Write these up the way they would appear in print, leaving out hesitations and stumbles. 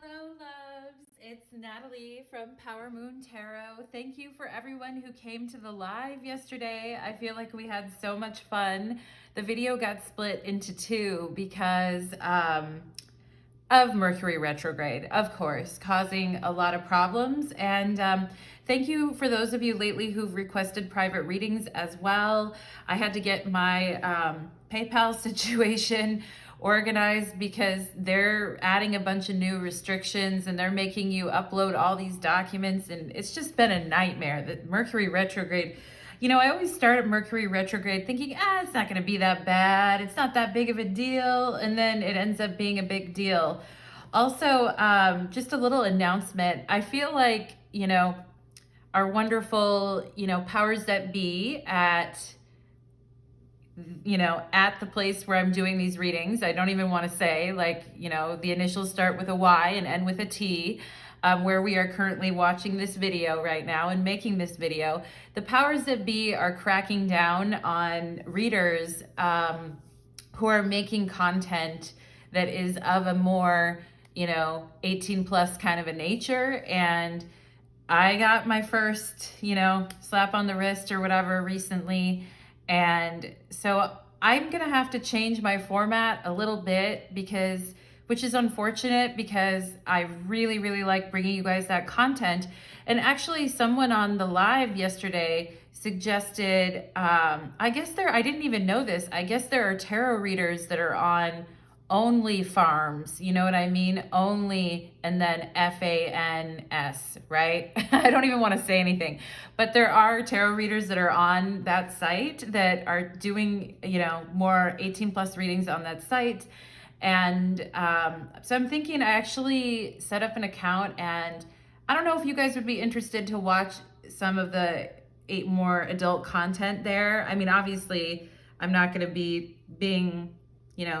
Hello, loves. It's Natalie from Power Moon Tarot. Thank you for everyone who came to the live yesterday. I feel like we had so much fun. The video got split into two because of Mercury retrograde, of course, causing a lot of problems. And thank you for those of you lately who've requested private readings as well. I had to get my PayPal situation organized because they're adding a bunch of new restrictions and they're making you upload all these documents, and it's just been a nightmare. The Mercury retrograde, you know, I always start at Mercury retrograde thinking, it's not going to be that bad. It's not that big of a deal. And then it ends up being a big deal. Also, just a little announcement. I feel like, you know, our wonderful, you know, powers that be at the place where I'm doing these readings. I don't even want to say, like, you know, the initials start with a Y and end with a T, where we are currently watching this video right now and making this video. The powers that be are cracking down on readers who are making content that is of a more, 18 plus kind of a nature. And I got my first, slap on the wrist or whatever recently. And so I'm going to have to change my format a little bit which is unfortunate because I really, really like bringing you guys that content. And actually someone on the live yesterday suggested, I didn't even know this. I guess there are tarot readers that are on only farms, you know what I mean? Only, and then FANS, right? I don't even want to say anything, but there are tarot readers that are on that site that are doing, more 18 plus readings on that site. And so I'm thinking I actually set up an account, and I don't know if you guys would be interested to watch some of the more adult content there. I mean, obviously I'm not going to be being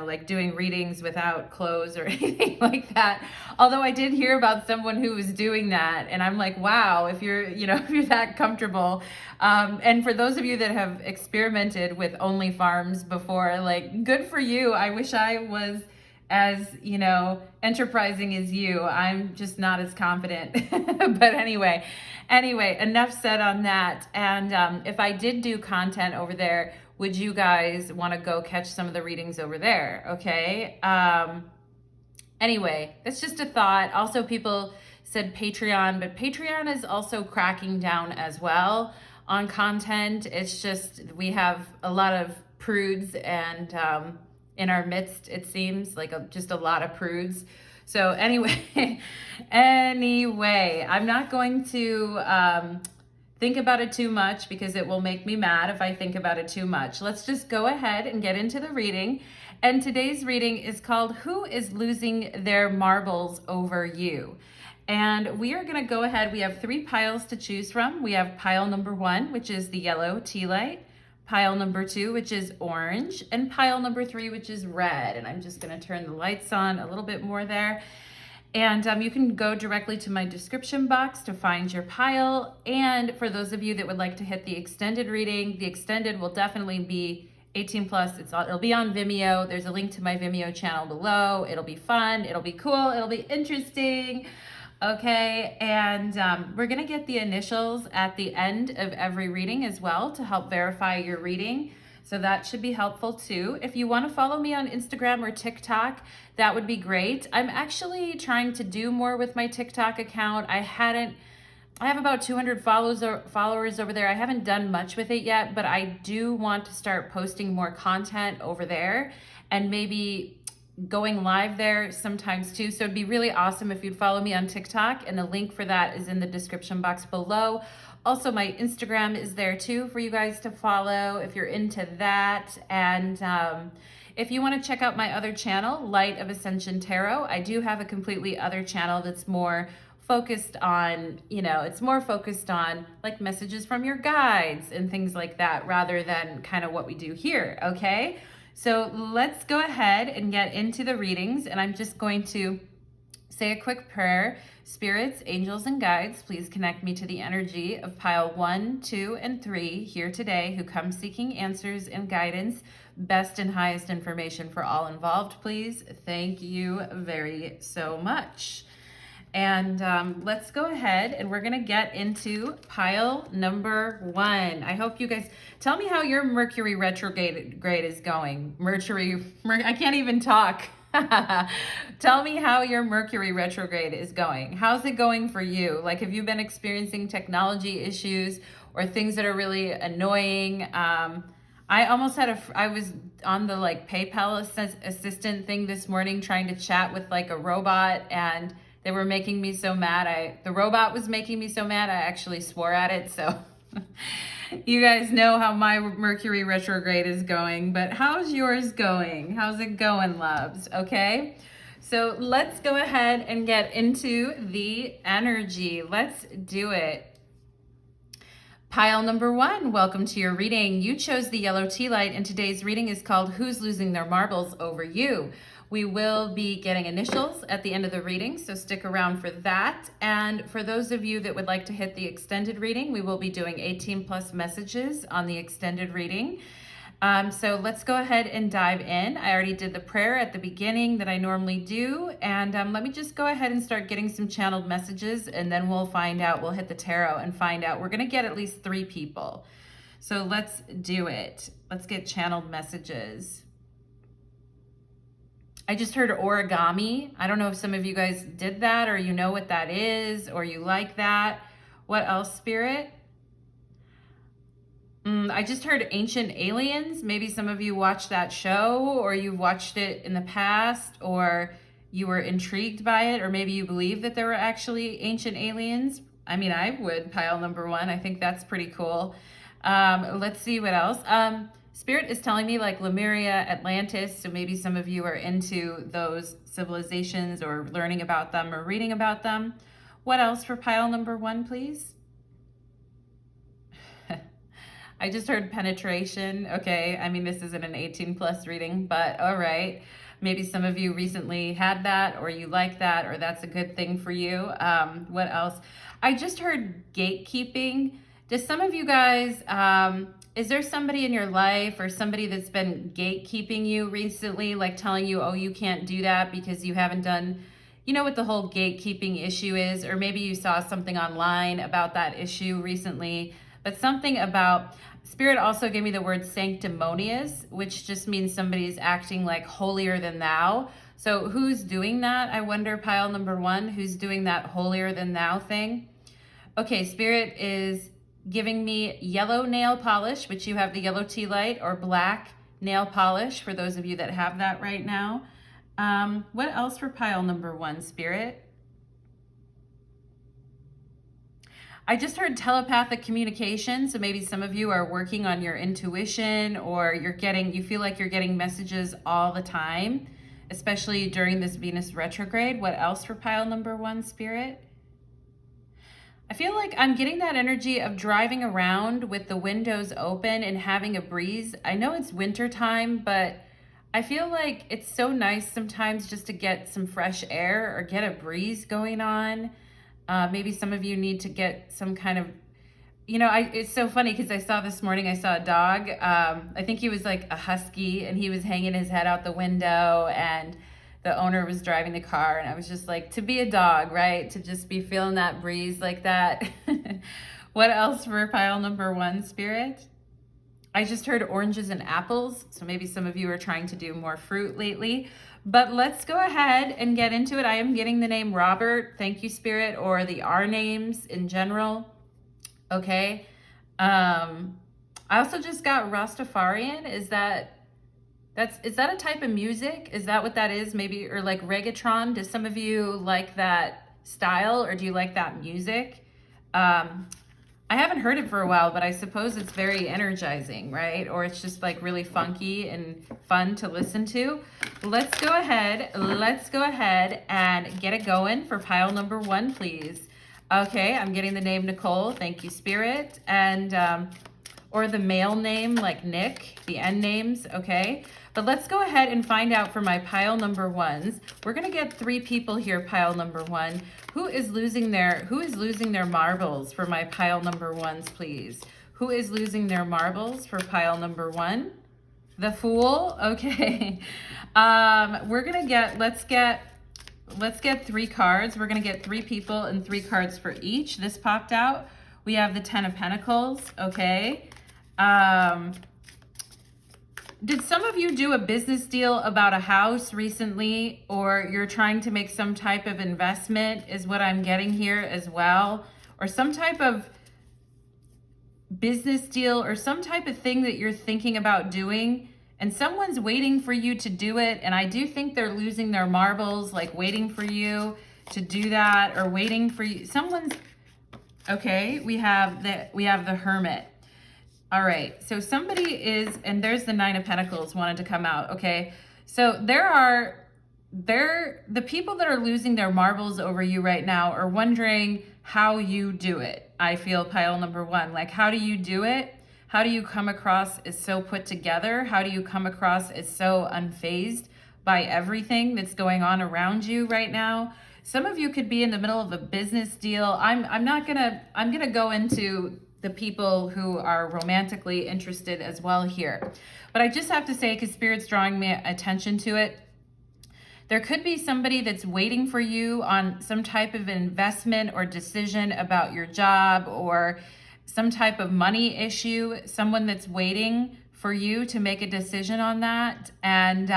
like doing readings without clothes or anything like that. Although I did hear about someone who was doing that, and I'm like, wow, if you're, if you're that comfortable. And for those of you that have experimented with only farms before, like, good for you. I wish I was as, enterprising as you. I'm just not as confident. But anyway, enough said on that. And if I did do content over there, would you guys want to go catch some of the readings over there? Okay. Anyway, that's just a thought. Also, people said Patreon, but Patreon is also cracking down as well on content. It's just, we have a lot of prudes and in our midst, it seems like just a lot of prudes. So anyway, I'm not going to think about it too much because it will make me mad if I think about it too much. Let's just go ahead and get into the reading. And today's reading is called Who is Losing Their Marbles Over You? And we are going to go ahead. We have 3 piles to choose from. We have pile number 1, which is the yellow tea light, pile number 2, which is orange, and pile number 3, which is red. And I'm just going to turn the lights on a little bit more there. And you can go directly to my description box to find your pile. And for those of you that would like to hit the extended reading, the extended will definitely be 18 plus. It'll be on Vimeo. There's a link to my Vimeo channel below. It'll be fun. It'll be cool. It'll be interesting. Okay. And we're going to get the initials at the end of every reading as well to help verify your reading. So that should be helpful too. If you want to follow me on Instagram or TikTok, that would be great. I'm actually trying to do more with my TikTok account. I have about 200 followers over there. I haven't done much with it yet, but I do want to start posting more content over there and maybe going live there sometimes too. So it'd be really awesome if you'd follow me on TikTok, and the link for that is in the description box below. Also, my Instagram is there too for you guys to follow if you're into that. And if you want to check out my other channel, Light of Ascension Tarot, I do have a completely other channel that's more focused on, it's more focused on like messages from your guides and things like that, rather than kind of what we do here. Okay. So let's go ahead and get into the readings. And I'm just going to say a quick prayer. Spirits, angels, and guides, please connect me to the energy of pile 1, 2, and 3 here today, who come seeking answers and guidance, best and highest information for all involved, please. Thank you very so much. And let's go ahead and we're gonna get into pile number 1. I hope you guys, tell me how your Mercury retrograde is going. I can't even talk. Tell me how your Mercury retrograde is going. How's it going for you? Like, have you been experiencing technology issues or things that are really annoying? I almost had I was on the like PayPal assistant thing this morning trying to chat with like a robot, and they were making me so mad. The robot was making me so mad, I actually swore at it. So you guys know how my Mercury retrograde is going, but how's yours going? How's it going, loves? Okay. So let's go ahead and get into the energy. Let's do it. Pile number 1, welcome to your reading. You chose the yellow tea light, and today's reading is called Who's Losing Their Marbles Over You? We will be getting initials at the end of the reading, so stick around for that. And for those of you that would like to hit the extended reading, we will be doing 18 plus messages on the extended reading. So let's go ahead and dive in. I already did the prayer at the beginning that I normally do. And let me just go ahead and start getting some channeled messages, and then we'll find out, we'll hit the tarot and find out. We're gonna get at least 3 people. So let's do it. Let's get channeled messages. I just heard origami. I don't know if some of you guys did that or you know what that is or you like that. What else, Spirit? I just heard Ancient Aliens. Maybe some of you watched that show, or you've watched it in the past, or you were intrigued by it, or maybe you believe that there were actually ancient aliens. I mean, I would, pile number 1. I think that's pretty cool. Let's see what else. Spirit is telling me like Lemuria, Atlantis, so maybe some of you are into those civilizations or learning about them or reading about them. What else for pile number 1, please? I just heard penetration. Okay, I mean, this isn't an 18 plus reading, but all right. Maybe some of you recently had that, or you like that, or that's a good thing for you. What else? I just heard gatekeeping. Does some of you guys, is there somebody in your life or somebody that's been gatekeeping you recently, like telling you, oh, you can't do that because you haven't done, you know what the whole gatekeeping issue is, or maybe you saw something online about that issue recently, but something about, Spirit also gave me the word sanctimonious, which just means somebody's acting like holier than thou. So who's doing that? I wonder, pile number 1, who's doing that holier than thou thing? Okay, Spirit is giving me yellow nail polish, which you have the yellow tea light, or black nail polish for those of you that have that right now. What else for pile number 1, Spirit? I just heard telepathic communication. So maybe some of you are working on your intuition, or you feel like you're getting messages all the time, especially during this Venus retrograde. What else for pile number 1, Spirit? I feel like I'm getting that energy of driving around with the windows open and having a breeze. I know it's winter time, but I feel like it's so nice sometimes just to get some fresh air or get a breeze going on. Maybe some of you need to get some kind of, it's so funny because I saw this morning, I saw a dog. I think he was like a husky, and he was hanging his head out the window, and the owner was driving the car, and I was just like, to be a dog, right? To just be feeling that breeze like that. What else for pile number 1, Spirit? I just heard oranges and apples. So maybe some of you are trying to do more fruit lately. But let's go ahead and get into it. I am getting the name Robert. Thank you, Spirit, or the R names in general. Okay. I also just got Rastafarian. Is that a type of music? Is that what that is? Maybe, or like reggaeton? Does some of you like that style, or do you like that music? I haven't heard it for a while, but I suppose it's very energizing, right? Or it's just like really funky and fun to listen to. Let's go ahead and get it going for pile number 1, please. Okay, I'm getting the name Nicole. Thank you, Spirit. And, or the male name like Nick, the end names, okay? But let's go ahead and find out for my pile number 1s. We're gonna get 3 people here, pile number 1. Who is losing their marbles for my pile number 1s, please? Who is losing their marbles for pile number 1? The Fool, okay. Let's get let's get 3 cards. We're going to get 3 people and 3 cards for each. This popped out. We have the 10 of Pentacles, okay? Did some of you do a business deal about a house recently, or you're trying to make some type of investment is what I'm getting here as well, or some type of business deal or some type of thing that you're thinking about doing, and someone's waiting for you to do it. And I do think they're losing their marbles, like waiting for you to do that, or waiting for you. Someone's, okay, we have the Hermit. All right, so somebody is, and there's the 9 of Pentacles wanted to come out, okay? So the people that are losing their marbles over you right now are wondering how you do it. I feel pile number 1, like, how do you do it? How do you come across as so put together? How do you come across as so unfazed by everything that's going on around you right now? Some of you could be in the middle of a business deal. I'm gonna go into the people who are romantically interested as well here. But I just have to say, because Spirit's drawing me attention to it, there could be somebody that's waiting for you on some type of investment or decision about your job or some type of money issue, someone that's waiting for you to make a decision on that. And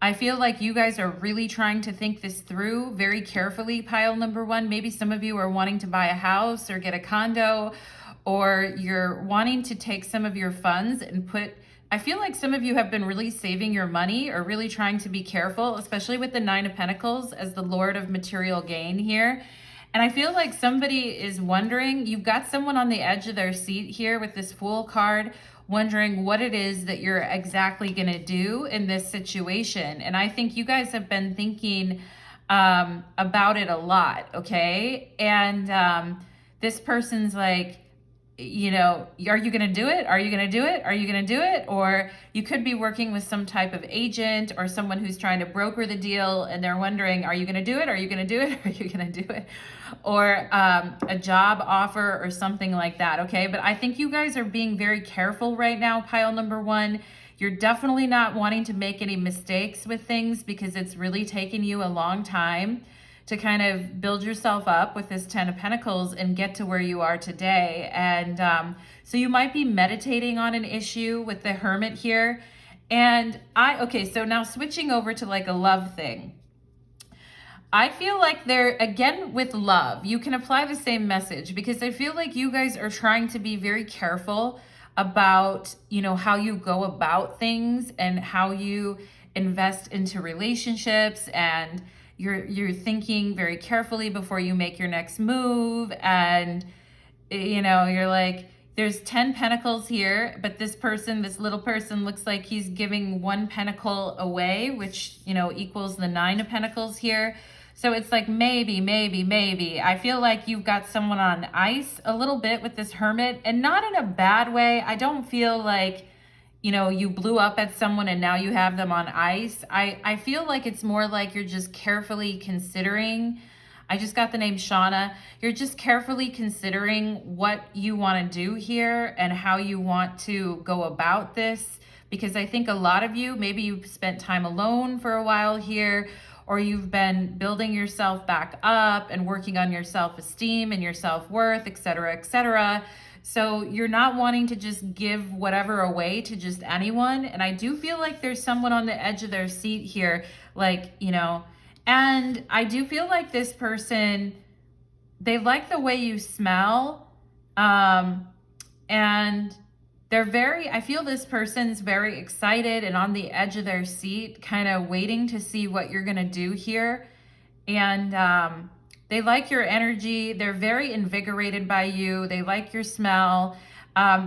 I feel like you guys are really trying to think this through very carefully, pile number 1. Maybe some of you are wanting to buy a house or get a condo, or you're wanting to take some of your funds and I feel like some of you have been really saving your money or really trying to be careful, especially with the 9 of Pentacles as the Lord of material gain here. And I feel like somebody is wondering, you've got someone on the edge of their seat here with this Fool card, wondering what it is that you're exactly going to do in this situation. And I think you guys have been thinking about it a lot, okay? And this person's like, you know, are you going to do it? Are you going to do it? Are you going to do it? Or you could be working with some type of agent or someone who's trying to broker the deal, and they're wondering, are you going to do it? Are you going to do it? Are you going to do it? Or a job offer or something like that, okay? But I think you guys are being very careful right now, pile number 1. You're definitely not wanting to make any mistakes with things because it's really taken you a long time to kind of build yourself up with this 10 of Pentacles and get to where you are today. And so you might be meditating on an issue with the Hermit here. And okay, so now switching over to like a love thing. I feel like they're, again, with love, you can apply the same message, because I feel like you guys are trying to be very careful about, you know, how you go about things and how you invest into relationships, and you're thinking very carefully before you make your next move. And you know, you're like, there's 10 pentacles here, but this little person looks like he's giving 1 pentacle away, which, you know, equals the 9 of Pentacles here. So it's like maybe. I feel like you've got someone on ice a little bit with this Hermit, and not in a bad way. I don't feel like, you know, you blew up at someone and now you have them on ice. I feel like it's more like you're just carefully considering. I just got the name Shauna. You're just carefully considering what you want to do here and how you want to go about this. Because I think a lot of you, maybe you've spent time alone for a while here, or you've been building yourself back up and working on your self-esteem and your self-worth, etc., etc. So you're not wanting to just give whatever away to just anyone. And I do feel like there's someone on the edge of their seat here, like, you know, and I do feel like this person, they like the way you smell. And I feel this person's very excited and on the edge of their seat, kind of waiting to see what you're going to do here. And they like your energy. They're very invigorated by you. They like your smell.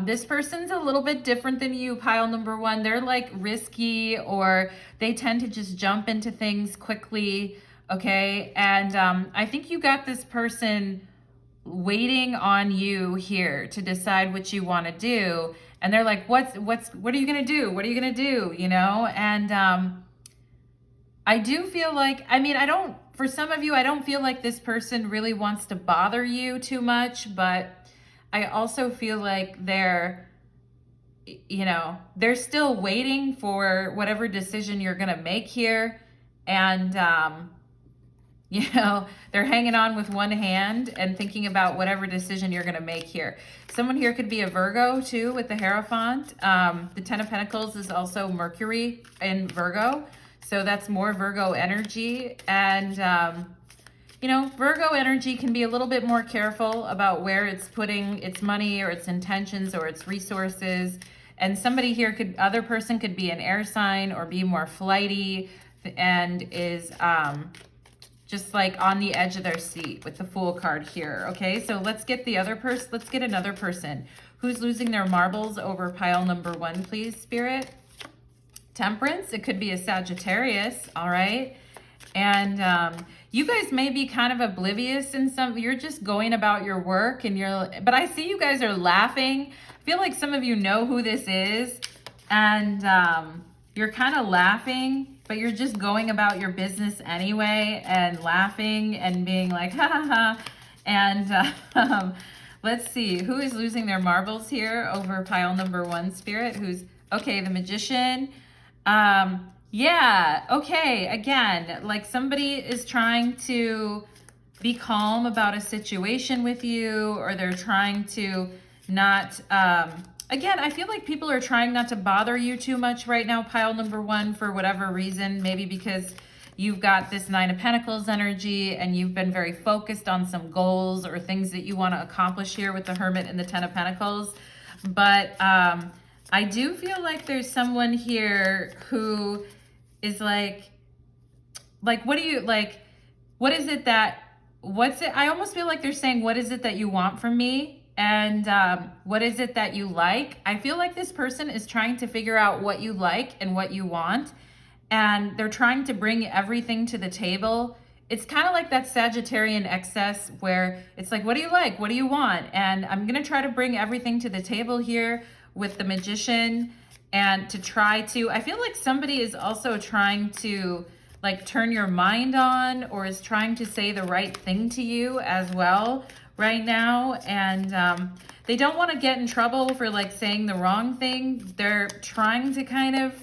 This person's a little bit different than you, pile number 1. They're like risky, or they tend to just jump into things quickly. Okay. And I think you got this person waiting on you here to decide what you want to do. And they're like, what are you going to do? What are you going to do? You know? And I do feel like, I mean, for some of you, I don't feel like this person really wants to bother you too much, but I also feel like they're still waiting for whatever decision you're going to make here. And You know, they're hanging on with one hand and thinking about whatever decision you're going to make here. Someone here could be a Virgo too with the Hierophant. The Ten of Pentacles is also Mercury in Virgo. So that's more Virgo energy. And, you know, Virgo energy can be a little bit more careful about where it's putting its money or its intentions or its resources. And somebody here other person could be an air sign or be more flighty and is, just like on the edge of their seat with the Fool card here. Okay, so let's get the other person. Let's get another person who's losing their marbles over pile number 1, please, Spirit. Temperance, it could be a Sagittarius, all right? And you guys may be kind of oblivious in some, you're just going about your work and but I see you guys are laughing. I feel like some of you know who this is and you're kind of laughing, but you're just going about your business anyway and laughing and being like, ha ha ha. And let's see, who is losing their marbles here over pile number 1, Spirit? Okay, the Magician. Yeah, okay, again, like somebody is trying to be calm about a situation with you, or they're trying to not, again, I feel like people are trying not to bother you too much right now, pile number 1, for whatever reason. Maybe because you've got this 9 of Pentacles energy and you've been very focused on some goals or things that you want to accomplish here with the Hermit and the 10 of Pentacles. But I do feel like there's someone here who is like, what do you, like, what is it that, I almost feel like they're saying, what is it that you want from me? And what is it that you like? I feel like this person is trying to figure out what you like and what you want. And they're trying to bring everything to the table. It's kind of like that Sagittarian excess where it's like, what do you like? What do you want? And I'm going to try to bring everything to the table here with the Magician and to try to, I feel like somebody is also trying to like turn your mind on or is trying to say the right thing to you as well right now. And they don't want to get in trouble for like saying the wrong thing. They're trying to kind of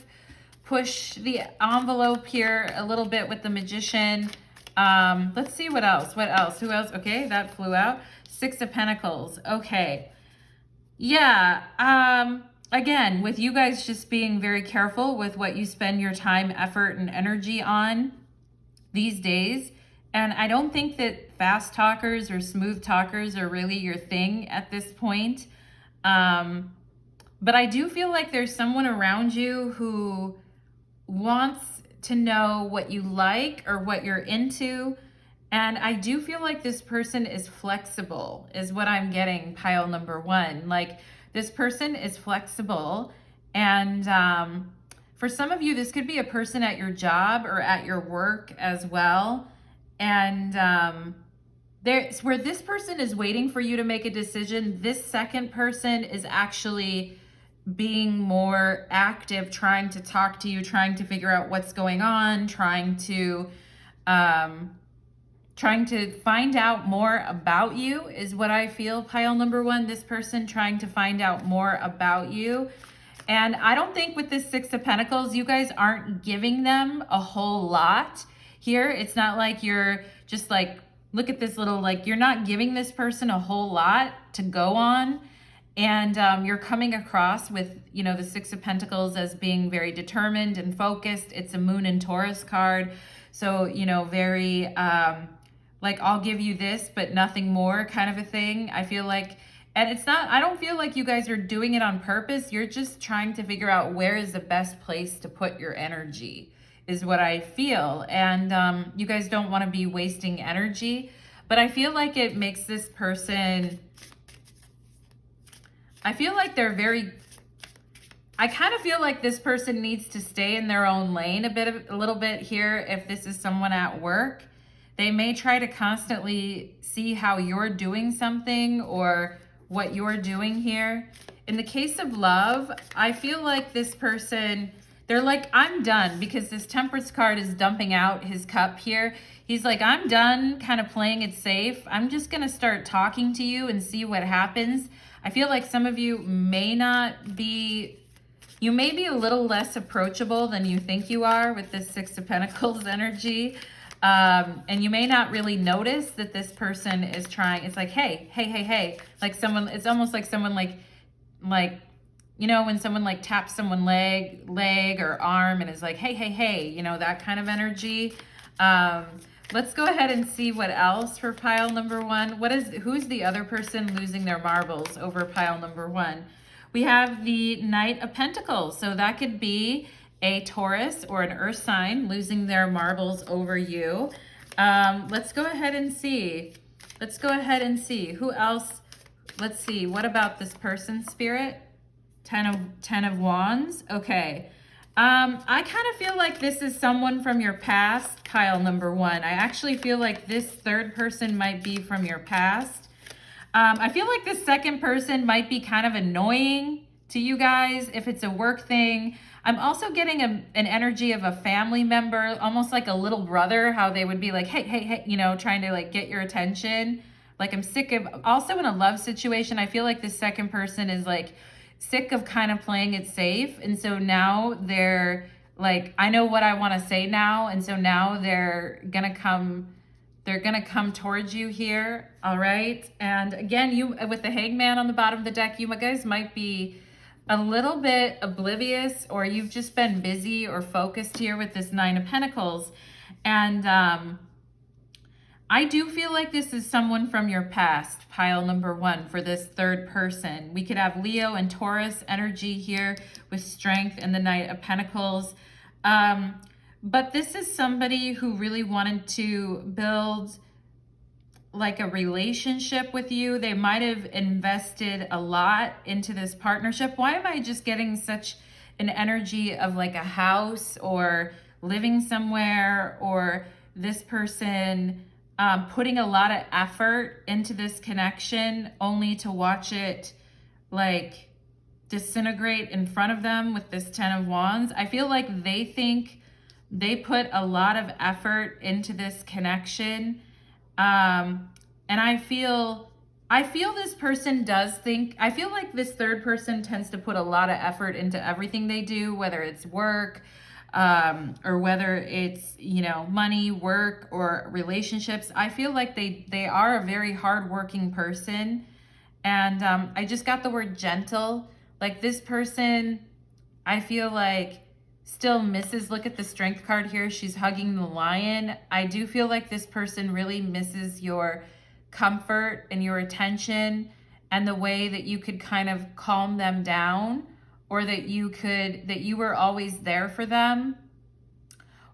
push the envelope here a little bit with the Magician. Let's see what else. Who else? Okay, that flew out. 6 of Pentacles. Okay. Yeah. Again, with you guys just being very careful with what you spend your time, effort, and energy on these days. And I don't think that fast talkers or smooth talkers are really your thing at this point. But I do feel like there's someone around you who wants to know what you like or what you're into. And I do feel like this person is flexible, is what I'm getting, pile number 1. Like, this person is flexible. And for some of you, this could be a person at your job or at your work as well. And there's where this person is waiting for you to make a decision. This second person is actually being more active, trying to talk to you, trying to figure out what's going on, trying to find out more about you is what I feel, pile number 1. This person trying to find out more about you. And I don't think with this 6 of Pentacles, you guys aren't giving them a whole lot here. It's not like you're just like, look at this little, like, you're not giving this person a whole lot to go on. And you're coming across with, you know, the 6 of Pentacles as being very determined and focused. It's a Moon and Taurus card. So, you know, very, like, I'll give you this, but nothing more kind of a thing. I feel like, and it's not, I don't feel like you guys are doing it on purpose. You're just trying to figure out where is the best place to put your energy is what I feel. And you guys don't want to be wasting energy, but I feel like it makes this person, I feel like they're very, I kind of feel like this person needs to stay in their own lane a little bit here. If this is someone at work, they may try to constantly see how you're doing something or what you're doing here. In the case of love, I feel like this person, they're like, I'm done, because this Temperance card is dumping out his cup here. He's like, I'm done kind of playing it safe. I'm just going to start talking to you and see what happens. I feel like some of you may not be, you may be a little less approachable than you think you are with this 6 of Pentacles energy. And you may not really notice that this person is trying. It's like, hey, hey, hey, hey, like someone, it's almost like someone like, you know, when someone like taps someone leg or arm and is like, hey, hey, hey, you know, that kind of energy. Let's go ahead and see what else for pile number one. Who's the other person losing their marbles over pile number one? We have the Knight of Pentacles. So that could be a Taurus or an earth sign losing their marbles over you. Let's go ahead and see. Let's go ahead and see who else. Let's see. What about this person, Spirit? Ten of Wands. Okay. I kind of feel like this is someone from your past, pile number one. I actually feel like this third person might be from your past. I feel like this second person might be kind of annoying to you guys if it's a work thing. I'm also getting an energy of a family member, almost like a little brother, how they would be like, hey, hey, hey, you know, trying to like get your attention. Like I'm sick of, also in a love situation, I feel like this second person is like sick of kind of playing it safe. And so now they're like, I know what I want to say now. And so now they're going to come towards you here. All right. And again, you with the Hangman on the bottom of the deck, you guys might be a little bit oblivious, or you've just been busy or focused here with this Nine of Pentacles. And I do feel like this is someone from your past, pile number one, for this third person. We could have Leo and Taurus energy here with Strength and the Knight of Pentacles. But this is somebody who really wanted to build like a relationship with you. They might have invested a lot into this partnership. Why am I just getting such an energy of like a house or living somewhere, or this person putting a lot of effort into this connection only to watch it like disintegrate in front of them with this Ten of Wands? I feel like they think they put a lot of effort into this connection. And I feel this person does think, I feel like this third person tends to put a lot of effort into everything they do, whether it's work, or whether it's, you know, money, work, or relationships. I feel like they are a very hardworking person. And I just got the word gentle. Like this person, I feel like still misses, look at the Strength card here. She's hugging the lion. I do feel like this person really misses your comfort and your attention and the way that you could kind of calm them down, or that you were always there for them,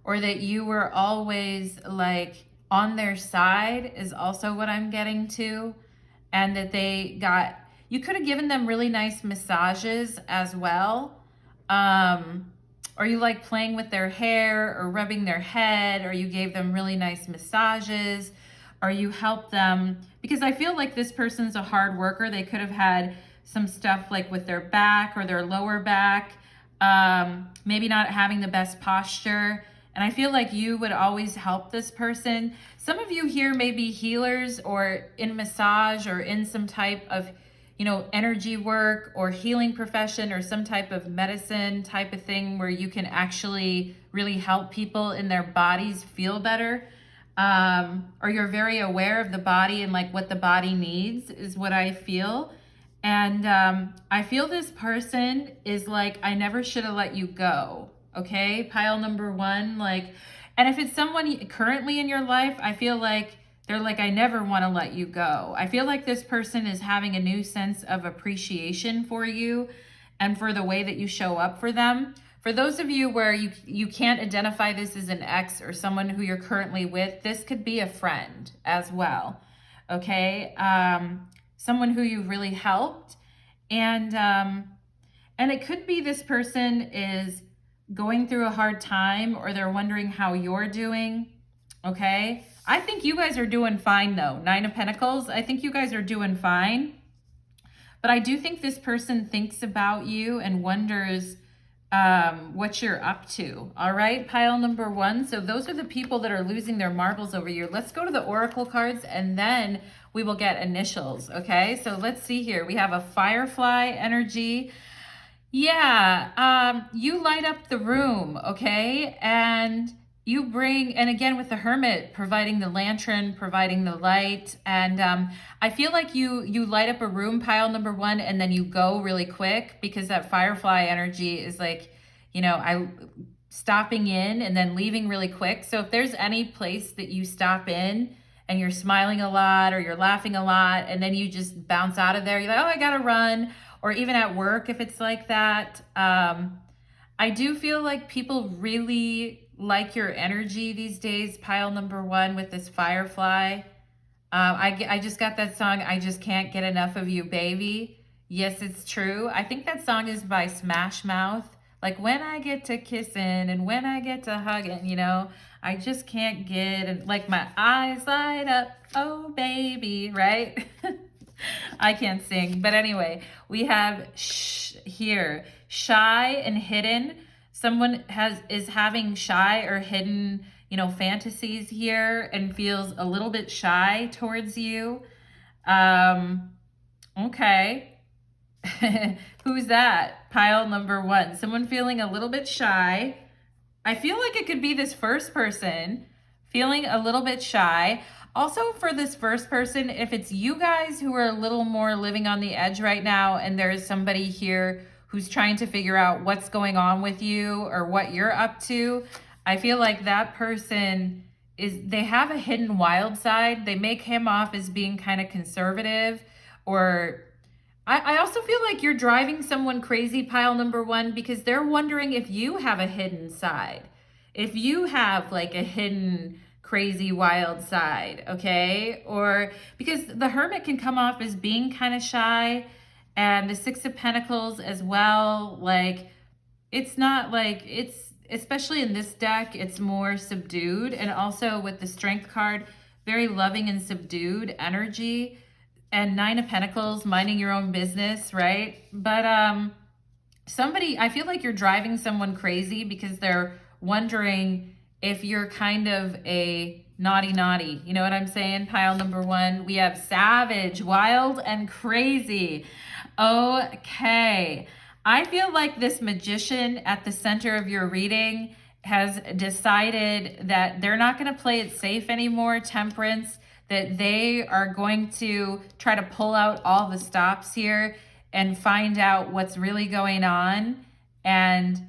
or that you were always like on their side is also what I'm getting to. And that you could have given them really nice massages as well. Or you like playing with their hair or rubbing their head, or you gave them really nice massages, or you helped them, because I feel like this person's a hard worker. They could have had some stuff like with their back or their lower back, maybe not having the best posture. And I feel like you would always help this person. Some of you here may be healers or in massage or in some type of, you know, energy work or healing profession or some type of medicine type of thing where you can actually really help people in their bodies feel better. Or you're very aware of the body and like what the body needs is what I feel. And I feel this person is like, I never should have let you go. Okay, pile number one. Like, and if it's someone currently in your life, I feel like they're like, I never want to let you go. I feel like this person is having a new sense of appreciation for you and for the way that you show up for them. For those of you where you can't identify this as an ex or someone who you're currently with, this could be a friend as well. Okay, someone who you've really helped, and it could be this person is going through a hard time, or they're wondering how you're doing. Okay, I think you guys are doing fine though. Nine of Pentacles, I think you guys are doing fine. But I do think this person thinks about you and wonders what you're up to. All right, pile number one. So those are the people that are losing their marbles over you. Let's go to the oracle cards and then we will get initials. Okay, so let's see here. We have a firefly energy. Yeah, you light up the room. Okay, and you bring, and again with the Hermit, providing the lantern, providing the light, and I feel like you light up a room, pile number one, and then you go really quick, because that firefly energy is like, you know, I stopping in and then leaving really quick. So if there's any place that you stop in and you're smiling a lot or you're laughing a lot and then you just bounce out of there, you're like, oh, I gotta run. Or even at work, if it's like that. I do feel like people really like your energy these days, pile number one, with this firefly. I just got that song, I Just Can't Get Enough of You, Baby. Yes, it's true. I think that song is by Smash Mouth. Like, when I get to kissing and when I get to hugging, you know, I just can't get, and like my eyes light up, oh baby, right? I can't sing, but anyway, we have here, shy and hidden. Someone is having shy or hidden, you know, fantasies here and feels a little bit shy towards you. Okay. Who's that? Pile number one. Someone feeling a little bit shy. I feel like it could be this first person feeling a little bit shy. Also, for this first person, if it's you guys who are a little more living on the edge right now and there's somebody here who's trying to figure out what's going on with you or what you're up to, I feel like that person they have a hidden wild side. They may come off as being kind of conservative, or I also feel like you're driving someone crazy, pile number one, because they're wondering if you have a hidden side. If you have like a hidden crazy wild side, okay? Or because the Hermit can come off as being kind of shy, and the Six of Pentacles as well. Like, it's not like, it's, especially in this deck, it's more subdued. And also with the Strength card, very loving and subdued energy. And Nine of Pentacles, minding your own business, right? But somebody, I feel like you're driving someone crazy because they're wondering if you're kind of a naughty. You know what I'm saying? Pile number one. We have savage, wild, and crazy. Okay. I feel like this Magician at the center of your reading has decided that they're not going to play it safe anymore, Temperance, that they are going to try to pull out all the stops here and find out what's really going on. And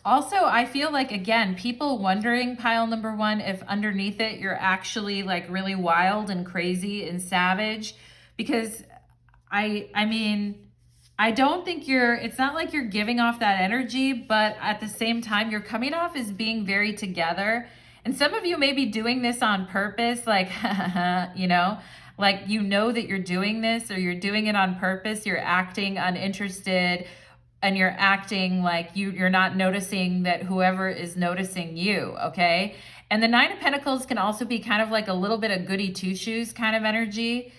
also, I feel like, again, people wondering, pile number one, if underneath it you're actually like really wild and crazy and savage. Because I mean, I don't think it's not like you're giving off that energy, but at the same time, you're coming off as being very together. And some of you may be doing this on purpose, like, you know, like, you know that you're doing this, or you're doing it on purpose. You're acting uninterested, and you're acting like you're not noticing that whoever is noticing you, okay? And the Nine of Pentacles can also be kind of like a little bit of goody two-shoes kind of energy,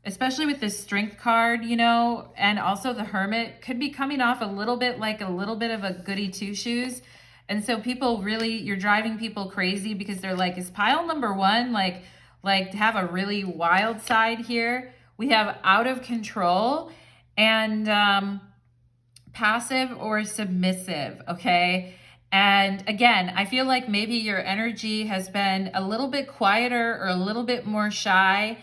especially with this Strength card, you know, and also the Hermit could be coming off a little bit like a little bit of a goody two-shoes. And so people really, you're driving people crazy because they're like, is pile number one like have a really wild side here? We have out of control and passive or submissive, okay? And again, I feel like maybe your energy has been a little bit quieter or a little bit more shy.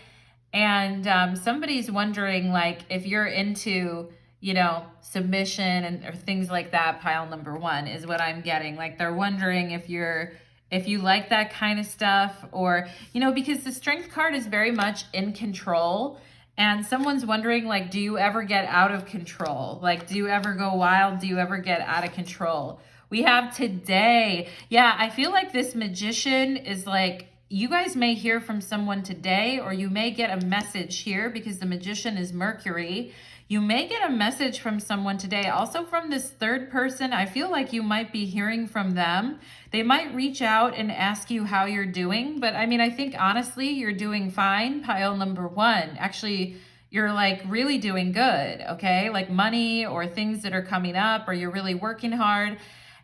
And somebody's wondering like if you're into, you know, submission and or things like that, pile number one is what I'm getting. Like, they're wondering if you like that kind of stuff, or, you know, because the Strength card is very much in control, and someone's wondering like, do you ever get out of control? Like, do you ever go wild? Do you ever get out of control? We have today. Yeah, I feel like this Magician is like, you guys may hear from someone today, or you may get a message here because the Magician is Mercury. You may get a message from someone today. Also from this third person, I feel like you might be hearing from them. They might reach out and ask you how you're doing. But I mean, I think honestly, you're doing fine, pile number one. Actually, you're like really doing good, okay? Like money or things that are coming up, or you're really working hard.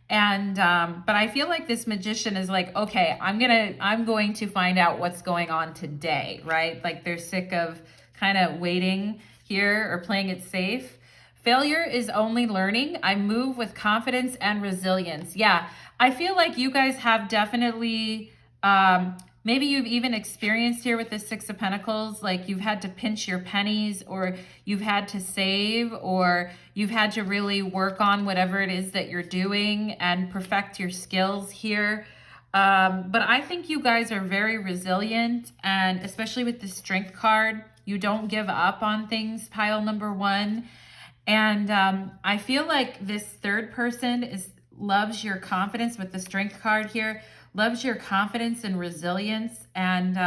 And but I feel like this Magician is like, okay, I'm going to find out what's going on today, right? Like, they're sick of kind of waiting here or playing it safe. Failure is only learning. I move with confidence and resilience. Yeah, I feel like you guys have definitely, maybe you've even experienced here with the Six of Pentacles, like you've had to pinch your pennies, or you've had to save, or you've had to really work on whatever it is that you're doing and perfect your skills here. But I think you guys are very resilient, and especially with the Strength card, you don't give up on things, pile number one. And I feel like this third person loves your confidence with the Strength card here, loves your confidence and resilience. And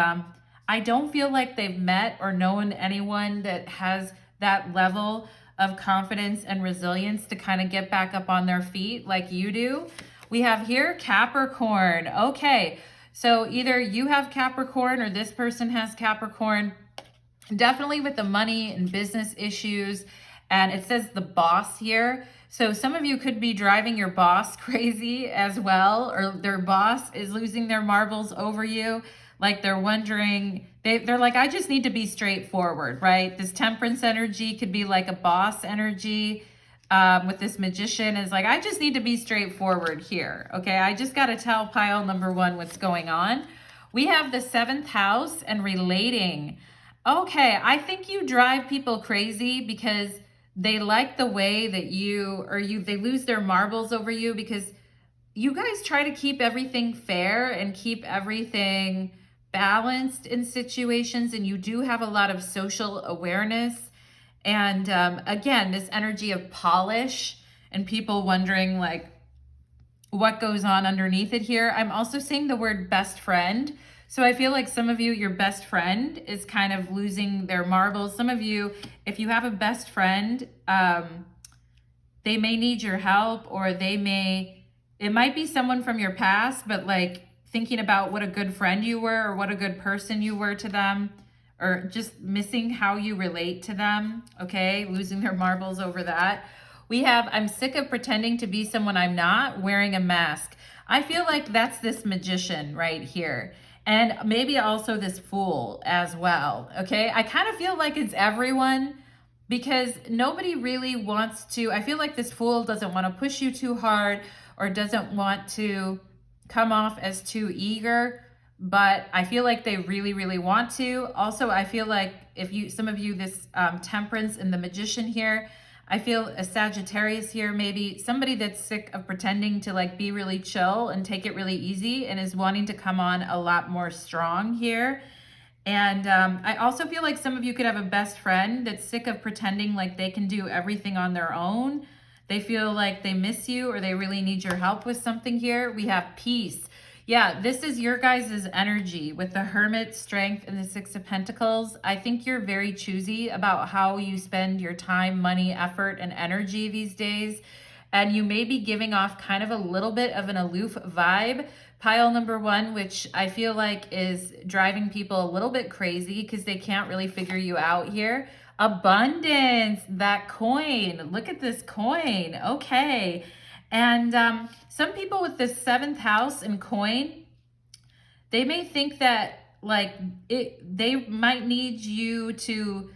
I don't feel like they've met or known anyone that has that level of confidence and resilience to kind of get back up on their feet like you do. We have here Capricorn. Okay, so either you have Capricorn or this person has Capricorn. Definitely with the money and business issues. And it says the boss here. So some of you could be driving your boss crazy as well, or their boss is losing their marbles over you. Like they're wondering, they're like, I just need to be straightforward, right? This Temperance energy could be like a boss energy. With this Magician is like, I just need to be straightforward here. Okay, I just got to tell pile number one what's going on. We have the 7th house and relating. Okay, I think you drive people crazy because they like the way that they lose their marbles over you, because you guys try to keep everything fair and keep everything balanced in situations, and you do have a lot of social awareness. And again, this energy of polish and people wondering like what goes on underneath it here. I'm also seeing the word best friend. So I feel like some of you, your best friend is kind of losing their marbles. Some of you, if you have a best friend, they may need your help, or it might be someone from your past, but like thinking about what a good friend you were or what a good person you were to them, or just missing how you relate to them, okay? Losing their marbles over that. We have, I'm sick of pretending to be someone I'm not, wearing a mask. I feel like that's this Magician right here. And maybe also this Fool as well, okay? I kind of feel like it's everyone, because nobody really wants to, I feel like this Fool doesn't want to push you too hard, or doesn't want to come off as too eager, but I feel like they really, really want to. Also, I feel like some of you, this Temperance and the Magician here, I feel a Sagittarius here, maybe somebody that's sick of pretending to like be really chill and take it really easy, and is wanting to come on a lot more strong here. And I also feel like some of you could have a best friend that's sick of pretending like they can do everything on their own. They feel like they miss you, or they really need your help with something here. We have peace. Yeah, this is your guys' energy with the Hermit, Strength, and the 6 of Pentacles. I think you're very choosy about how you spend your time, money, effort, and energy these days. And you may be giving off kind of a little bit of an aloof vibe. Pile number one, which I feel like is driving people a little bit crazy because they can't really figure you out here. Abundance, that coin. Look at this coin. Okay. And some people with the 7th house and coin, they may think that like they might need you to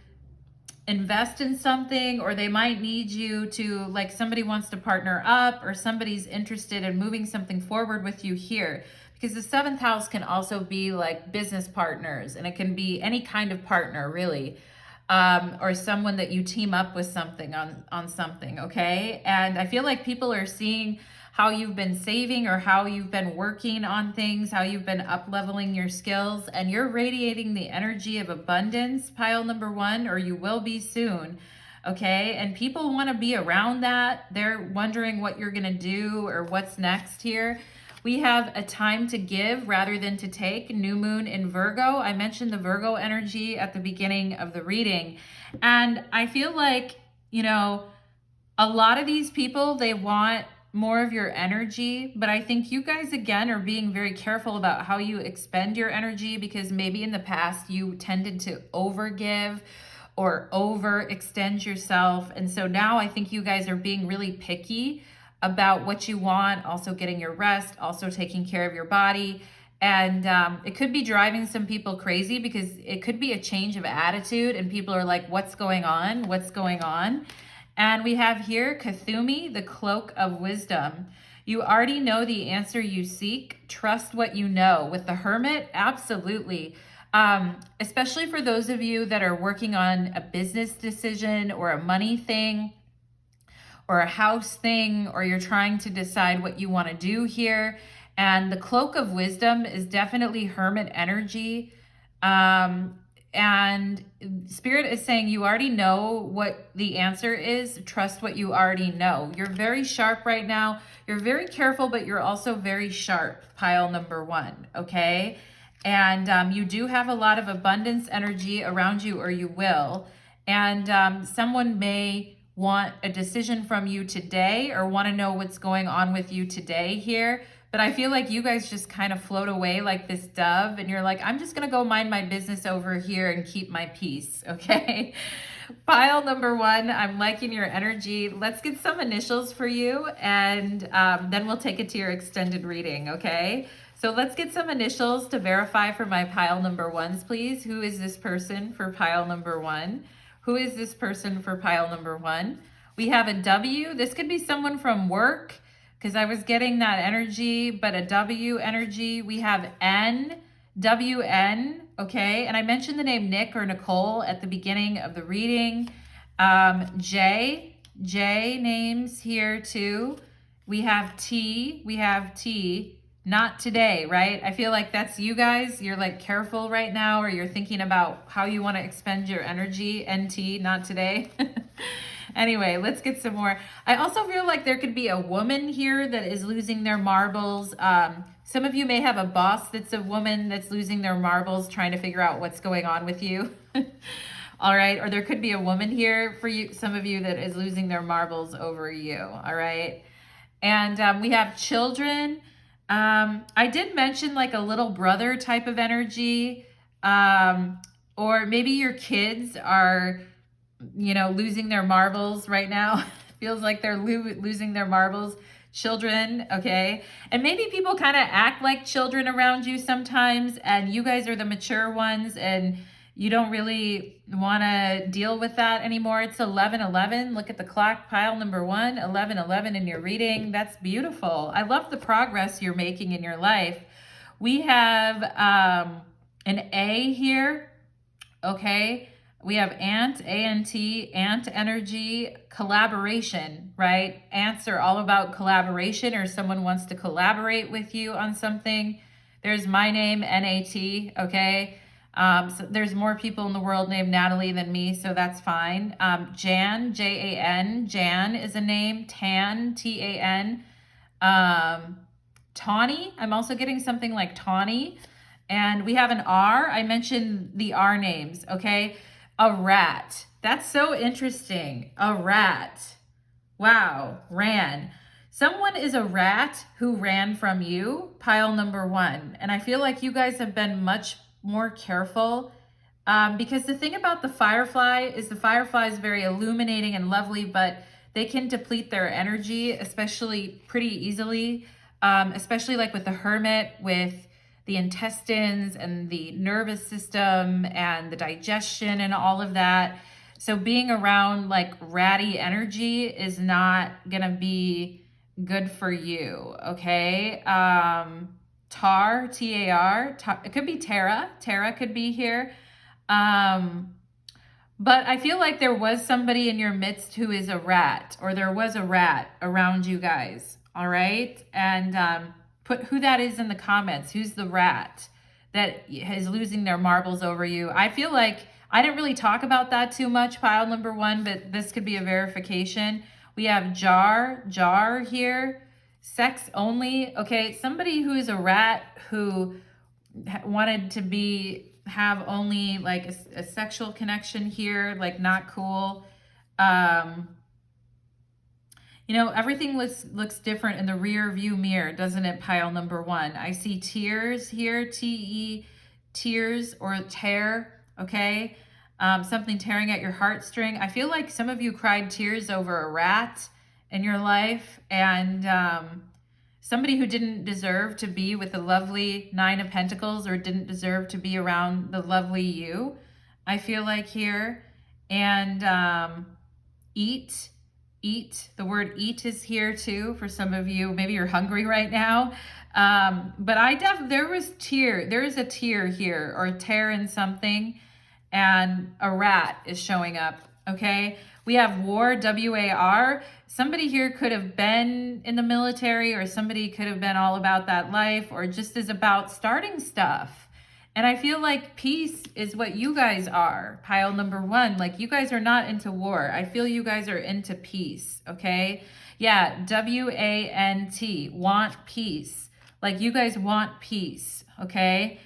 invest in something, or they might need you to, like, somebody wants to partner up, or somebody's interested in moving something forward with you here. Because the 7th house can also be like business partners, and it can be any kind of partner really. Or someone that you team up with something on something, okay? And I feel like people are seeing how you've been saving, or how you've been working on things, how you've been up-leveling your skills, and you're radiating the energy of abundance, pile number one, or you will be soon, okay? And people want to be around that. They're wondering what you're going to do or what's next here. We have a time to give rather than to take, new moon in Virgo. I mentioned the Virgo energy at the beginning of the reading. And I feel like, you know, a lot of these people, they want more of your energy, but I think you guys, again, are being very careful about how you expend your energy, because maybe in the past you tended to overgive or overextend yourself. And so now I think you guys are being really picky about what you want, also getting your rest, also taking care of your body. And it could be driving some people crazy, because it could be a change of attitude and people are like, what's going on? What's going on? And we have here Kathumi, the cloak of wisdom. You already know the answer you seek. Trust what you know. With the Hermit, absolutely. Especially for those of you that are working on a business decision or a money thing or a house thing, or you're trying to decide what you want to do here. And the Cloak of Wisdom is definitely Hermit energy. And Spirit is saying you already know what the answer is. Trust what you already know. You're very sharp right now. You're very careful, but you're also very sharp, pile number 1, okay? And you do have a lot of abundance energy around you, or you will. And someone may want a decision from you today or want to know what's going on with you today here. But I feel like you guys just kind of float away like this dove, and you're like, I'm just going to go mind my business over here and keep my peace, okay? Pile number 1, I'm liking your energy. Let's get some initials for you, and then we'll take it to your extended reading, okay? So let's get some initials to verify for my pile number 1s, please. Who is this person for pile number 1? Who is this person for pile number 1? We have a W. This could be someone from work, because I was getting that energy, but a W energy. We have N, WN, okay? And I mentioned the name Nick or Nicole at the beginning of the reading. J names here too. We have T, not today, right? I feel like that's you guys. You're like careful right now, or you're thinking about how you want to expend your energy. NT, not today. Anyway, let's get some more. I also feel like there could be a woman here that is losing their marbles. Some of you may have a boss that's a woman that's losing their marbles, trying to figure out what's going on with you. All right. Or there could be a woman here for you, some of you, that is losing their marbles over you. All right. And we have children. I did mention like a little brother type of energy. Or maybe your kids are, losing their marbles right now. Feels like they're losing their marbles. Children, okay? And maybe people kind of act like children around you sometimes, and you guys are the mature ones, and you don't really want to deal with that anymore. It's 11:11. Look at the clock, pile number 1, 11:11 in your reading. That's beautiful. I love the progress you're making in your life. We have an A here, okay? We have ant, A-N-T, ant energy, collaboration, right? Ants are all about collaboration, or someone wants to collaborate with you on something. There's my name, N-A-T, okay? So there's more people in the world named Natalie than me, so that's fine. Jan, J-A-N, Jan is a name. Tan, T-A-N. Tawny, I'm also getting something like Tawny. And we have an R. I mentioned the R names, okay? A rat. That's so interesting. A rat. Wow. Ran. Someone is a rat who ran from you, pile number 1. And I feel like you guys have been much more careful, because the thing about the firefly is very illuminating and lovely, but they can deplete their energy, especially pretty easily, especially like with the Hermit, with the intestines and the nervous system and the digestion and all of that. So being around like ratty energy is not gonna be good for you, okay? Tar, T-A-R, it could be Tara. Tara could be here. But I feel like there was somebody in your midst who is a rat, or there was a rat around you guys, all right? And put who that is in the comments. Who's the rat that is losing their marbles over you? I feel like I didn't really talk about that too much, pile number 1, but this could be a verification. We have jar here. Sex only. Okay, somebody who is a rat who wanted to have only like a sexual connection here, like not cool. Everything looks different in the rear view mirror, doesn't it, pile number 1? I see tears here, T-E, tears, or tear, okay? Something tearing at your heartstring. I feel like some of you cried tears over a rat in your life, and somebody who didn't deserve to be with the lovely 9 of Pentacles, or didn't deserve to be around the lovely you, I feel like here. And eat, Eat. The word eat is here too for some of you. Maybe you're hungry right now. But there is a tear here, or a tear in something, and a rat is showing up. Okay. We have war, W-A-R. Somebody here could have been in the military, or somebody could have been all about that life, or just is about starting stuff. And I feel like peace is what you guys are, pile number 1. Like, you guys are not into war. I feel you guys are into peace, okay? Yeah, W-A-N-T, want peace. Like, you guys want peace, okay?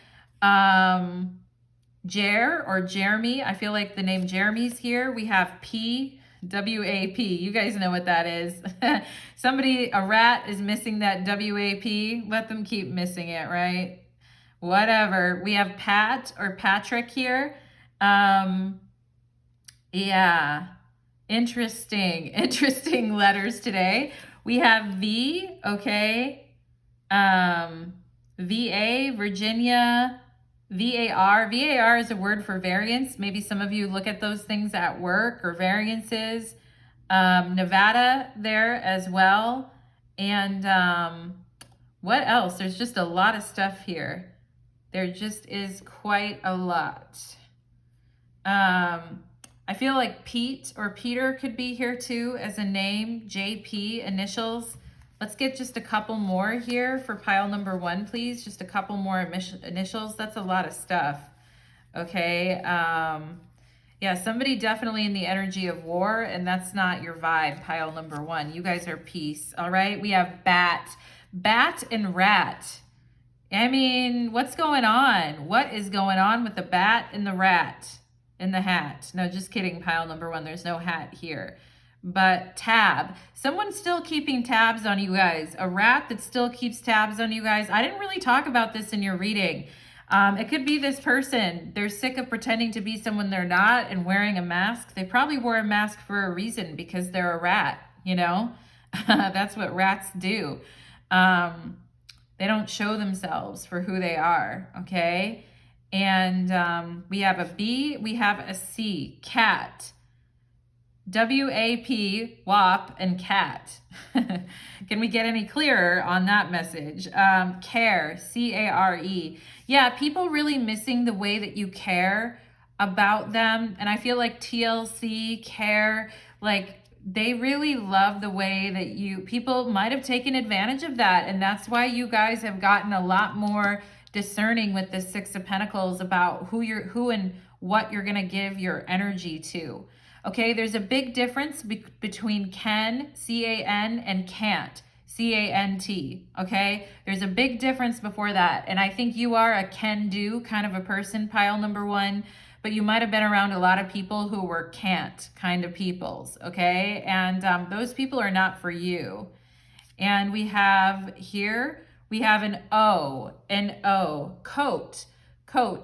Jer or Jeremy, I feel like the name Jeremy's here. We have P, W-A-P. You guys know what that is. A rat is missing that W-A-P. Let them keep missing it, right? Whatever. We have Pat or Patrick here. Yeah. Interesting letters today. We have V, okay. VA, Virginia, VAR. VAR is a word for variance. Maybe some of you look at those things at work, or variances. Nevada there as well. And what else? There's just a lot of stuff here. There just is quite a lot. I feel like Pete or Peter could be here too as a name. JP, initials. Let's get just a couple more here for pile number 1, please. Just a couple more initials. That's a lot of stuff. Okay. Yeah, somebody definitely in the energy of war, and that's not your vibe, pile number 1. You guys are peace. All right. We have bat. Bat and rat. I mean, what's going on? What is going on with the bat and the rat in the hat? No, just kidding, pile number 1. There's no hat here. But tab. Someone's still keeping tabs on you guys. A rat that still keeps tabs on you guys. I didn't really talk about this in your reading. It could be this person. They're sick of pretending to be someone they're not and wearing a mask. They probably wore a mask for a reason, because they're a rat, you know? That's what rats do. They don't show themselves for who they are, okay? And we have a B, we have a C, cat. W-A-P, WAP, and cat. Can we get any clearer on that message? Care, C-A-R-E. Yeah, people really missing the way that you care about them. And I feel like TLC, care, like they really love the way that people might have taken advantage of that. And that's why you guys have gotten a lot more discerning with the 6 of Pentacles about who and what you're going to give your energy to. Okay, there's a big difference between can, C-A-N, and can't, C-A-N-T, okay? There's a big difference before that. And I think you are a can-do kind of a person, pile number 1, but you might have been around a lot of people who were can't kind of peoples, okay? And those people are not for you. And we have here, we have an O, coat.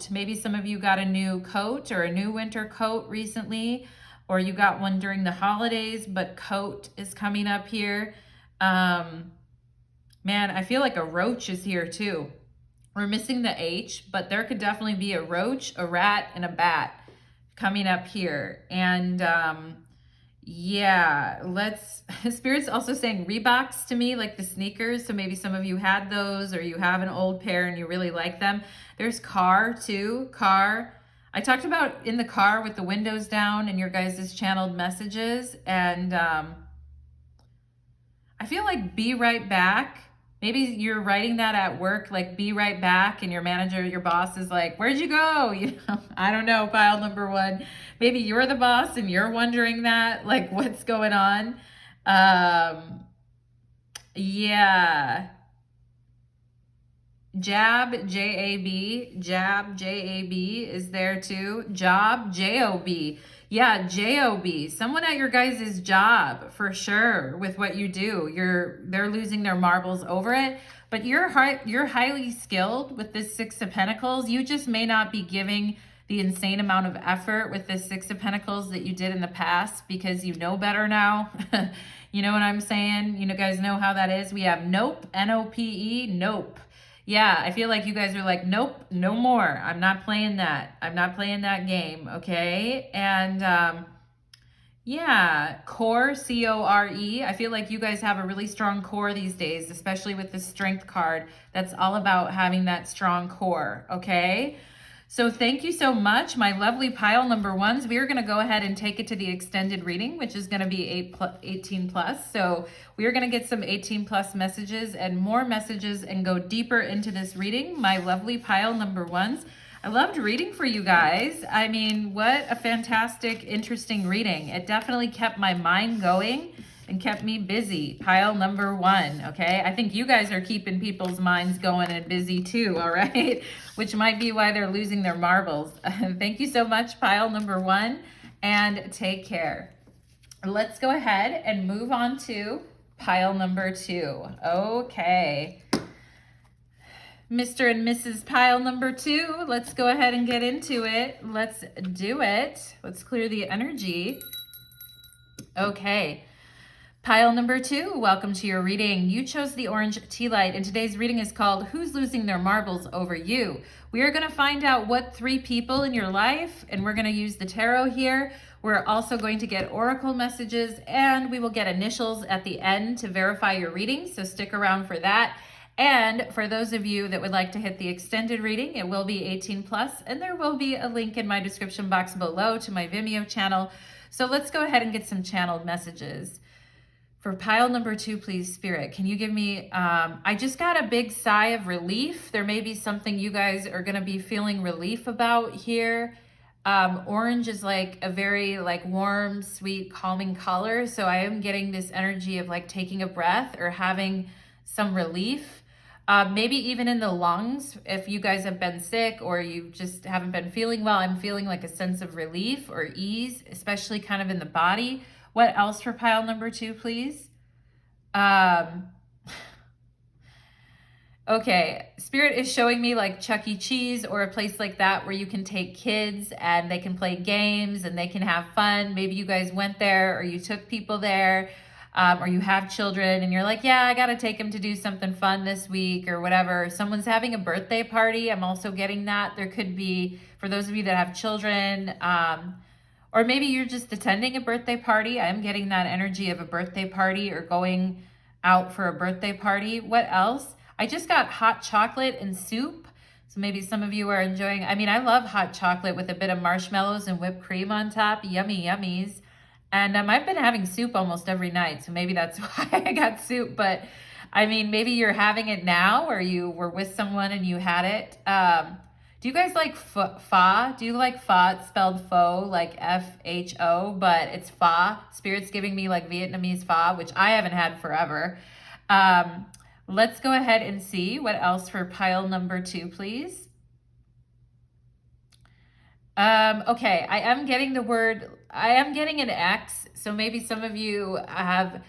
Maybe some of you got a new coat or a new winter coat recently, or you got one during the holidays, but coat is coming up here. Man, I feel like a roach is here too. We're missing the H, but there could definitely be a roach, a rat, and a bat coming up here. And yeah, Spirit's also saying Reeboks to me, like the sneakers. So maybe some of you had those, or you have an old pair and you really like them. There's car too, car. I talked about in the car with the windows down and your guys' channeled messages. And I feel like be right back. Maybe you're writing that at work, like be right back, and your manager, your boss is like, where'd you go? You know, I don't know, pile number 1. Maybe you're the boss and you're wondering that, like what's going on? Yeah. Jab, J-A-B, jab, J-A-B is there too. Job, J-O-B. Yeah, J-O-B. Someone at your guys' job for sure with what you do. They're losing their marbles over it, but you're highly skilled with this 6 of Pentacles. You just may not be giving the insane amount of effort with this 6 of Pentacles that you did in the past because you know better now. You know what I'm saying? You know, guys know how that is. We have nope, N-O-P-E, nope. Yeah, I feel like you guys are like, nope, no more. I'm not playing that. I'm not playing that game, okay? And Yeah, core, C-O-R-E. I feel like you guys have a really strong core these days, especially with the strength card. That's all about having that strong core, okay? So thank you so much, my lovely pile number ones. We are going to go ahead and take it to the extended reading, which is going to be 18 plus. So we are going to get some 18 plus messages and more messages and go deeper into this reading, my lovely pile number ones. I loved reading for you guys. I mean, what a fantastic, interesting reading. It definitely kept my mind going and kept me busy. Pile number one, okay? I think you guys are keeping people's minds going and busy too, all right? Which might be why they're losing their marbles. Thank you so much, pile number one, and take care. Let's go ahead and move on to pile number two. Okay. Mr. and Mrs. Pile number two, let's go ahead and get into it. Let's do it. Let's clear the energy. Okay. Pile number two, welcome to your reading. You chose the orange tea light, and today's reading is called Who's Losing Their Marbles Over You? We are going to find out what 3 people in your life, and we're going to use the tarot here. We're also going to get oracle messages, and we will get initials at the end to verify your reading, so stick around for that. And for those of you that would like to hit the extended reading, it will be 18 plus, and there will be a link in my description box below to my Vimeo channel. So let's go ahead and get some channeled messages. For pile number two, please, Spirit, can you give me, I just got a big sigh of relief. There may be something you guys are going to be feeling relief about here. Orange is like a very like warm, sweet, calming color. So I am getting this energy of like taking a breath or having some relief. Maybe even in the lungs, if you guys have been sick or you just haven't been feeling well, I'm feeling like a sense of relief or ease, especially kind of in the body. What else for pile number two, please? Okay, Spirit is showing me like Chuck E. Cheese or a place like that where you can take kids and they can play games and they can have fun. Maybe you guys went there or you took people there, or you have children and you're like, yeah, I got to take them to do something fun this week or whatever. Someone's having a birthday party. I'm also getting that. There could be, for those of you that have children, or maybe you're just attending a birthday party. I'm getting that energy of a birthday party or going out for a birthday party. What else? I just got hot chocolate and soup. So maybe some of you are enjoying, I mean, I love hot chocolate with a bit of marshmallows and whipped cream on top. Yummy, yummies. And I've been having soup almost every night. So maybe that's why I got soup. But I mean, maybe you're having it now or you were with someone and you had it. Do you guys like pho? Do you like pho? It's spelled pho, like F-H-O, but it's pho. Spirit's giving me like Vietnamese pho, which I haven't had forever. Let's go ahead and see what else for pile number two, please. Okay, I am getting an X. So maybe some of you have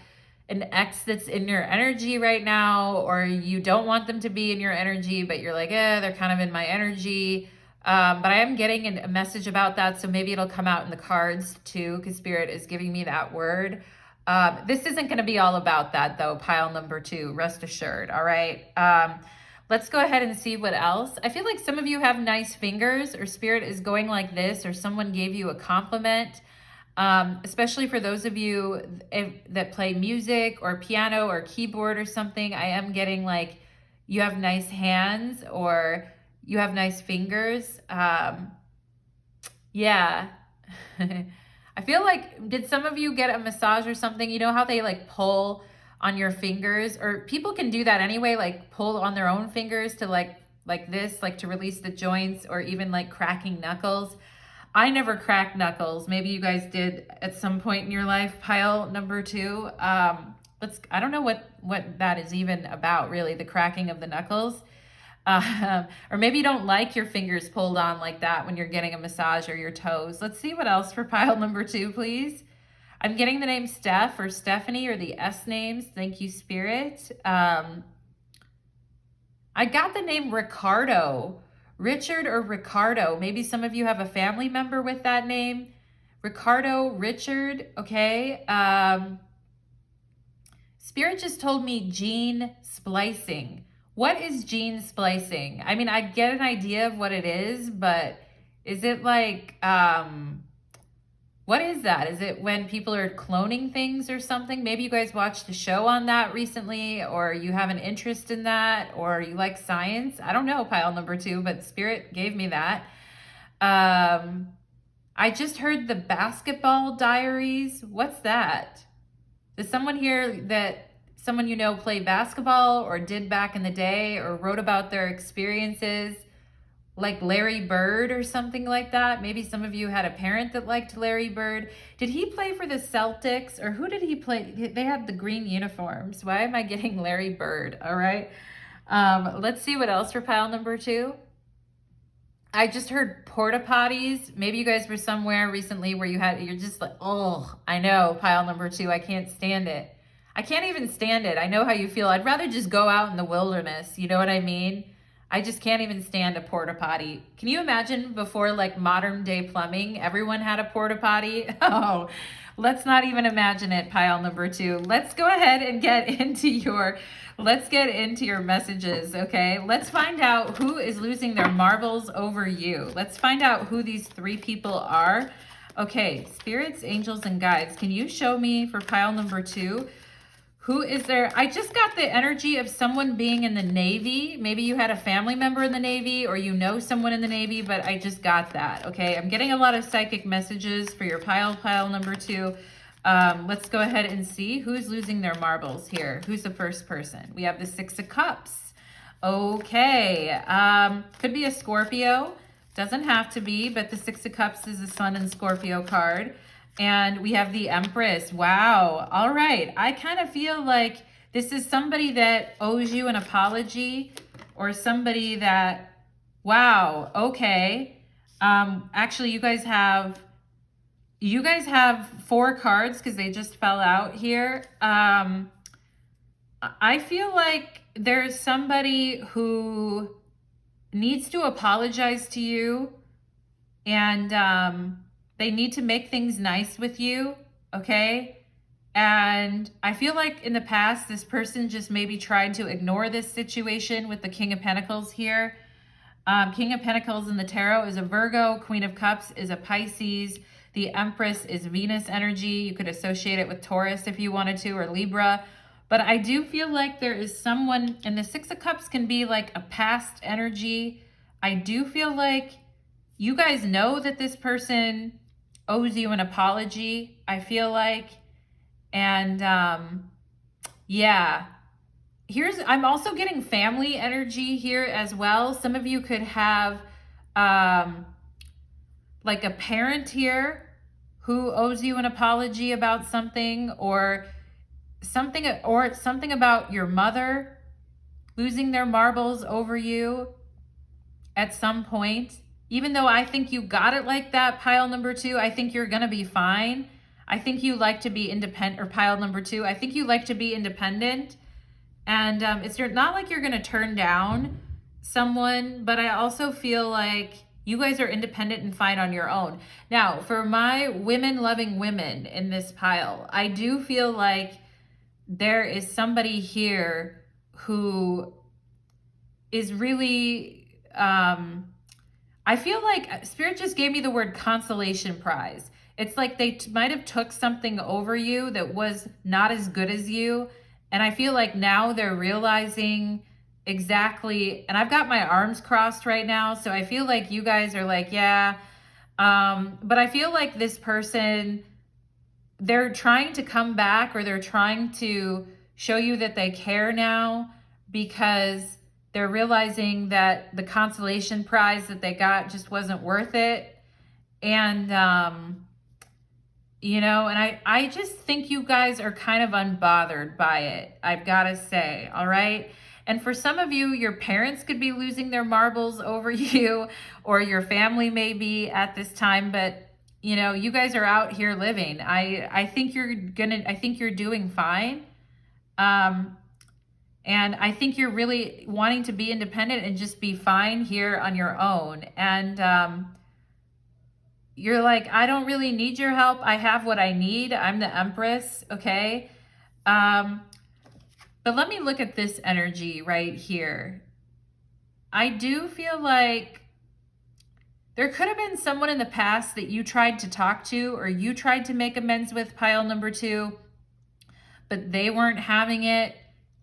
an X that's in your energy right now, or you don't want them to be in your energy, but you're like, they're kind of in my energy. But I am getting a message about that. So maybe it'll come out in the cards too, because Spirit is giving me that word. This isn't going to be all about that though, pile number two, rest assured. All right. Let's go ahead and see what else. I feel like some of you have nice fingers or Spirit is going like this, or someone gave you a compliment. Especially for those of you that play music or piano or keyboard or something, I am getting like you have nice hands or you have nice fingers. Yeah. I feel like, did some of you get a massage or something? You know how they like pull on your fingers, or people can do that anyway, like pull on their own fingers to like this, like to release the joints, or even like cracking knuckles. I never cracked knuckles. Maybe you guys did at some point in your life, pile number two. I don't know what that is even about, really, the cracking of the knuckles. Or maybe you don't like your fingers pulled on like that when you're getting a massage, or your toes. Let's see what else for pile number two, please. I'm getting the name Steph or Stephanie or the S names. Thank you, Spirit. I got the name Ricardo. Richard or Ricardo. Maybe some of you have a family member with that name. Ricardo, Richard, okay. Spirit just told me gene splicing. What is gene splicing? I mean, I get an idea of what it is, but is it like, What is that? Is it when people are cloning things or something? Maybe you guys watched a show on that recently, or you have an interest in that, or you like science. I don't know, pile number 2, but Spirit gave me that. I just heard the basketball diaries. What's that? Does someone here that someone you know play basketball or did back in the day or wrote about their experiences? Like Larry Bird or something like that. Maybe some of you had a parent that liked Larry Bird. Did he play for the Celtics, or who did he play? They had the green uniforms. Why am I getting Larry Bird? All right. Let's see what else for pile number 2. I just heard porta potties. Maybe you guys were somewhere recently where you're just like, oh, I know, pile number 2. I can't stand it. I can't even stand it. I know how you feel. I'd rather just go out in the wilderness. You know what I mean? I just can't even stand a porta potty. Can you imagine before like modern day plumbing, everyone had a porta potty? Oh, let's not even imagine it, pile number 2. Let's go ahead and get into your messages, okay? Let's find out who is losing their marbles over you. Let's find out who these 3 people are. Okay, spirits, angels, and guides. Can you show me for pile number 2? Who is there? I just got the energy of someone being in the Navy. Maybe you had a family member in the Navy, or you know someone in the Navy, but I just got that, okay? I'm getting a lot of psychic messages for your pile number 2. Let's go ahead and see who's losing their marbles here. Who's the first person? We have the 6 of Cups. Okay, could be a Scorpio. Doesn't have to be, but the 6 of Cups is a Sun and Scorpio card. And we have the Empress. Wow. All right. I kind of feel like this is somebody that owes you an apology, or somebody that, wow, okay. Actually, you guys have 4 cards because they just fell out here. I feel like there's somebody who needs to apologize to you, and they need to make things nice with you, okay? And I feel like in the past, this person just maybe tried to ignore this situation with the King of Pentacles here. King of Pentacles in the tarot is a Virgo. Queen of Cups is a Pisces. The Empress is Venus energy. You could associate it with Taurus if you wanted to, or Libra. But I do feel like there is someone, and the 6 of Cups can be like a past energy. I do feel like you guys know that this person owes you an apology, I feel like. And yeah, I'm also getting family energy here as well. Some of you could have like a parent here who owes you an apology about something, or something about your mother losing their marbles over you at some point. Even though I think you got it like that, pile number 2, I think you're going to be fine. I think you like to be independent, or pile number 2, I think you like to be independent. And it's not like you're going to turn down someone, but I also feel like you guys are independent and fine on your own. Now, for my women-loving women in this pile, I do feel like there is somebody here who is really... I feel like Spirit just gave me the word consolation prize. It's like they might have took something over you that was not as good as you. And I feel like now they're realizing exactly, and I've got my arms crossed right now. So I feel like you guys are like, yeah. But I feel like this person, they're trying to come back, or they're trying to show you that they care now, because they're realizing that the consolation prize that they got just wasn't worth it. And, you know, and I just think you guys are kind of unbothered by it, I've got to say, all right? And for some of you, your parents could be losing their marbles over you, or your family may be at this time, but, you know, you guys are out here living. I think you're doing fine. And I think you're really wanting to be independent and just be fine here on your own. And you're like, I don't really need your help. I have what I need. I'm the Empress, okay? But let me look at this energy right here. I do feel like There could have been someone in the past that you tried to talk to or you tried to make amends with, pile number 2, but they weren't having it.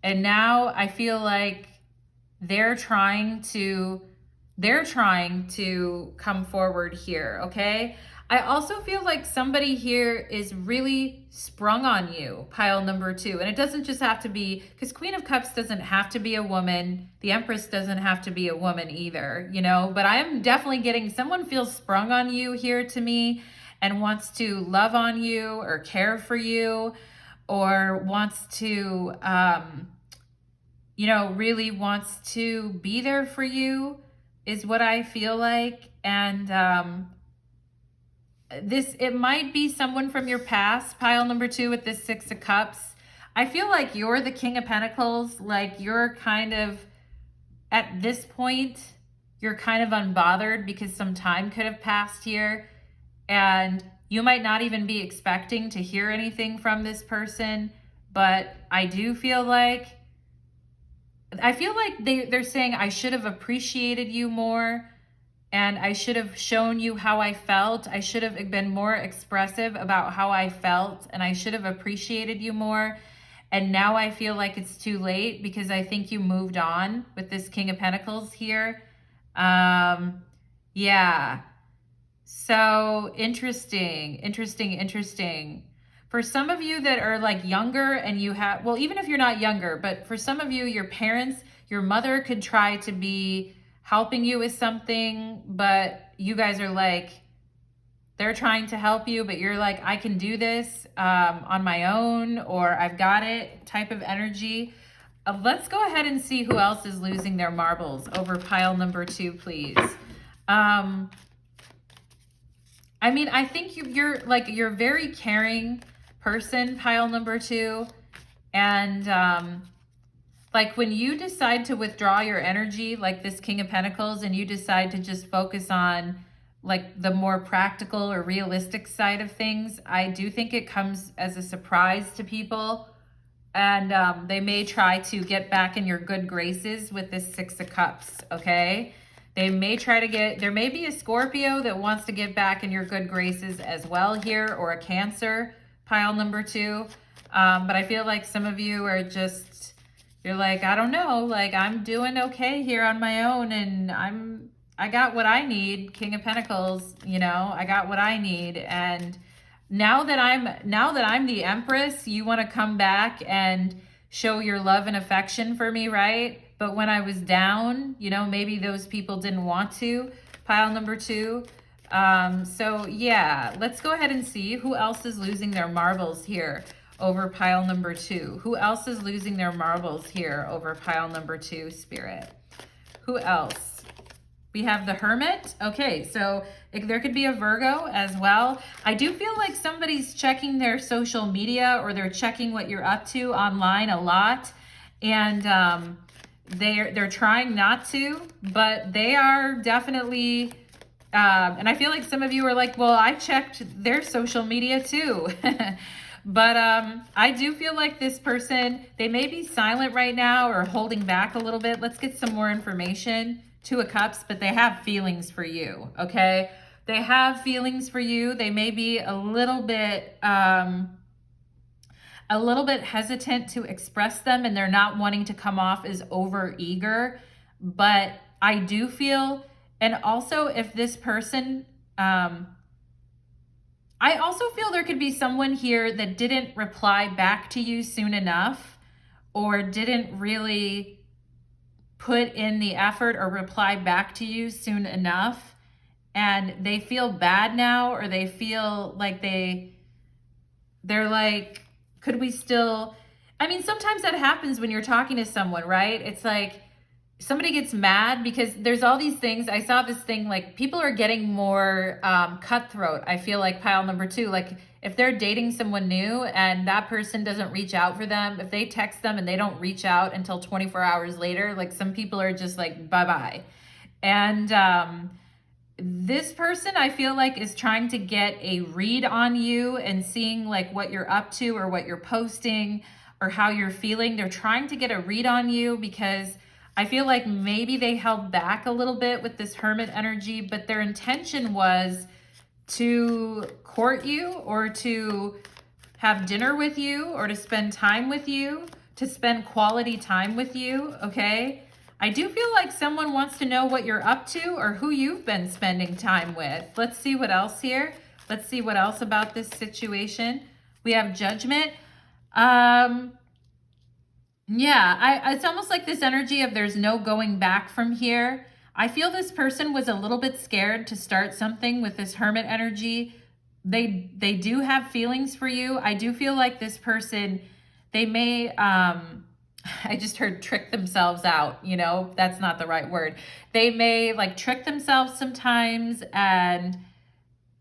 And now I feel like they're trying to come forward here, okay? I also feel like somebody here is really sprung on you, pile number 2. And it doesn't just have to be, because Queen of Cups doesn't have to be a woman. The Empress doesn't have to be a woman either, you know? But I am definitely getting, someone feels sprung on you here to me and wants to love on you or care for you or wants to, you know, really wants to be there for you is what I feel like. And it might be someone from your past, pile number 2 with this 6 of Cups. I feel like you're the King of Pentacles. Like you're kind of, at this point, you're kind of unbothered because some time could have passed here. And you might not even be expecting to hear anything from this person. But I do feel like, they're saying, I should have appreciated you more. And I should have shown you how I felt. I should have been more expressive about how I felt. And I should have appreciated you more. And now I feel like it's too late because I think you moved on with this King of Pentacles here. Yeah. So interesting. For some of you that are like younger and you have, well, even if you're not younger, but for some of you, your parents, your mother could try to be helping you with something, but you guys are like, they're trying to help you, but you're like, I can do this on my own, or I've got it type of energy. Let's go ahead and see who else is losing their marbles over pile number 2, please. I mean, I think you're a very caring person, pile number 2. And like when you decide to withdraw your energy, like this King of Pentacles, and you decide to just focus on like the more practical or realistic side of things, I do think it comes as a surprise to people. And they may try to get back in your good graces with this 6 of Cups, okay? They may try to there may be a Scorpio that wants to get back in your good graces as well here, or a Cancer, pile number 2. But I feel like some of you are just, you're like, I don't know, like I'm doing okay here on my own and I got what I need, King of Pentacles, you know, I got what I need. And now that I'm the Empress, you want to come back and show your love and affection for me, right? But when I was down, you know, maybe those people didn't want to, pile number 2. So yeah, let's go ahead and see who else is losing their marbles here over pile number 2. Who else is losing their marbles here over pile number 2, Spirit? Who else? We have the Hermit. Okay, so there could be a Virgo as well. I do feel like somebody's checking their social media, or they're checking what you're up to online a lot. And they're trying not to, but they are definitely, and I feel like some of you are like, well, I checked their social media too. But I do feel like this person, they may be silent right now or holding back a little bit. Let's get some more information. 2 of Cups, but they have feelings for you, okay? They have feelings for you. They may be a little bit hesitant to express them, and they're not wanting to come off as over eager. But I do feel, and also if this person, I also feel there could be someone here that didn't reply back to you soon enough, or didn't really put in the effort or reply back to you soon enough. And they feel bad now, or they feel like they're like, could we still, I mean, sometimes that happens when you're talking to someone, right? It's like, somebody gets mad because there's all these things. I saw this thing, like people are getting more cutthroat. I feel like pile number 2, like if they're dating someone new and that person doesn't reach out for them, if they text them and they don't reach out until 24 hours later, like some people are just like, bye-bye. And this person, I feel like, is trying to get a read on you and seeing like what you're up to or what you're posting or how you're feeling. They're trying to get a read on you because I feel like maybe they held back a little bit with this Hermit energy, but their intention was to court you, or to have dinner with you, or to spend time with you, to spend quality time with you, okay? I do feel like someone wants to know what you're up to or who you've been spending time with. Let's see what else here. Let's see what else about this situation. We have Judgment. Yeah, it's almost like this energy of there's no going back from here. I feel this person was a little bit scared to start something with this Hermit energy. They do have feelings for you. I do feel like this person, they may, I just heard trick themselves out, you know, that's not the right word. They may like trick themselves sometimes, and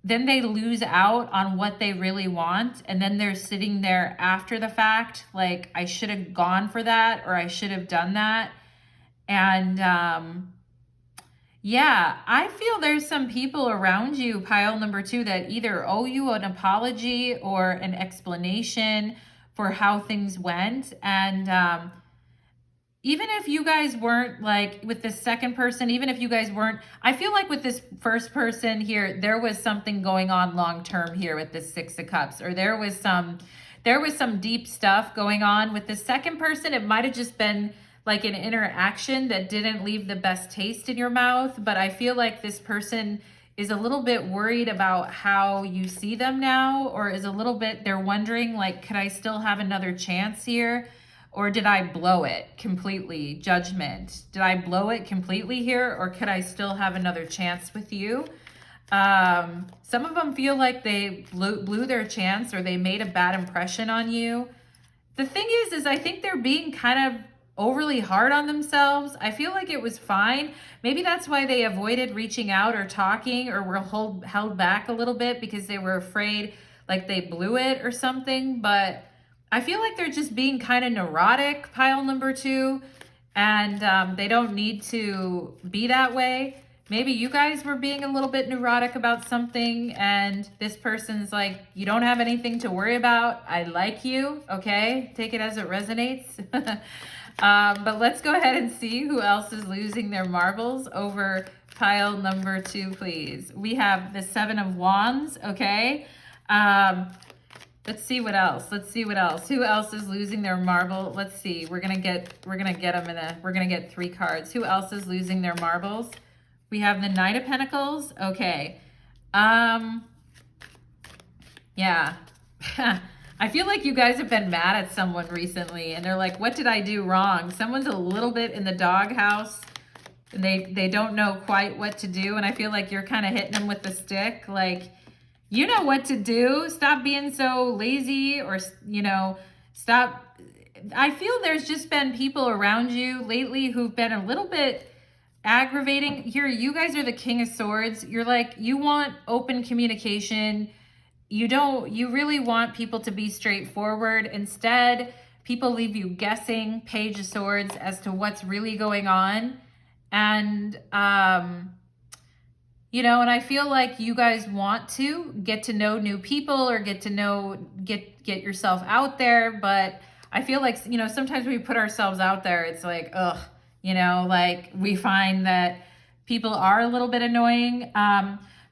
then they lose out on what they really want. And then they're sitting there after the fact, like, I should have gone for that, or I should have done that. And yeah, I feel there's some people around you, pile number 2, that either owe you an apology or an explanation for how things went. And even if you guys weren't, like with this second person, even if you guys weren't, I feel like with this first person here, there was something going on long term here with this 6 of Cups, or there was some deep stuff going on. With the second person, it might have just been like an interaction that didn't leave the best taste in your mouth. But I feel like this person is a little bit worried about how you see them now, or is a little bit, they're wondering like, could I still have another chance here? Or did I blow it completely? Judgment. Did I blow it completely here? Or could I still have another chance with you? Some of them feel like they blew their chance, or they made a bad impression on you. The thing is I think they're being kind of overly hard on themselves. I feel like it was fine. Maybe that's why they avoided reaching out or talking, or were held back a little bit because they were afraid like they blew it or something. But I feel like they're just being kind of neurotic, pile number 2, and they don't need to be that way. Maybe you guys were being a little bit neurotic about something, and this person's like, you don't have anything to worry about. I like you, okay? Take it as it resonates. But let's go ahead and see who else is losing their marbles over pile number 2, please. We have the 7 of Wands, okay? Let's see what else. Let's see what else. Who else is losing their marble? Let's see. We're gonna get them we're gonna get 3 cards. Who else is losing their marbles? We have the Knight of Pentacles. Okay. Yeah. I feel like you guys have been mad at someone recently, and they're like, what did I do wrong? Someone's a little bit in the doghouse, and they don't know quite what to do, and I feel like you're kind of hitting them with the stick, like, you know what to do. Stop being so lazy, or, you know, stop. I feel there's just been people around you lately who've been a little bit aggravating. Here, you guys are the King of Swords. You're like, you want open communication. You really want people to be straightforward. Instead, people leave you guessing, Page of Swords, as to what's really going on. And, you know, and I feel like you guys want to get to know new people, or get yourself out there. But I feel like, you know, sometimes when we put ourselves out there, it's like, ugh, you know, like we find that people are a little bit annoying.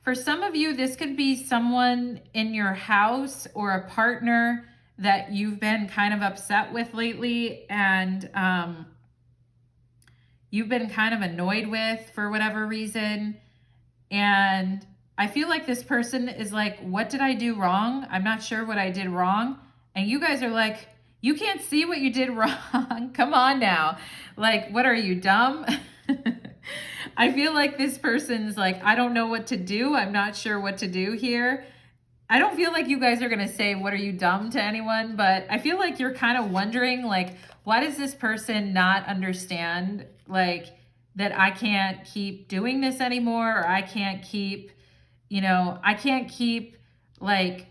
For some of you, this could be someone in your house, or a partner that you've been kind of upset with lately, and you've been kind of annoyed with for whatever reason. And I feel like this person is like, what did I do wrong? I'm not sure what I did wrong. And you guys are like, you can't see what you did wrong. Come on now. Like, what are you, dumb? I feel like this person's like, I don't know what to do. I'm not sure what to do here. I don't feel like you guys are going to say, what are you, dumb, to anyone, but I feel like you're kind of wondering, like, why does this person not understand, like, that I can't keep doing this anymore, or I can't keep, you know, I can't keep, like,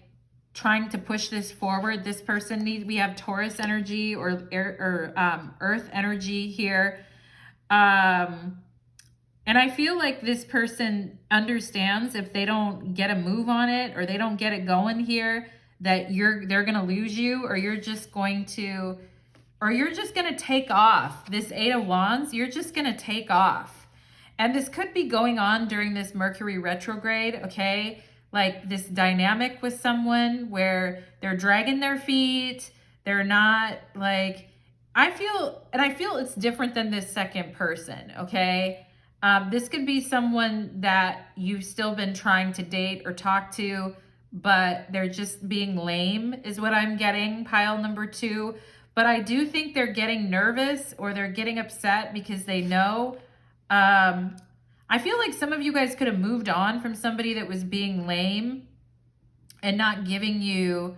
trying to push this forward. This person needs, we have Taurus energy, or Earth energy here. And I feel like this person understands if they don't get a move on it, or they don't get it going here, that they're going to lose you, or you're just going to or you're just going to take off. This Eight of Wands, you're just going to take off. And this could be going on during this Mercury retrograde, okay? Like this dynamic with someone where they're dragging their feet. They're not like, I feel it's different than this second person, okay? This could be someone that you've still been trying to date or talk to, but they're just being lame is what I'm getting, pile number 2. But I do think they're getting nervous or they're getting upset because they know. I feel like some of you guys could have moved on from somebody that was being lame and not giving you,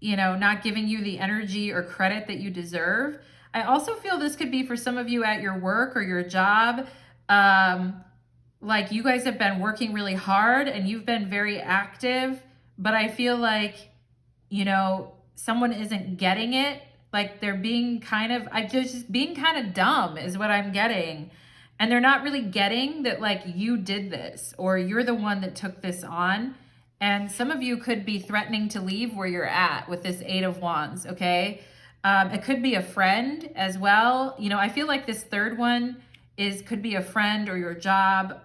not giving you the energy or credit that you deserve. I also feel this could be for some of you at your work or your job. Like you guys have been working really hard and you've been very active, but I feel like, someone isn't getting it. Like they're being just being kind of dumb is what I'm getting. And they're not really getting that like you did this or you're the one that took this on. And some of you could be threatening to leave where you're at with this Eight of Wands, okay? It could be a friend as well. I feel like this third one could be a friend or your job.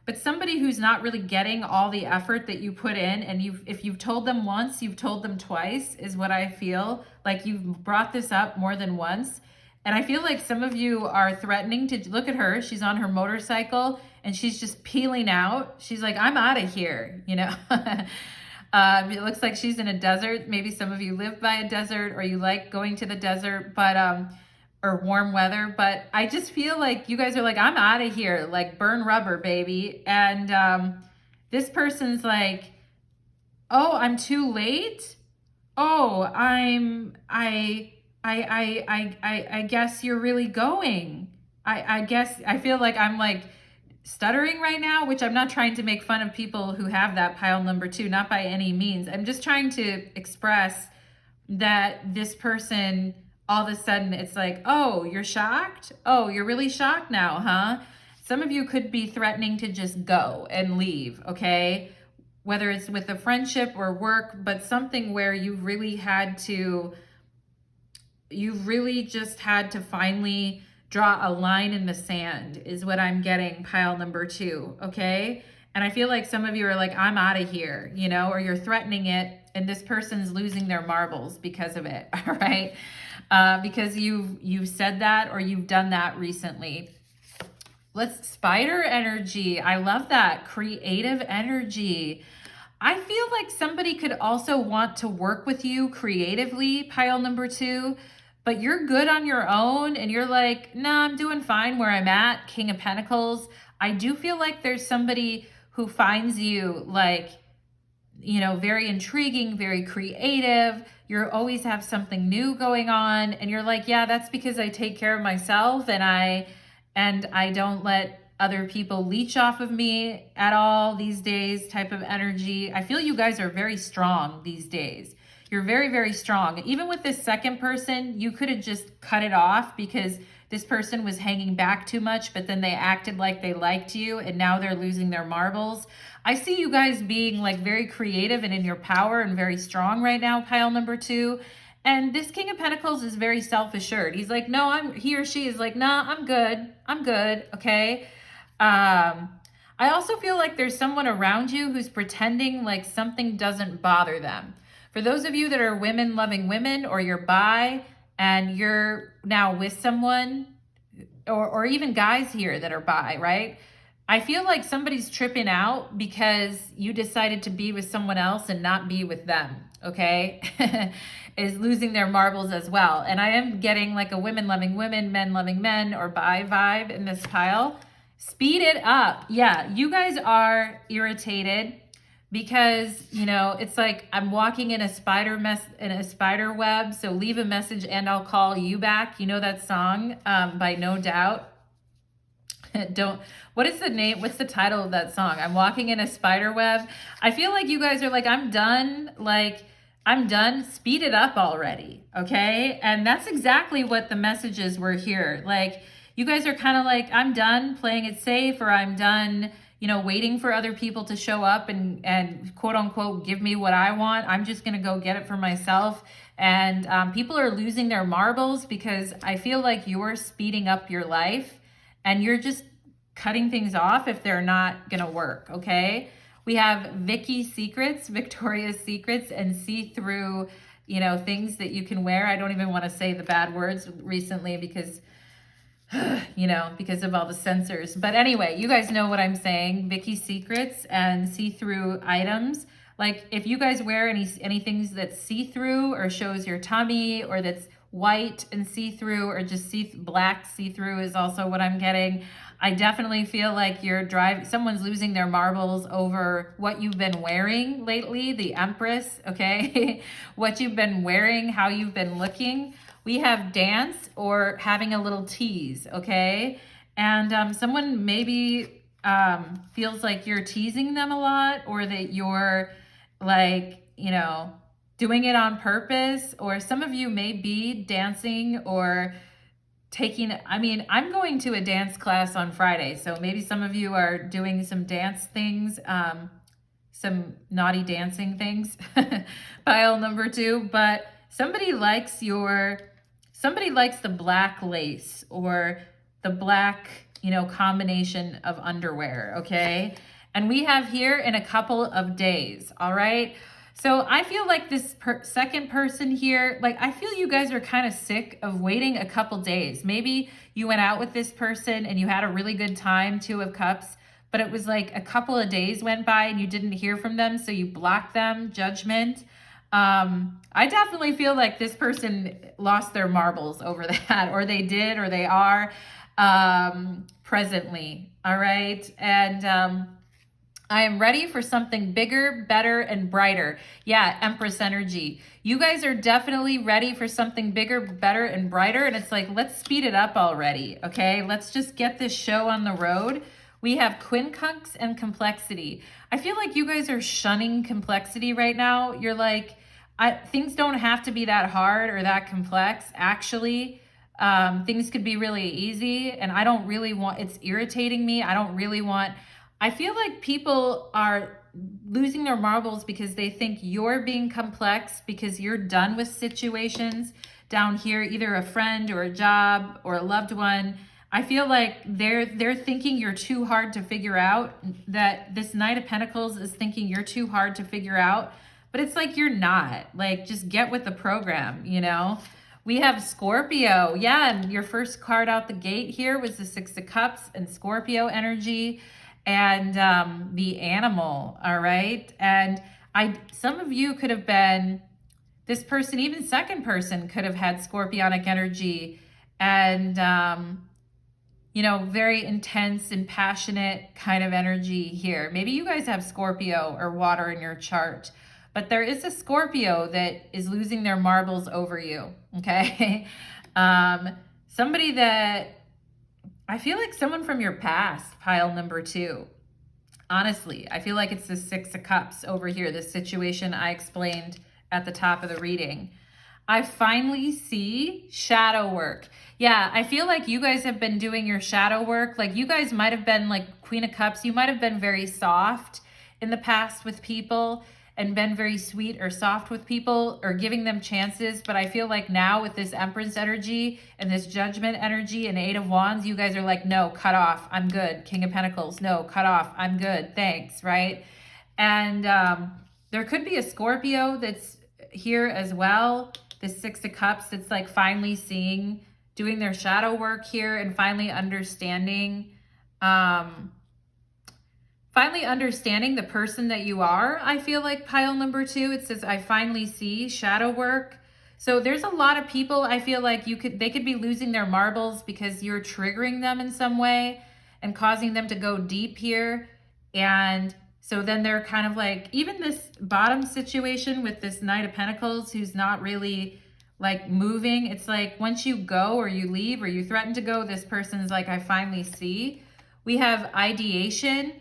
But somebody who's not really getting all the effort that you put in, and if you've told them once, you've told them twice, is what I feel. Like you've brought this up more than once. And I feel like some of you are threatening to, look at her, she's on her motorcycle and she's just peeling out. She's like, I'm out of here, It looks like she's in a desert. Maybe some of you live by a desert or you like going to the desert, but or warm weather. But I just feel like you guys are like, I'm out of here, like burn rubber, baby. And this person's like, oh, I'm too late. Oh, I guess you're really going. I guess I feel like I'm like stuttering right now, which I'm not trying to make fun of people who have that pile number 2, not by any means. I'm just trying to express that this person, all of a sudden it's like, oh, you're shocked? Oh, you're really shocked now, huh? Some of you could be threatening to just go and leave, okay? Whether it's with a friendship or work, but something where you've really just had to finally draw a line in the sand is what I'm getting, pile number 2, okay? And I feel like some of you are like, I'm out of here, or you're threatening it and this person's losing their marbles because of it, all right? Because you've said that or you've done that recently. Let's spider energy. I love that. Creative energy. I feel like somebody could also want to work with you creatively, pile number 2, but you're good on your own and you're like, nah, I'm doing fine where I'm at, King of Pentacles. I do feel like there's somebody who finds you like, very intriguing, very creative. You always have something new going on and you're like, yeah, that's because I take care of myself and I don't let other people leech off of me at all these days type of energy. I feel you guys are very strong these days. You're very, very strong. Even with this second person, you could have just cut it off because this person was hanging back too much, but then they acted like they liked you and now they're losing their marbles. I see you guys being like very creative and in your power and very strong right now, pile number 2. And this King of Pentacles is very self-assured. He's like, no, he or she is like, nah, I'm good, okay? I also feel like there's someone around you who's pretending like something doesn't bother them. For those of you that are women loving women or you're bi and you're now with someone or even guys here that are bi, right? I feel like somebody's tripping out because you decided to be with someone else and not be with them, okay? Is losing their marbles as well. And I am getting like a women loving women, men loving men or bi vibe in this pile. Speed it up. Yeah, you guys are irritated because, it's like I'm walking in a spider web. So leave a message and I'll call you back. You know that song by No Doubt. What is the name? What's the title of that song? I'm walking in a spider web. I feel like you guys are like, I'm done. Speed it up already. Okay. And that's exactly what the messages were here. Like, you guys are kind of like, I'm done playing it safe, or I'm done, you know, waiting for other people to show up and quote unquote, give me what I want. I'm just going to go get it for myself. And people are losing their marbles because I feel like you're speeding up your life and you're just cutting things off if they're not going to work. Okay. We have Victoria's Secrets, and see-through, you know, things that you can wear. I don't even want to say the bad words recently because, you know, because of all the censors. But anyway, you guys know what I'm saying. Vicky's Secrets and see-through items. Like if you guys wear any things that's see-through or shows your tummy, or that's white and see-through, or just black see-through is also what I'm getting. I definitely feel like someone's losing their marbles over what you've been wearing lately, the Empress, okay? What you've been wearing, how you've been looking. We have dance or having a little tease, okay? And someone maybe feels like you're teasing them a lot, or that you're like, you know, doing it on purpose, or some of you may be dancing or I'm going to a dance class on Friday, so maybe some of you are doing some dance things, some naughty dancing things, pile number 2, but somebody likes the black lace or the black, you know, combination of underwear, okay? And we have here in a couple of days, all right? So I feel like this second person here, like I feel you guys are kind of sick of waiting a couple days. Maybe you went out with this person and you had a really good time, 2 of Cups, but it was like a couple of days went by and you didn't hear from them, so you blocked them, judgment. I definitely feel like this person lost their marbles over that, or they did, or they are presently, all right? And I am ready for something bigger, better, and brighter. Yeah, Empress energy. You guys are definitely ready for something bigger, better, and brighter. And it's like, let's speed it up already, okay? Let's just get this show on the road. We have quincunx and complexity. I feel like you guys are shunning complexity right now. You're like, things don't have to be that hard or that complex. Actually, things could be really easy. And I don't really want, it's irritating me. I feel like people are losing their marbles because they think you're being complex because you're done with situations down here, either a friend or a job or a loved one. I feel like they're thinking you're too hard to figure out, that this Knight of Pentacles is thinking you're too hard to figure out, but it's like you're not. Like, just get with the program, you know? We have Scorpio. Yeah, and your first card out the gate here was the 6 of Cups and Scorpio energy. And the animal, all right? And some of you could have been, this person, even second person, could have had scorpionic energy and, you know, very intense and passionate kind of energy here. Maybe you guys have Scorpio or water in your chart, but there is a Scorpio that is losing their marbles over you, okay? Somebody that, I feel like someone from your past, pile number 2. Honestly, I feel like it's the 6 of Cups over here, this situation I explained at the top of the reading. I finally see shadow work. Yeah, I feel like you guys have been doing your shadow work. Like you guys might have been like Queen of Cups. You might have been very soft in the past with people and been very sweet or soft with people or giving them chances. But I feel like now with this Empress energy and this Judgment energy and 8 of Wands, you guys are like, no, cut off. I'm good. King of Pentacles. No, cut off. I'm good. Thanks. Right. And there could be a Scorpio that's here as well. The 6 of Cups. It's like finally doing their shadow work here and finally understanding, the person that you are. I feel like pile number 2, it says, I finally see shadow work. So there's a lot of people, I feel like they could be losing their marbles because you're triggering them in some way and causing them to go deep here. And so then they're kind of like, even this bottom situation with this Knight of Pentacles, who's not really like moving. It's like once you go or you leave or you threaten to go, this person's like, I finally see. We have ideation.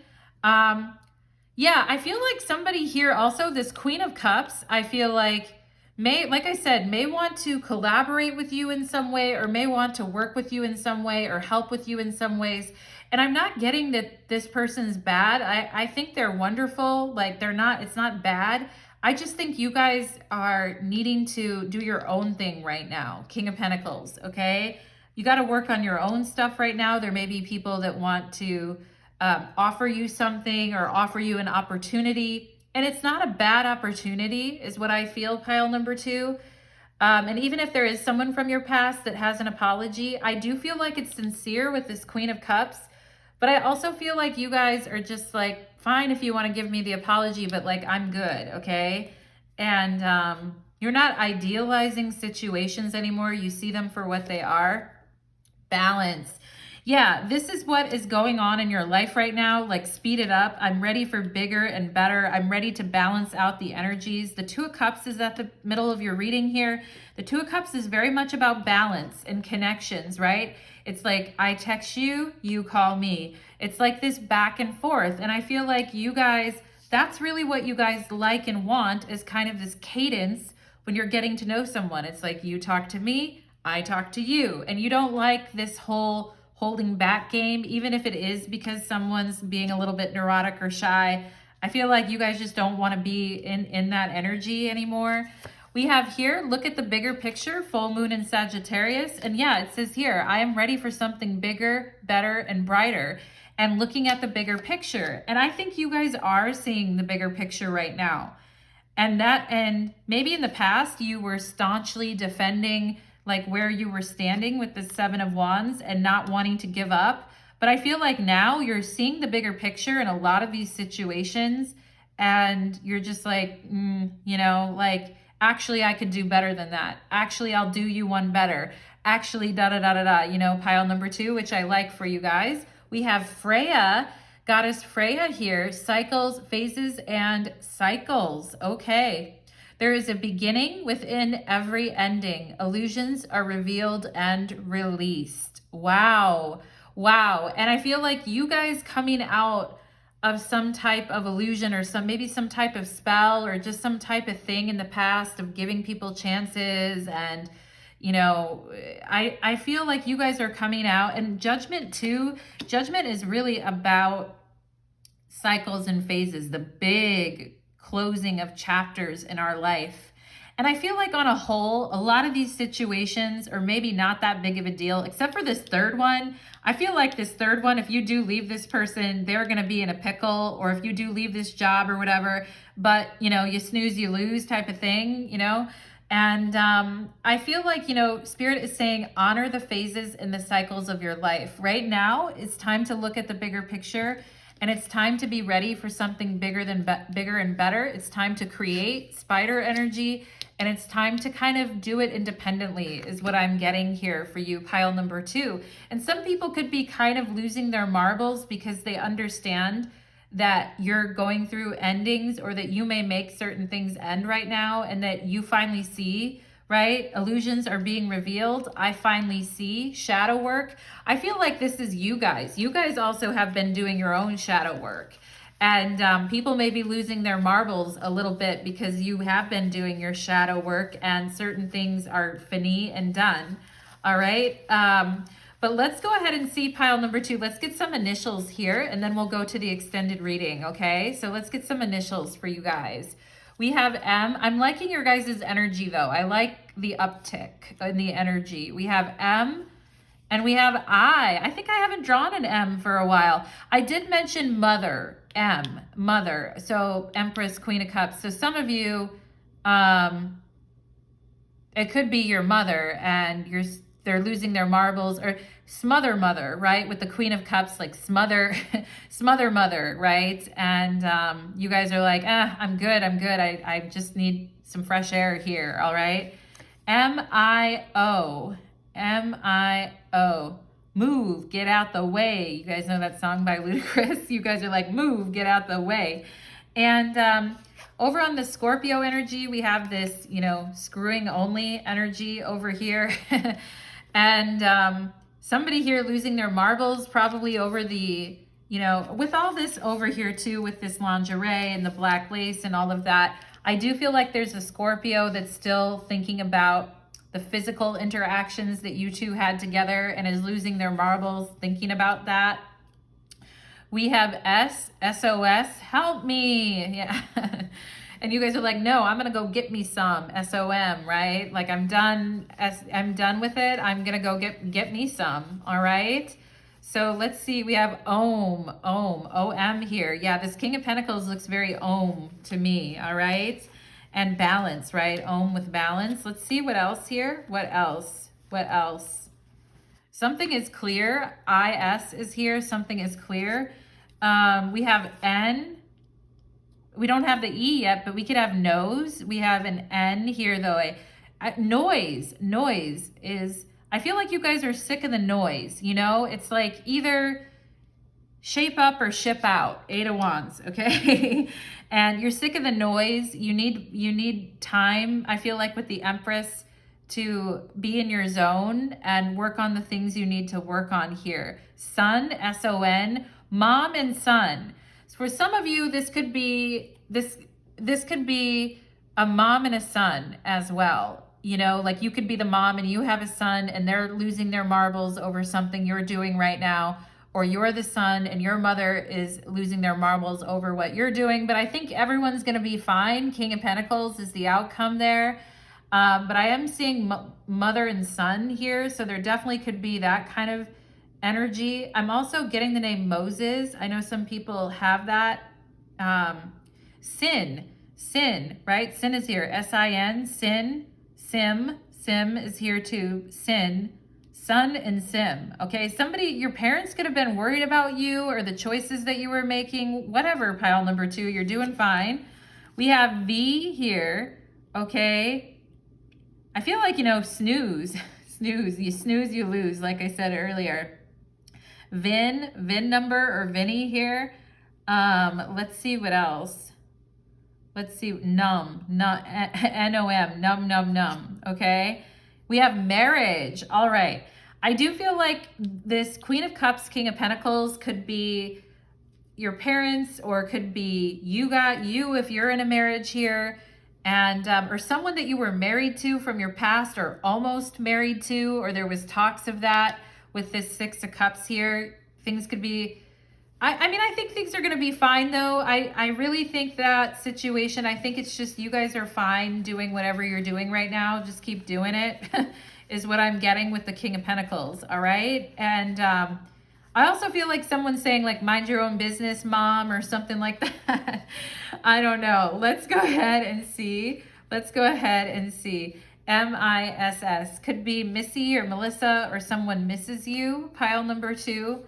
Yeah, I feel like somebody here also, this Queen of Cups, I feel like may want to collaborate with you in some way, or may want to work with you in some way or help with you in some ways. And I'm not getting that this person's bad. I think they're wonderful. Like it's not bad. I just think you guys are needing to do your own thing right now. King of Pentacles, okay? You got to work on your own stuff right now. There may be people that want to offer you something or offer you an opportunity. And it's not a bad opportunity is what I feel, pile number 2. And even if there is someone from your past that has an apology, I do feel like it's sincere with this Queen of Cups. But I also feel like you guys are just like, fine if you want to give me the apology, but like, I'm good, okay? And you're not idealizing situations anymore. You see them for what they are. Balance. Yeah, this is what is going on in your life right now. Like, speed it up. I'm ready for bigger and better. I'm ready to balance out the energies. The Two of Cups is at the middle of your reading here. The Two of Cups is very much about balance and connections, right? It's like, I text you, you call me. It's like this back and forth. And I feel like you guys, that's really what you guys like and want, is kind of this cadence when you're getting to know someone. It's like, you talk to me, I talk to you. And you don't like this whole holding back game, even if it is because someone's being a little bit neurotic or shy. I feel like you guys just don't want to be in that energy anymore. We have here, look at the bigger picture, full moon in Sagittarius. And yeah, it says here, I am ready for something bigger, better, and brighter. And looking at the bigger picture. And I think you guys are seeing the bigger picture right now. And maybe in the past you were staunchly defending like where you were standing with the Seven of Wands and not wanting to give up. But I feel like now you're seeing the bigger picture in a lot of these situations. And you're just like, you know, like, actually, I could do better than that. Actually, I'll do you one better. Actually, da-da-da-da-da, you know, pile number 2, which I like for you guys. We have Freya, Goddess Freya here, cycles, phases, and cycles. Okay. There is a beginning within every ending. Illusions are revealed and released. Wow. Wow. And I feel like you guys coming out of some type of illusion or maybe some type of spell or just some type of thing in the past of giving people chances. And, you know, I feel like you guys are coming out. And Judgment too. Judgment is really about cycles and phases, the big closing of chapters in our life. And I feel like on a whole, a lot of these situations are maybe not that big of a deal, except for this third one. I feel like this third one, if you do leave this person, they're going to be in a pickle, or if you do leave this job or whatever, but you know, you snooze, you lose type of thing, you know? And I feel like, you know, Spirit is saying, honor the phases and the cycles of your life. Right now, it's time to look at the bigger picture. And it's time to be ready for something bigger and better. It's time to create spider energy. And it's time to kind of do it independently is what I'm getting here for you, pile number 2. And some people could be kind of losing their marbles because they understand that you're going through endings, or that you may make certain things end right now, and that you finally see, right? Illusions are being revealed. I finally see shadow work. I feel like this is you guys. You guys also have been doing your own shadow work. And people may be losing their marbles a little bit because you have been doing your shadow work and certain things are fini and done. All right. But let's go ahead and see pile number 2. Let's get some initials here and then we'll go to the extended reading. Okay. So let's get some initials for you guys. We have M. I'm liking your guys' energy though. I like the uptick in the energy. We have M and we have I. I think I haven't drawn an M for a while. I did mention mother, M, mother. So Empress, Queen of Cups. So some of you, it could be your mother and they're losing their marbles, or smother mother, right? With the Queen of Cups, like smother mother, right? And you guys are like, I'm good. I just need some fresh air here, all right? M-I-O, M-I-O, move, get out the way. You guys know that song by Ludacris? You guys are like, move, get out the way. And over on the Scorpio energy, we have this, you know, screwing only energy over here. And somebody here losing their marbles probably over the, you know, with all this over here too, with this lingerie and the black lace and all of that, I do feel like there's a Scorpio that's still thinking about the physical interactions that you two had together and is losing their marbles thinking about that. We have SOS, help me. Yeah. And you guys are like, no, I'm going to go get me some SOM, right? Like I'm done with it. I'm going to go get me some. All right. So let's see. We have OM here. Yeah. This King of Pentacles looks very OM to me. All right. And balance, right? OM with balance. Let's see what else here. What else? Something is clear. IS is here. Something is clear. We have N. We don't have the E yet, but we could have nose. We have an N here though. Noise is, I feel like you guys are sick of the noise, you know? It's like either shape up or ship out, 8 of Wands, okay? And you're sick of the noise. You need time, I feel like, with the Empress to be in your zone and work on the things you need to work on here. Sun, S-O-N, mom and son. For some of you, this could be a mom and a son as well. You know, like you could be the mom and you have a son and they're losing their marbles over something you're doing right now, or you're the son and your mother is losing their marbles over what you're doing. But I think everyone's going to be fine. King of Pentacles is the outcome there. But I am seeing mother and son here, so there definitely could be that kind of energy. I'm also getting the name Moses. I know some people have that. Sin, right? Sin is here. S-I-N, sin, sim is here too. Sin, sun and sim. Okay, your parents could have been worried about you or the choices that you were making. Whatever, pile number 2, you're doing fine. We have V here. Okay. I feel like, you know, snooze. You snooze, you lose, like I said earlier. VIN number or Vinny here. Let's see what else. Let's see, N-O-M, numb. Okay. We have marriage. All right. I do feel like this Queen of Cups, King of Pentacles could be your parents, or could be you if you're in a marriage here, and or someone that you were married to from your past or almost married to, or there was talks of that with this 6 of Cups here. Things could be, I mean, I think things are going to be fine though. I really think that situation, I think it's just you guys are fine doing whatever you're doing right now. Just keep doing it is what I'm getting with the King of Pentacles. All right. And I also feel like someone's saying like, mind your own business, mom, or something like that. I don't know. Let's go ahead and see. MISS could be Missy or Melissa, or someone misses you. Pile number 2.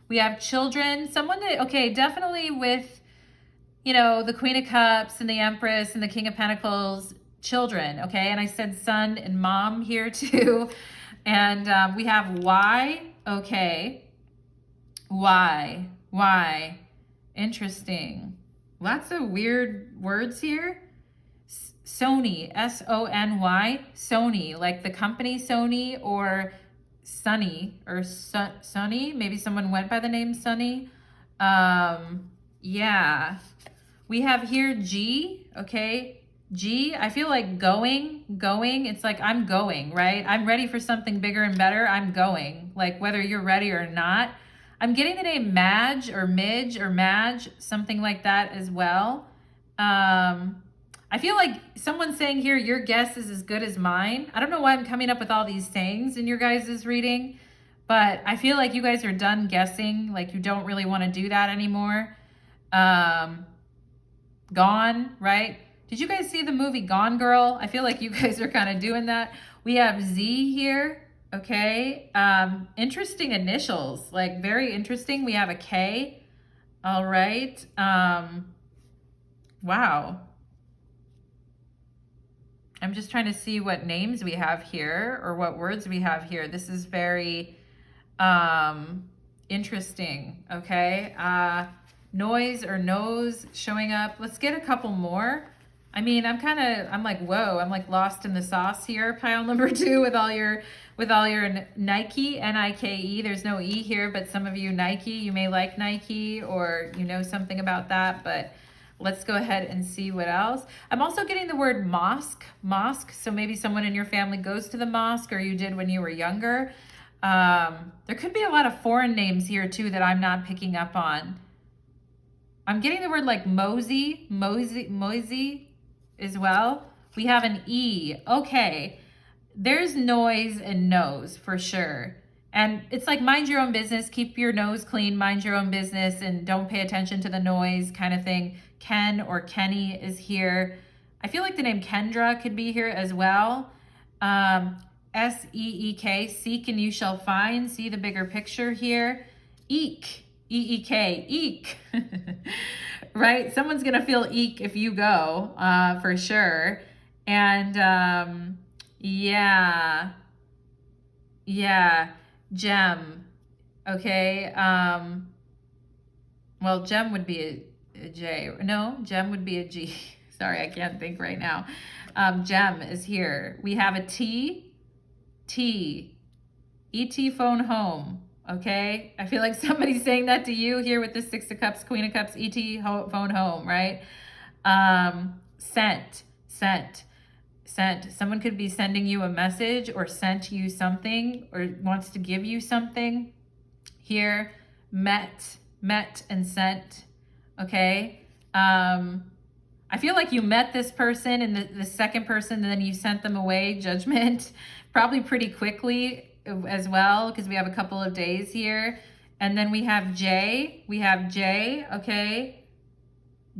We have children. Someone that, okay, definitely with, you know, the Queen of Cups and the Empress and the King of Pentacles, children. Okay. And I said son and mom here too. And we have Y. Okay. Why? Interesting. Lots of weird words here. Sony, S-O-N-Y, Sony, like the company Sony, or Sunny, or Sunny. Maybe someone went by the name Sunny. Yeah. We have here G, okay. G, I feel like going. It's like I'm going, right? I'm ready for something bigger and better. I'm going, like whether you're ready or not. I'm getting the name Madge or Midge or Madge, something like that as well. I feel like someone's saying here, your guess is as good as mine. I don't know why I'm coming up with all these sayings in your guys' reading, but I feel like you guys are done guessing. Like you don't really want to do that anymore. Gone, right? Did you guys see the movie Gone Girl? I feel like you guys are kind of doing that. We have Z here. Okay. Interesting initials, like very interesting. We have a K. All right. Wow. I'm just trying to see what names we have here or what words we have here. This is very interesting. Okay. Noise or nose showing up. Let's get a couple more. I mean, I'm like, whoa, I'm like lost in the sauce here. Pile number 2 with all your Nike, N-I-K-E. There's no E here, but some of you Nike, you may like Nike, or you know something about that, but let's go ahead and see what else. I'm also getting the word mosque. So maybe someone in your family goes to the mosque, or you did when you were younger. There could be a lot of foreign names here too that I'm not picking up on. I'm getting the word like mosey as well. We have an E. Okay. There's noise and nose for sure. And it's like mind your own business, keep your nose clean, mind your own business, and don't pay attention to the noise kind of thing. Ken or Kenny is here. I feel like the name Kendra could be here as well. S-E-E-K, seek and you shall find. See the bigger picture here. Eek, E-E-K, eek. Right? Someone's going to feel eek if you go, for sure. And yeah, gem. Okay. Well, gem would be a J. No, gem would be a G. Sorry, I can't think right now. Gem is here. We have a T. E.T. phone home. Okay. I feel like somebody's saying that to you here with the Six of Cups, Queen of Cups, E.T. phone home, right? Sent. Someone could be sending you a message or sent you something or wants to give you something. Here, met and sent. Okay. I feel like you met this person and the second person, and then you sent them away, judgment, probably pretty quickly as well, because we have a couple of days here. And then we have J, okay.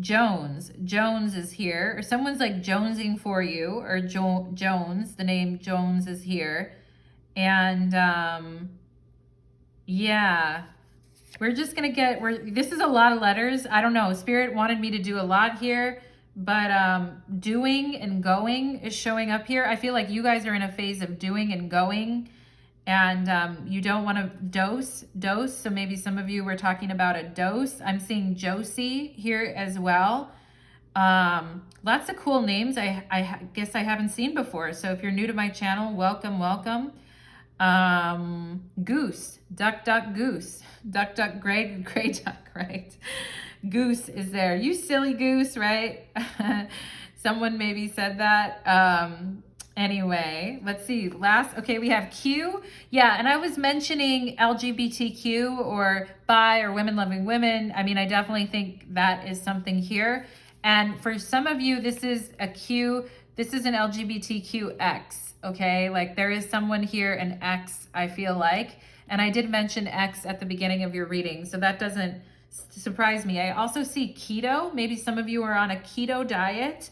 Jones is here, or someone's like jonesing for you, or Jones, the name Jones is here. And yeah, we're just gonna get, this is a lot of letters. I don't know, Spirit wanted me to do a lot here, but doing and going is showing up here. I feel like you guys are in a phase of doing and going, and you don't want to dose. So maybe some of you were talking about a dose. I'm seeing Josie here as well. Lots of cool names I guess I haven't seen before. So if you're new to my channel, welcome. Goose, duck, goose, duck, gray duck, right? Goose is there. You silly goose, right? Someone maybe said that. Anyway, let's see. Okay, we have Q. Yeah, and I was mentioning LGBTQ or bi or women loving women. I mean, I definitely think that is something here. And for some of you, this is a Q. This is an LGBTQX, okay? Like there is someone here, an X, I feel like. And I did mention X at the beginning of your reading, so that doesn't surprise me. I also see keto. Maybe some of you are on a keto diet.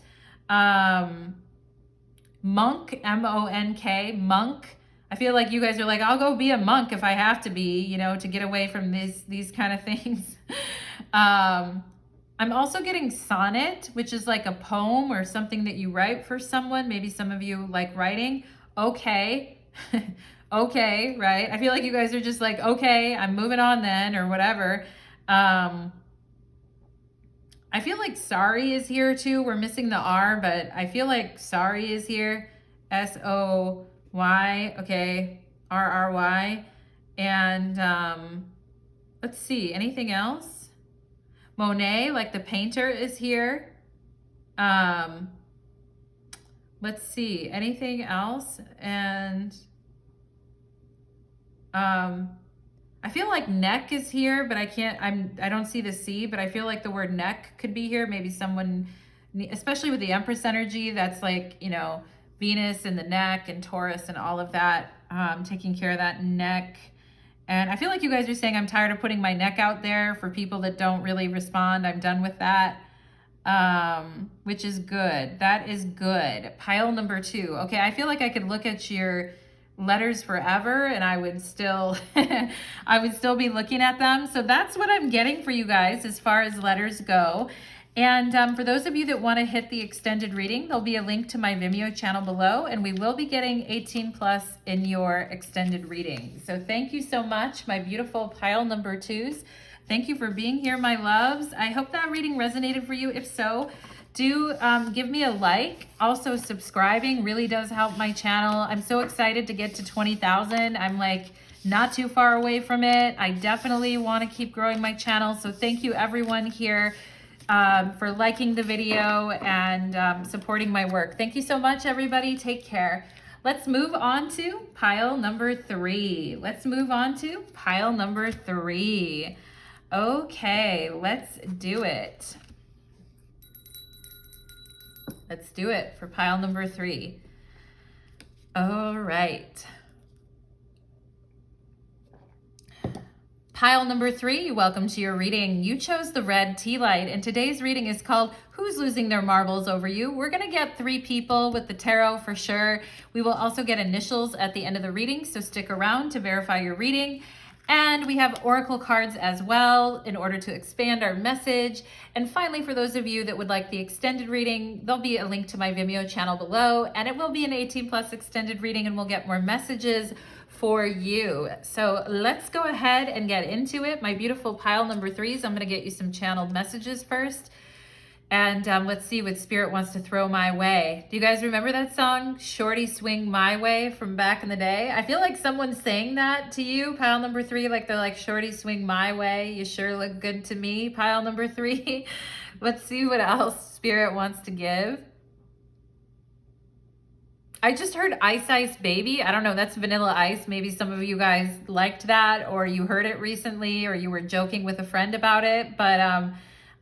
Monk, M-O-N-K, monk. I feel like you guys are like, I'll go be a monk if I have to be, you know, to get away from these kind of things. I'm also getting sonnet, which is like a poem or something that you write for someone. Maybe some of you like writing. Okay. Okay, right? I feel like you guys are just like, okay, I'm moving on then, or whatever. I feel like sorry is here too. We're missing the R, but I feel like sorry is here. S-O-Y, okay, R-R-Y. And let's see, anything else? Monet, like the painter, is here. Let's see, anything else? And I feel like neck is here, but I don't see the C, but I feel like the word neck could be here. Maybe someone, especially with the Empress energy, that's like, you know, Venus in the neck and Taurus and all of that, taking care of that neck. And I feel like you guys are saying, I'm tired of putting my neck out there for people that don't really respond. I'm done with that, which is good. That is good. Pile number 2. Okay, I feel like I could look at your letters forever and I would still be looking at them. So that's what I'm getting for you guys as far as letters go. And for those of you that want to hit the extended reading, there'll be a link to my Vimeo channel below, and we will be getting 18 plus in your extended reading. So thank you so much, my beautiful pile number 2s. Thank you for being here, my loves. I hope that reading resonated for you. If so, do give me a like. Also, subscribing really does help my channel. I'm so excited to get to 20,000. I'm like not too far away from it. I definitely want to keep growing my channel. So thank you everyone here for liking the video and supporting my work. Thank you so much, everybody. Take care. Let's move on to pile number 3. Okay, let's do it. Let's do it for pile number 3. All right. Pile number 3, welcome to your reading. You chose the red tea light, and today's reading is called Who's Losing Their Marbles Over You? We're going to get 3 people with the tarot for sure. We will also get initials at the end of the reading, so stick around to verify your reading. And we have oracle cards as well in order to expand our message. And finally, for those of you that would like the extended reading, there'll be a link to my Vimeo channel below, and it will be an 18+ extended reading, and we'll get more messages for you. So let's go ahead and get into it. My beautiful pile number 3s, I'm going to get you some channeled messages first. And let's see what Spirit wants to throw my way. Do you guys remember that song, Shorty Swing My Way, from back in the day? I feel like someone sang that to you, pile number 3, like they're like, Shorty Swing My Way, you sure look good to me, pile number 3. Let's see what else Spirit wants to give. I just heard Ice Ice Baby. I don't know, that's Vanilla Ice. Maybe some of you guys liked that, or you heard it recently, or you were joking with a friend about it, but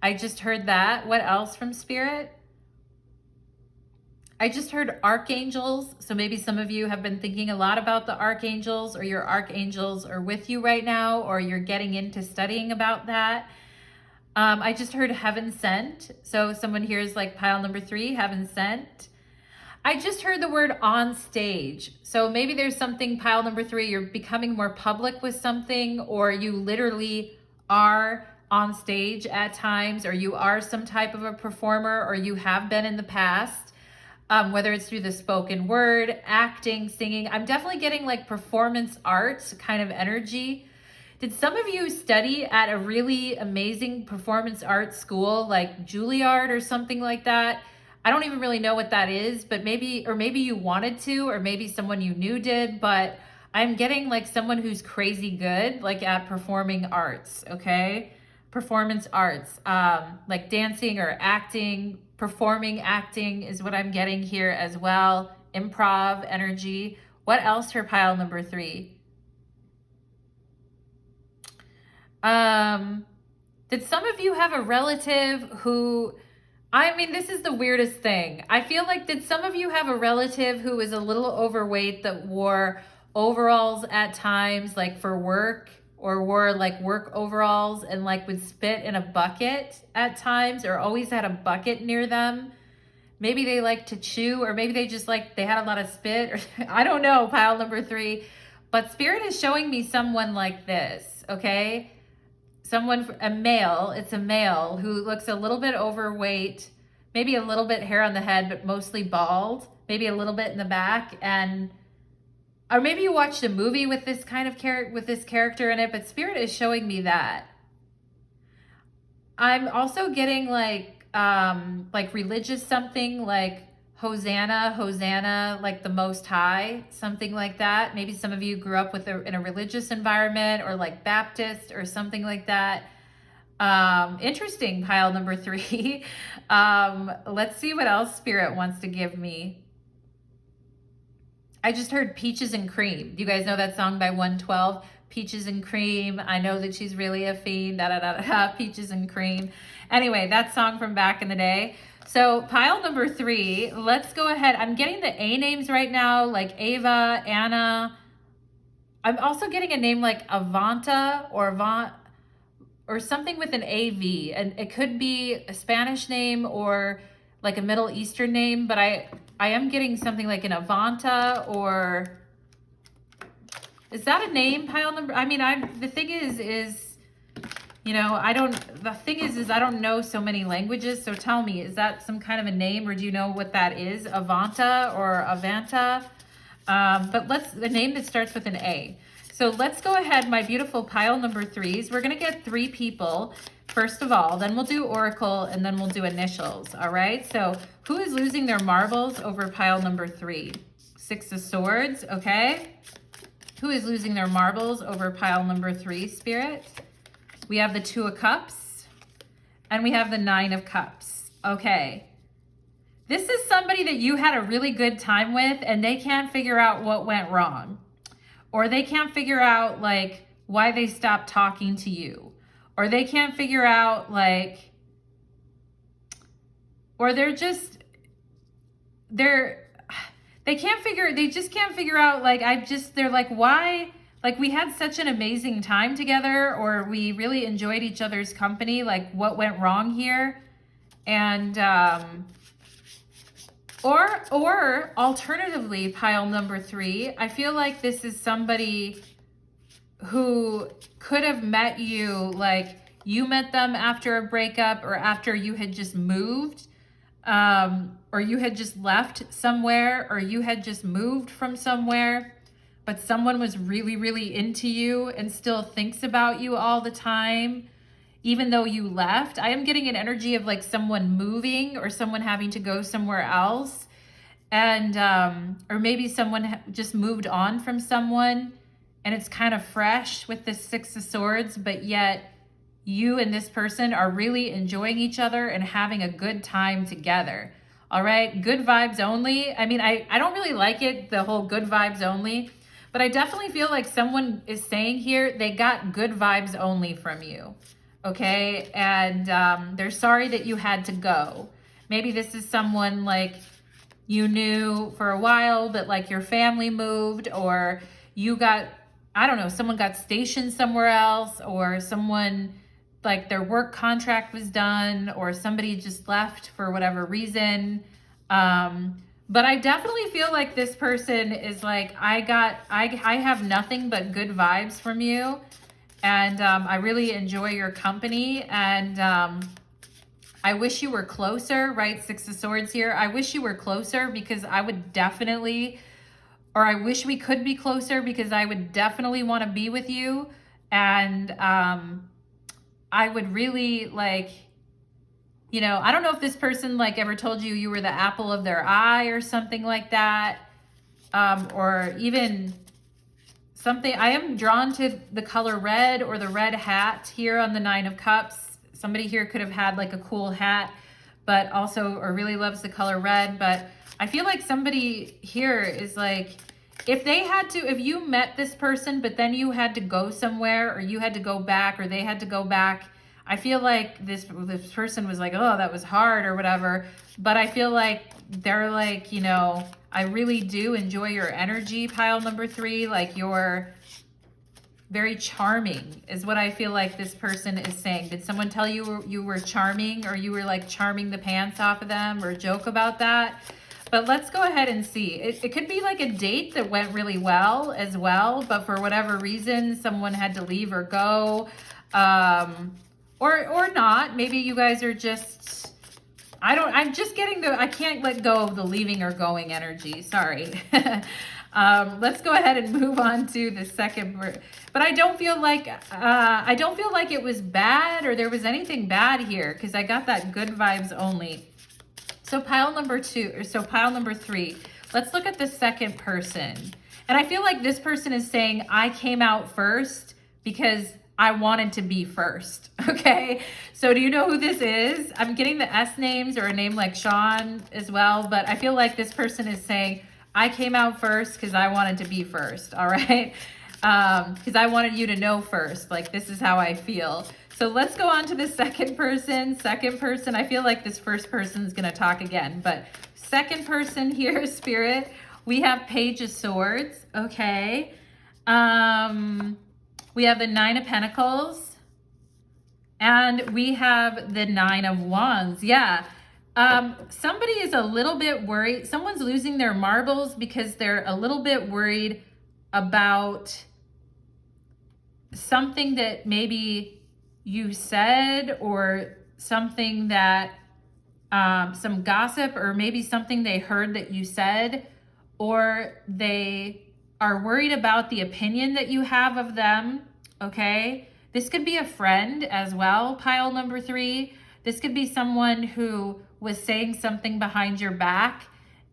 I just heard that. What else from Spirit? I just heard archangels. So maybe some of you have been thinking a lot about the archangels, or your archangels are with you right now, or you're getting into studying about that. I just heard heaven sent. So someone here is like pile number 3, heaven sent. I just heard the word on stage. So maybe there's something, pile number 3, you're becoming more public with something, or you literally are on stage at times, or you are some type of a performer, or you have been in the past, whether it's through the spoken word, acting, singing. I'm definitely getting like performance arts kind of energy. Did some of you study at a really amazing performance arts school like Juilliard or something like that? I don't even really know what that is, but maybe you wanted to, or maybe someone you knew did, but I'm getting like someone who's crazy good, like at performing arts, okay? Performance arts, like dancing or acting, performing acting is what I'm getting here as well. Improv energy. What else for pile number 3? Did some of you have a relative who, I mean, this is the weirdest thing. I feel like, did some of you have a relative who was a little overweight that wore overalls at times, like for work, or wore like work overalls and like would spit in a bucket at times, or always had a bucket near them? Maybe they like to chew, or maybe they just like, they had a lot of spit, or I don't know, pile number 3. But Spirit is showing me someone like this, okay? Someone, a male, it's a male who looks a little bit overweight, maybe a little bit hair on the head, but mostly bald, maybe a little bit in the back, and or maybe you watched a movie with this kind of character in it, but Spirit is showing me that. I'm also getting like religious something, like Hosanna, Hosanna, like the Most High, something like that. Maybe some of you grew up with in a religious environment, or like Baptist or something like that. Interesting, pile number 3. Let's see what else Spirit wants to give me. I just heard Peaches and Cream. Do you guys know that song by 112? Peaches and Cream. I know that she's really a fiend. Da, da, da, da, Peaches and Cream. Anyway, that song from back in the day. So pile number 3, let's go ahead. I'm getting the A names right now, like Ava, Anna. I'm also getting a name like Avanta or Avant, or something with an AV. And it could be a Spanish name or like a Middle Eastern name, but I am getting something like an Avanta, or is that a name, pile number? I mean, the thing is, you know, I don't know so many languages. So tell me, is that some kind of a name, or do you know what that is? Avanta or Avanta? But the name that starts with an A. So let's go ahead, my beautiful pile number 3s. We're going to get 3 people, first of all, then we'll do oracle, and then we'll do initials. All right. So who is losing their marbles over pile number 3? 6 of Swords. Okay. Who is losing their marbles over pile number 3, Spirit? We have the 2 of Cups, and we have the 9 of Cups. Okay. This is somebody that you had a really good time with, and they can't figure out what went wrong. Or they can't figure out like why they stopped talking to you. or they can't figure out like, or they just can't figure out like, they're like, why? Like, we had such an amazing time together, or we really enjoyed each other's company. Like, what went wrong here? And, or alternatively, pile number 3, I feel like this is somebody who could have met you, like you met them after a breakup or after you had just moved, or you had just left somewhere, or you had just moved from somewhere, but someone was really, really into you and still thinks about you all the time, even though you left. I am getting an energy of like someone moving or someone having to go somewhere else. And, or maybe someone just moved on from someone and it's kind of fresh with the 6 of Swords, but yet you and this person are really enjoying each other and having a good time together. All right. Good vibes only. I mean, I don't really like it, the whole good vibes only, but I definitely feel like someone is saying here, they got good vibes only from you. Okay. And, they're sorry that you had to go. Maybe this is someone like you knew for a while, but like your family moved, or you got, I don't know, someone got stationed somewhere else, or someone like their work contract was done, or somebody just left for whatever reason. But I definitely feel like this person is like, I have nothing but good vibes from you. And I really enjoy your company. And I wish you were closer, right? 6 of Swords here. I wish you were closer because I would definitely, or I wish we could be closer because I would definitely want to be with you. And I would really like, you know, I don't know if this person like ever told you you were the apple of their eye or something like that. Or even something, I am drawn to the color red or the red hat here on the 9 of Cups. Somebody here could have had like a cool hat, but also, or really loves the color red. But I feel like somebody here is like, if they had to, if you met this person, but then you had to go somewhere, or you had to go back, or they had to go back, I feel like this person was like, oh, that was hard or whatever. But I feel like they're like, you know, I really do enjoy your energy, pile number 3. Like, you're very charming is what I feel like this person is saying. Did someone tell you you were charming, or you were like charming the pants off of them, or joke about that? But let's go ahead and see. It could be like a date that went really well as well, but for whatever reason, someone had to leave or go, or not. Maybe you guys are just, I'm just getting I can't let go of the leaving or going energy. Sorry. Let's go ahead and move on to the second. But I don't feel like it was bad, or there was anything bad here, because I got that good vibes only. So pile number 3, let's look at the second person. And I feel like this person is saying, I came out first because I wanted to be first. Okay. So do you know who this is? I'm getting the S names, or a name like Sean as well. But I feel like this person is saying, I came out first because I wanted to be first. All right. Because I wanted you to know first. Like, this is how I feel. So let's go on to the second person. Second person, I feel like this first person is going to talk again. But second person here, Spirit, we have Page of Swords. Okay. We have the 9 of Pentacles. And we have the 9 of Wands. Yeah. Somebody is a little bit worried. Someone's losing their marbles because they're a little bit worried about something that maybe you said, or something that, some gossip, or maybe something they heard that you said, or they are worried about the opinion that you have of them. Okay. This could be a friend as well, pile number 3. This could be someone who was saying something behind your back,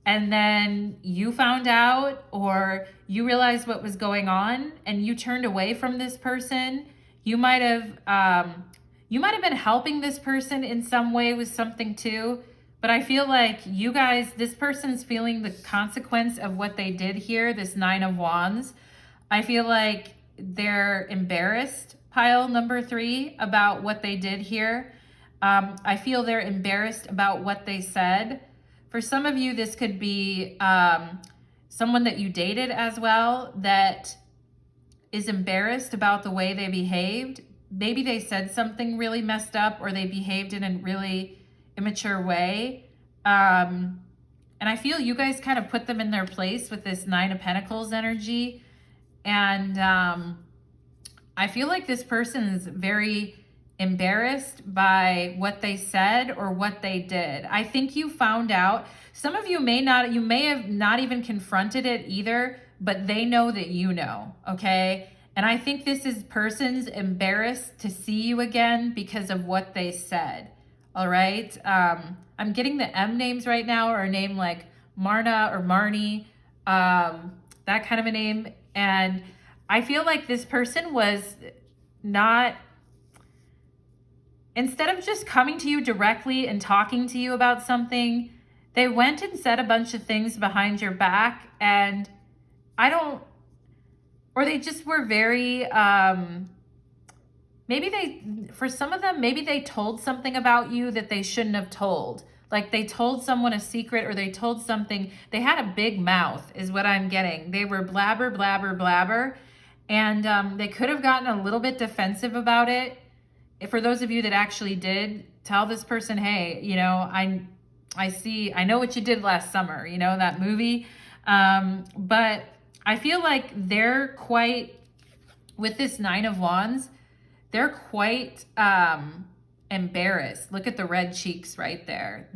and then you found out, or you realized what was going on, and you turned away from this person. You might have been helping this person in some way with something too. But I feel like you guys, this person's feeling the consequence of what they did here, this 9 of Wands. I feel like they're embarrassed pile number 3, about what they did here. I feel they're embarrassed about what they said. For some of you, this could be someone that you dated as well that is embarrassed about the way they behaved. Maybe they said something really messed up, or they behaved in a really immature way. And I feel you guys kind of put them in their place with this 9 of Pentacles energy. And I feel like this person is very embarrassed by what they said or what they did. I think you found out. Some of you may have not even confronted it either, but they know that you know, okay? And I think this person's embarrassed to see you again because of what they said, all right? I'm getting the M names right now, or a name like Marna or Marnie, that kind of a name. And I feel like this person was not, instead of just coming to you directly and talking to you about something, they went and said a bunch of things behind your back, and or they just were very, for some of them, maybe they told something about you that they shouldn't have told. Like they told someone a secret, or they told something. They had a big mouth is what I'm getting. They were blabber, blabber, blabber. And they could have gotten a little bit defensive about it. For those of you that actually did, tell this person, hey, you know, I know what you did last summer, you know, that movie. But I feel like they're quite, with this 9 of Wands, they're quite embarrassed. Look at the red cheeks right there.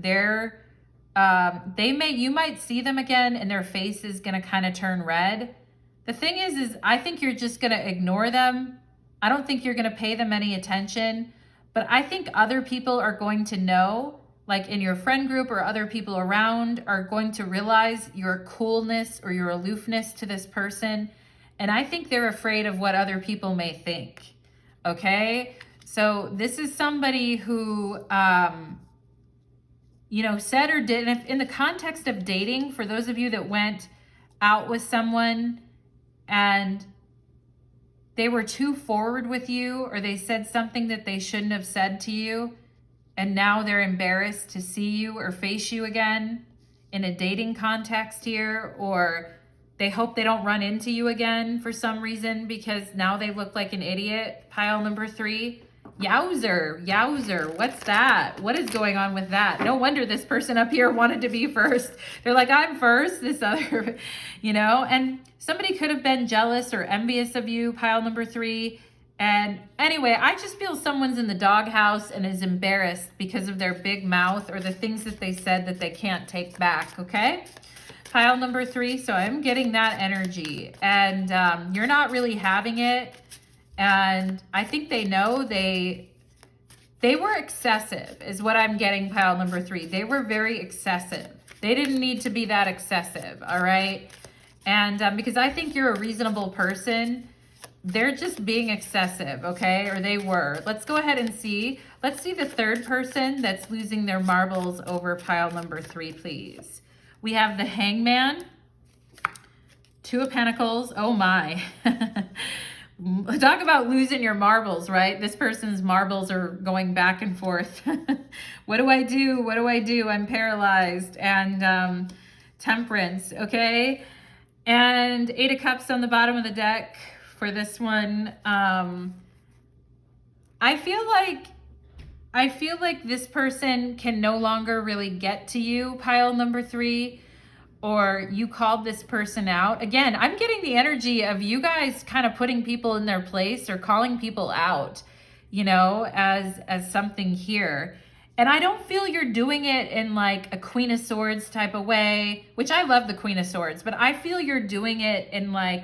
You might see them again and their face is going to kind of turn red. The thing is I think you're just going to ignore them. I don't think you're going to pay them any attention, but I think other people are going to know, like in your friend group or other people around are going to realize your coolness or your aloofness to this person. And I think they're afraid of what other people may think. Okay. So this is somebody who, said or did, and if in the context of dating, for those of you that went out with someone and they were too forward with you, or they said something that they shouldn't have said to you, and now they're embarrassed to see you or face you again in a dating context here, or they hope they don't run into you again for some reason because now they look like an idiot. Pile number 3. Yowzer, what's that? What is going on with that? No wonder this person up here wanted to be first. They're like, I'm first, this other, and somebody could have been jealous or envious of you, pile number 3. And anyway, I just feel someone's in the doghouse and is embarrassed because of their big mouth or the things that they said that they can't take back, okay? Pile number 3, so I'm getting that energy. And you're not really having it. And I think they know they were excessive is what I'm getting, pile number 3. They were very excessive. They didn't need to be that excessive, all right? And because I think you're a reasonable person, they're just being excessive, okay? Or they were. Let's go ahead and see. Let's see the third person that's losing their marbles over pile number 3, please. We have the Hangman, 2 of Pentacles. Oh my. Talk about losing your marbles, right? This person's marbles are going back and forth. What do I do? What do I do? I'm paralyzed. And Temperance, okay? And 8 of Cups on the bottom of the deck for this one. I feel like this person can no longer really get to you, pile number 3, or you called this person out. Again, I'm getting the energy of you guys kind of putting people in their place or calling people out, as something here. And I don't feel you're doing it in like a Queen of Swords type of way, which I love the Queen of Swords, but I feel you're doing it in like,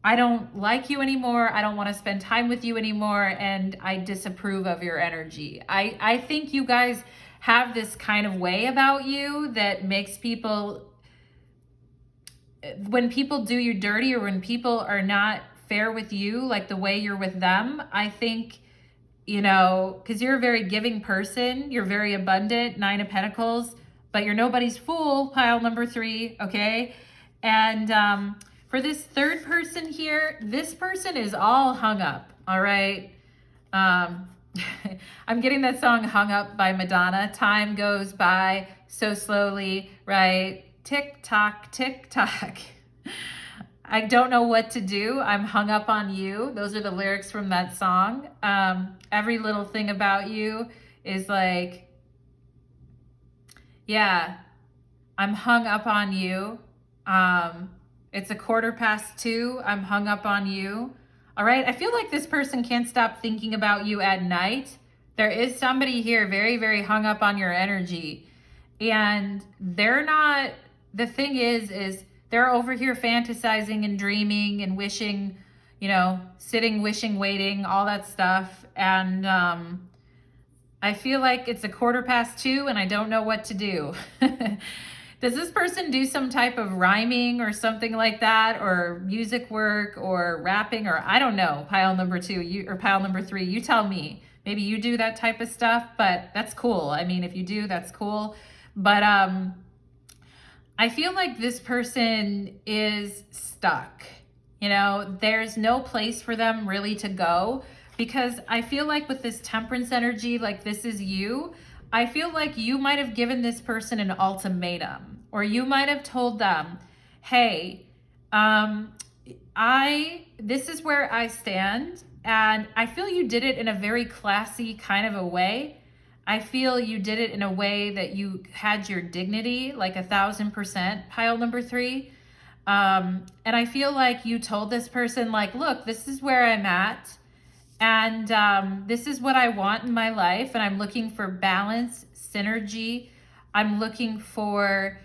I don't like you anymore. I don't want to spend time with you anymore. And I disapprove of your energy. I think you guys have this kind of way about you that makes people, when people do you dirty or when people are not fair with you, like the way you're with them, I think, because you're a very giving person, you're very abundant, 9 of Pentacles, but you're nobody's fool, pile number 3, okay? And for this third person here, this person is all hung up. all right? Um, I'm getting that song Hung Up by Madonna. Time goes by so slowly, right? Tick tock, tick tock. I don't know what to do. I'm hung up on you. Those are the lyrics from that song. Every little thing about you is like, yeah, I'm hung up on you. It's 2:15. I'm hung up on you. All right. I feel like this person can't stop thinking about you at night. There is somebody here very, very hung up on your energy. And they're not, the thing is they're over here fantasizing and dreaming and wishing, you know, sitting, wishing, waiting, all that stuff. And I feel like it's 2:15 and I don't know what to do. Does this person do some type of rhyming or something like that, or music work or rapping, or I don't know, pile number 2, you, or pile number 3, you tell me. Maybe you do that type of stuff, but that's cool. I mean, if you do, that's cool. But I feel like this person is stuck. You know, there's no place for them really to go, because I feel like with this Temperance energy, like this is you, I feel like you might have given this person an ultimatum, or you might have told them, hey, this is where I stand. And I feel you did it in a very classy kind of a way. I feel you did it in a way that you had your dignity, like 1,000%, pile number 3. And I feel like you told this person, like, look, this is where I'm at. And this is what I want in my life. And I'm looking for balance, synergy. I'm looking for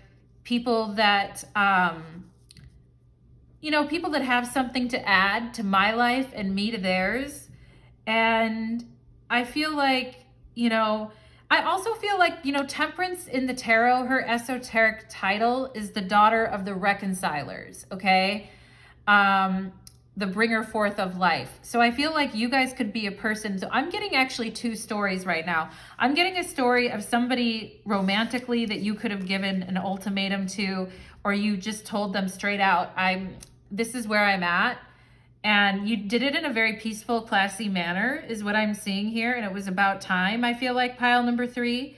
people that, you know, people that have something to add to my life and me to theirs. And I feel like, you know, I also feel like, you know, Temperance in the tarot, her esoteric title is the daughter of the reconcilers, okay? The bringer forth of life. So I feel like you guys could be a person. So I'm getting actually 2 stories right now. I'm getting a story of somebody romantically that you could have given an ultimatum to, or you just told them straight out, this is where I'm at. And you did it in a very peaceful, classy manner is what I'm seeing here. And it was about time, I feel like, pile number 3.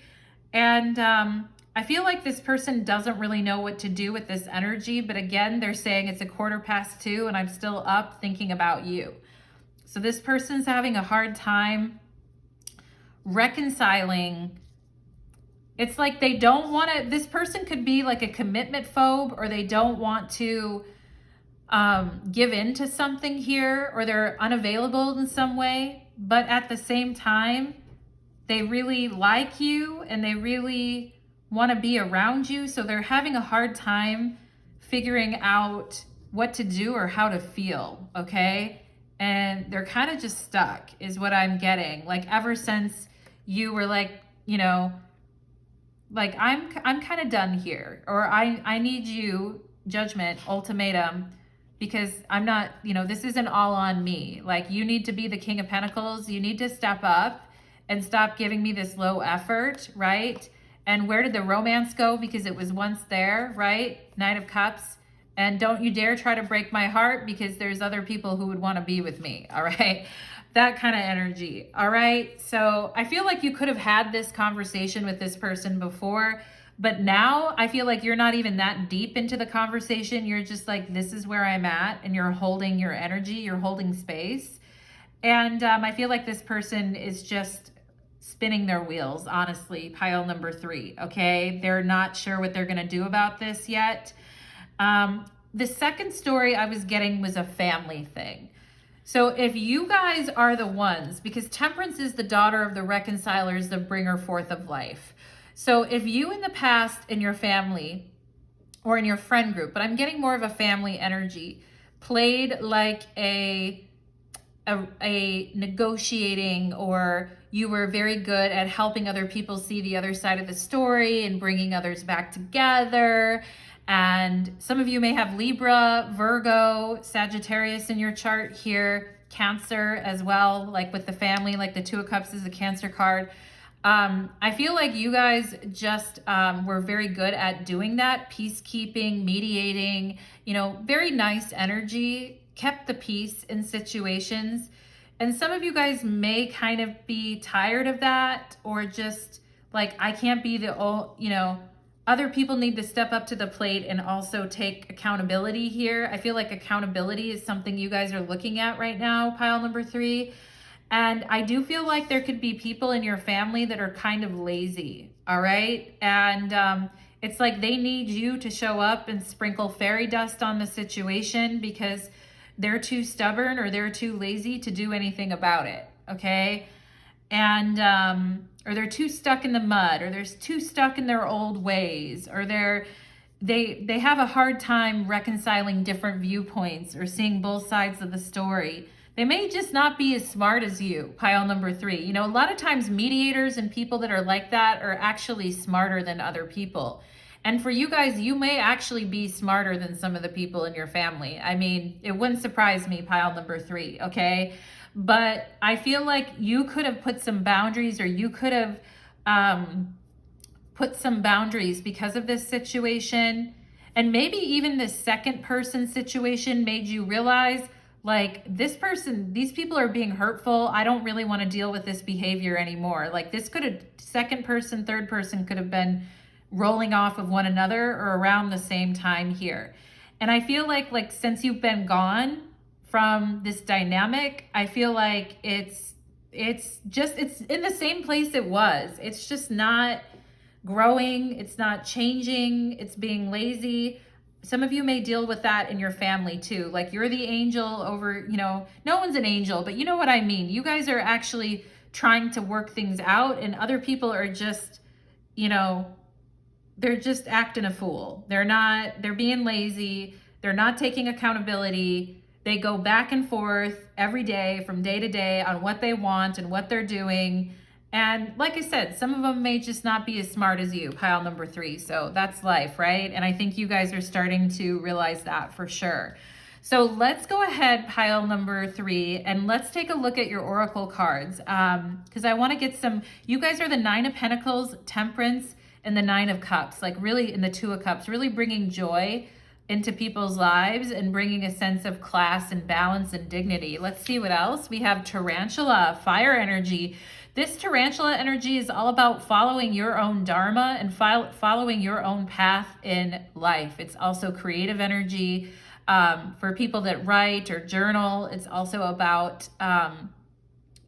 And I feel like this person doesn't really know what to do with this energy. But again, they're saying it's 2:15 and I'm still up thinking about you. So this person's having a hard time reconciling. It's like they don't want to, this person could be like a commitment phobe, or they don't want to give in to something here, or they're unavailable in some way. But at the same time, they really like you and they really want to be around you. So they're having a hard time figuring out what to do or how to feel, okay? And they're kind of just stuck is what I'm getting. Like ever since you were like, you know, like I'm kind of done here, or I need you, judgment, ultimatum, because I'm not, you know, this isn't all on me. Like you need to be the King of Pentacles. You need to step up and stop giving me this low effort, right? And where did the romance go? Because it was once there, right? Knight of Cups. And don't you dare try to break my heart, because there's other people who would want to be with me, all right? That kind of energy, all right? So I feel like you could have had this conversation with this person before, but now I feel like you're not even that deep into the conversation. You're just like, this is where I'm at, and you're holding your energy, you're holding space. And I feel like this person is just spinning their wheels, honestly, pile number 3, okay? They're not sure what they're gonna do about this yet. The second story I was getting was a family thing. So if you guys are the ones, because Temperance is the daughter of the reconcilers, the bringer forth of life. So if you in the past in your family or in your friend group, but I'm getting more of a family energy, played like a negotiating, or you were very good at helping other people see the other side of the story and bringing others back together. And some of you may have Libra, Virgo, Sagittarius in your chart here, Cancer as well, like with the family, like the 2 of Cups is a Cancer card. I feel like you guys just were very good at doing that, peacekeeping, mediating, you know, very nice energy, kept the peace in situations. And some of you guys may kind of be tired of that, or just like, I can't be the old, you know, other people need to step up to the plate and also take accountability here. I feel like accountability is something you guys are looking at right now, pile number 3. And I do feel like there could be people in your family that are kind of lazy, all right? And it's like they need you to show up and sprinkle fairy dust on the situation because they're too stubborn or they're too lazy to do anything about it, okay? And or they're too stuck in the mud, or they're too stuck in their old ways, or they have a hard time reconciling different viewpoints or seeing both sides of the story. They may just not be as smart as you, pile number 3. You know, a lot of times mediators and people that are like that are actually smarter than other people. And for you guys, you may actually be smarter than some of the people in your family. I mean, it wouldn't surprise me, pile number 3, okay? But I feel like you could have put some boundaries, or you could have put some boundaries because of this situation. And maybe even this second person situation made you realize, like, this person, these people are being hurtful. I don't really want to deal with this behavior anymore. Like, this could have, second person, third person could have been rolling off of one another or around the same time here. And I feel like since you've been gone from this dynamic, I feel like it's in the same place it was. It's just not growing, it's not changing, it's being lazy. Some of you may deal with that in your family too. Like, you're the angel over, you know, no one's an angel, but you know what I mean. You guys are actually trying to work things out, and other people are just, you know, they're just acting a fool. They're being lazy. They're not taking accountability. They go back and forth every day from day to day on what they want and what they're doing. And like I said, some of them may just not be as smart as you, pile number 3. So that's life, right? And I think you guys are starting to realize that for sure. So let's go ahead, pile number 3, and let's take a look at your oracle cards. Because I want to get some, you guys are the 9 of Pentacles, Temperance, and the 9 of Cups, like really in the 2 of Cups, really bringing joy into people's lives and bringing a sense of class and balance and dignity. Let's see what else. We have Tarantula, fire energy. This tarantula energy is all about following your own dharma and following your own path in life. It's also creative energy for people that write or journal. It's also about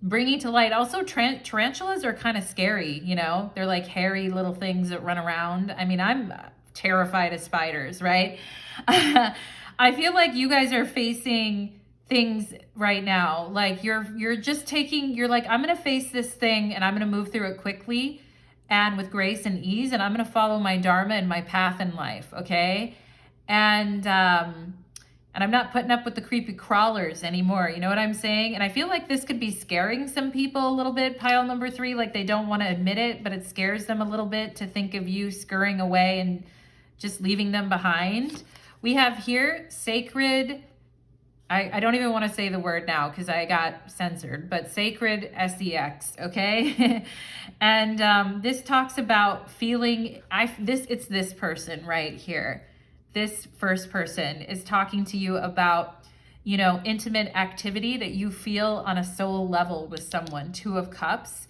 bringing to light. Also, tarantulas are kind of scary, you know? They're like hairy little things that run around. I mean, I'm terrified of spiders, right? I feel like you guys are facing things right now. Like you're just taking, you're like, I'm going to face this thing and I'm going to move through it quickly and with grace and ease, and I'm going to follow my dharma and my path in life, okay? And I'm not putting up with the creepy crawlers anymore. You know what I'm saying? And I feel like this could be scaring some people a little bit, pile number 3. Like, they don't want to admit it, but it scares them a little bit to think of you scurrying away and just leaving them behind. We have here sacred, I don't even want to say the word now because I got censored, but sacred SEX, okay? And this talks about feeling, it's this person right here. This first person is talking to you about, you know, intimate activity that you feel on a soul level with someone, 2 of Cups,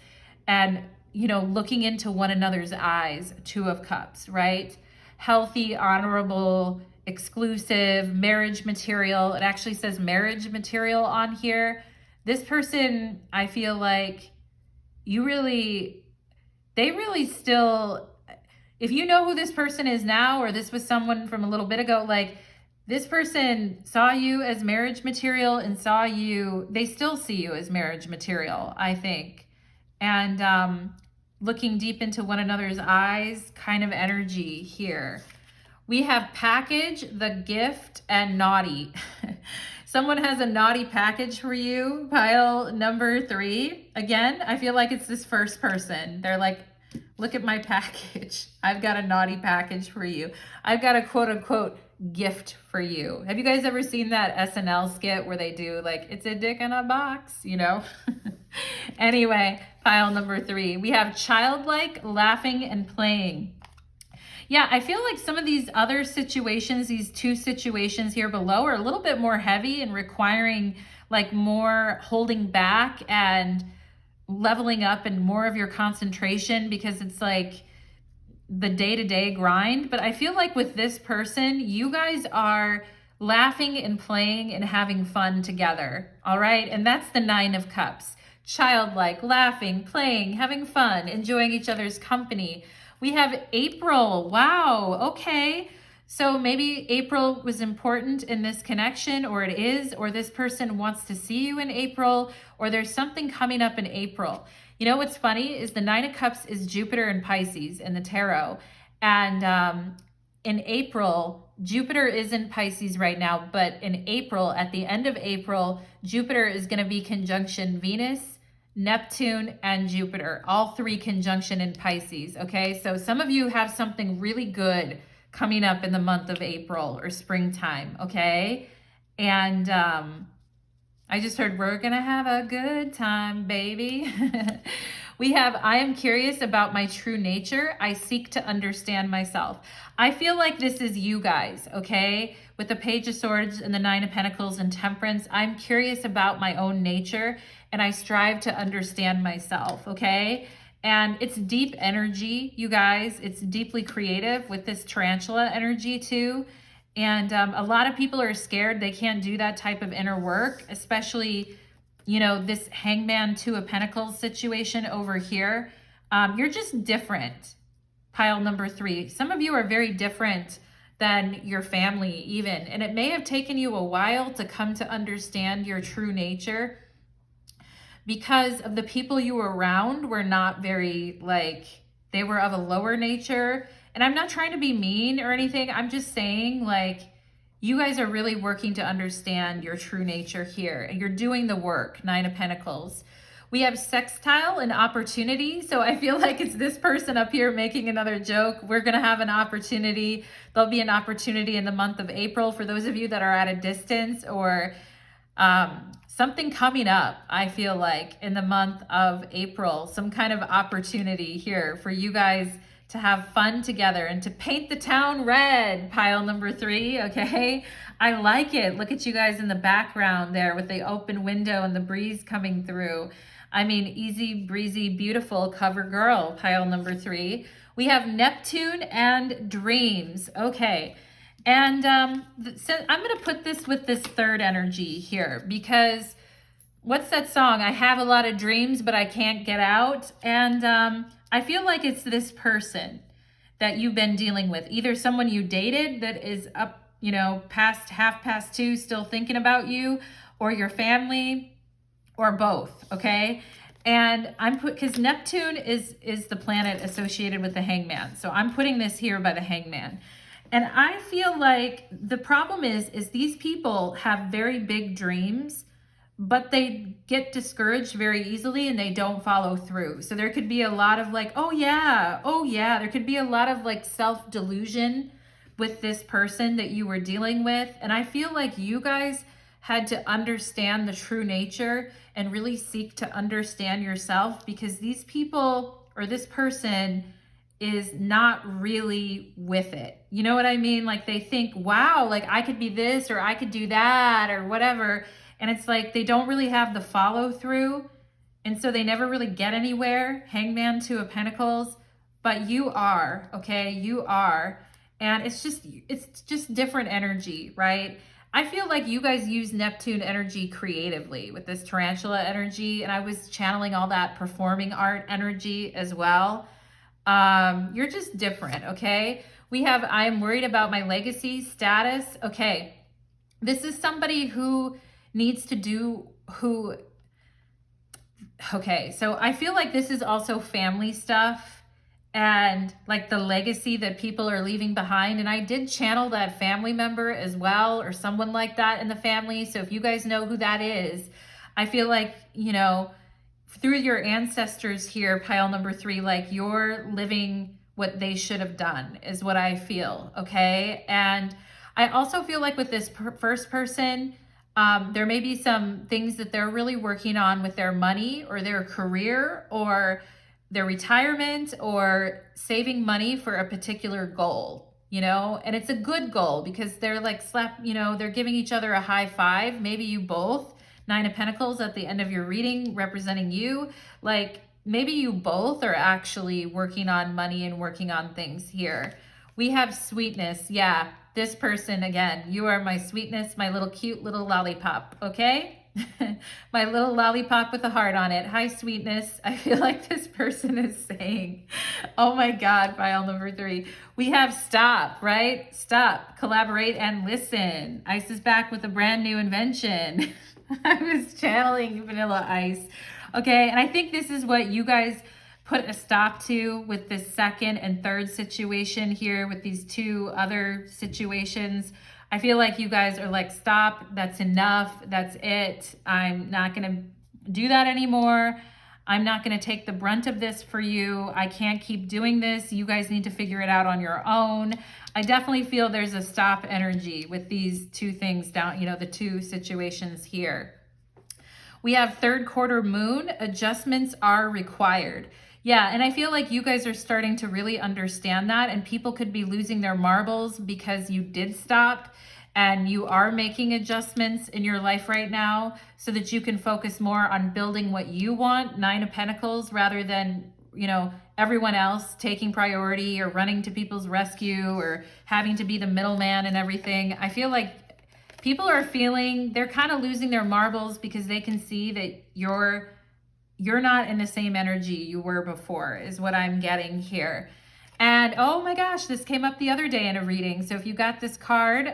and, you know, looking into one another's eyes, 2 of Cups, right? Healthy, honorable, exclusive, marriage material. It actually says marriage material on here. This person, I feel like they really still, if you know who this person is now, or this was someone from a little bit ago, like, this person saw you as marriage material and they still see you as marriage material, I think. And looking deep into one another's eyes kind of energy here. We have package, the gift, and naughty. Someone has a naughty package for you, pile number 3. Again, I feel like it's this first person. They're like, look at my package. I've got a naughty package for you. I've got a quote unquote gift for you. Have you guys ever seen that SNL skit where they do like, it's a dick in a box, you know? Anyway, pile number 3. We have childlike, laughing, and playing. Yeah, I feel like some of these other situations, these two situations here below, are a little bit more heavy and requiring like more holding back and leveling up and more of your concentration, because it's like the day-to-day grind. But I feel like with this person, you guys are laughing and playing and having fun together. All right. And that's the Nine of Cups. Childlike, laughing, playing, having fun, enjoying each other's company. We have April. Wow. Okay. So maybe April was important in this connection, or it is, or this person wants to see you in April, or there's something coming up in April. You know what's funny is the Nine of Cups is Jupiter and Pisces in the tarot. And in April, Jupiter is in Pisces right now, but in April, at the end of April, Jupiter is going to be conjunction Venus, Neptune, and Jupiter, all three conjunction in Pisces. Okay, so some of you have something really good coming up in the month of April or springtime. Okay, and I just heard we're gonna have a good time, baby. We have, I am curious about my true nature. I seek to understand myself. I feel like this is you guys, okay? With the Page of Swords and the Nine of Pentacles and Temperance, I'm curious about my own nature and I strive to understand myself, okay? And it's deep energy, you guys. It's deeply creative with this tarantula energy too. And a lot of people are scared they can't do that type of inner work, especially, you know, this Hangman Two of Pentacles situation over here. You're just different, pile number 3. Some of you are very different than your family even. And it may have taken you a while to come to understand your true nature because of the people you were around were not very, like, they were of a lower nature. And I'm not trying to be mean or anything. I'm just saying, like, you guys are really working to understand your true nature here. And you're doing the work, Nine of Pentacles. We have sextile and opportunity. So I feel like it's this person up here making another joke. We're going to have an opportunity. There'll be an opportunity in the month of April for those of you that are at a distance, or something coming up, I feel like, in the month of April. Some kind of opportunity here for you guys to have fun together and to paint the town red, pile number 3, okay? I like it. Look at you guys in the background there with the open window and the breeze coming through. I mean, easy, breezy, beautiful cover girl, pile number 3. We have Neptune and dreams, okay. And so I'm going to put this with this third energy here because what's that song? I have a lot of dreams, but I can't get out. And I feel like it's this person that you've been dealing with, either someone you dated that is up, you know, past 2:30, still thinking about you, or your family, or both, okay? And I'm because Neptune is the planet associated with the Hangman. So I'm putting this here by the Hangman. And I feel like the problem is these people have very big dreams, but they get discouraged very easily and they don't follow through. So there could be a lot of like, oh yeah. There could be a lot of like self-delusion with this person that you were dealing with. And I feel like you guys had to understand the true nature and really seek to understand yourself, because these people or this person is not really with it. You know what I mean? Like they think, wow, like I could be this or I could do that or whatever. And it's like they don't really have the follow through. And so they never really get anywhere. Hangman Two of Pentacles. But you are, okay? You are. And it's just different energy, right? I feel like you guys use Neptune energy creatively with this tarantula energy. And I was channeling all that performing art energy as well. You're just different, okay? We have, I am worried about my legacy status. Okay. This is somebody who needs to do, okay. So I feel like this is also family stuff and like the legacy that people are leaving behind. And I did channel that family member as well, or someone like that in the family. So if you guys know who that is, I feel like, you know, through your ancestors here, pile number 3, like you're living what they should have done is what I feel, okay? And I also feel like with this first person, there may be some things that they're really working on with their money or their career or their retirement or saving money for a particular goal, you know, and it's a good goal because they're like they're giving each other a high five. Maybe you both, Nine of Pentacles at the end of your reading representing you, like maybe you both are actually working on money and working on things here. We have sweetness. Yeah, this person, again, you are my sweetness, my little cute little lollipop, okay? My little lollipop with a heart on it. Hi, sweetness. I feel like this person is saying, oh my God, pile number 3. We have stop, right? Stop, collaborate, and listen. Ice is back with a brand new invention. I was channeling Vanilla Ice. Okay, and I think this is what you guys put a stop to with this second and third situation here with these 2 other situations. I feel like you guys are like, stop, that's enough, that's it. I'm not going to do that anymore. I'm not going to take the brunt of this for you. I can't keep doing this. You guys need to figure it out on your own. I definitely feel there's a stop energy with these 2 things down, you know, the 2 situations here. We have third quarter moon, adjustments are required. Yeah, and I feel like you guys are starting to really understand that, and people could be losing their marbles because you did stop and you are making adjustments in your life right now so that you can focus more on building what you want, 9 of Pentacles, rather than, you know, everyone else taking priority or running to people's rescue or having to be the middleman and everything. I feel like people are feeling, they're kind of losing their marbles because they can see that you're not in the same energy you were before, is what I'm getting here. And oh my gosh, this came up the other day in a reading. So if you got this card,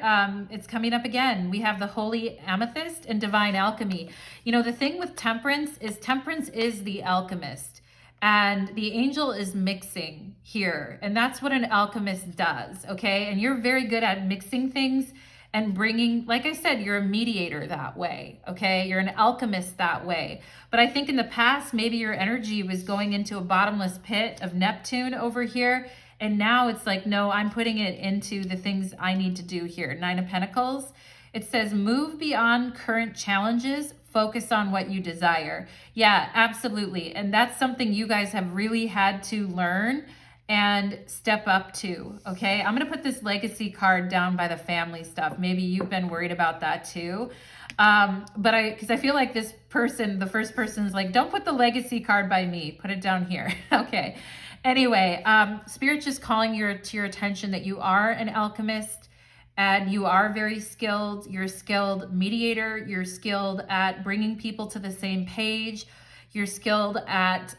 it's coming up again. We have the Holy Amethyst and Divine Alchemy. You know, the thing with Temperance is the alchemist. And the angel is mixing here. And that's what an alchemist does, okay? And you're very good at mixing things and bringing, like I said, you're a mediator that way, okay? You're an alchemist that way. But I think in the past, maybe your energy was going into a bottomless pit of Neptune over here. And now it's like, no, I'm putting it into the things I need to do here. 9 of Pentacles. It says, move beyond current challenges, focus on what you desire. Yeah, absolutely. And that's something you guys have really had to learn and step up to, okay? I'm gonna put this legacy card down by the family stuff. Maybe you've been worried about that too. Because I feel like this person, the first person's like, don't put the legacy card by me, put it down here. Okay. Anyway, Spirit's just calling to your attention that you are an alchemist and you are very skilled. You're a skilled mediator. You're skilled at bringing people to the same page. You're skilled at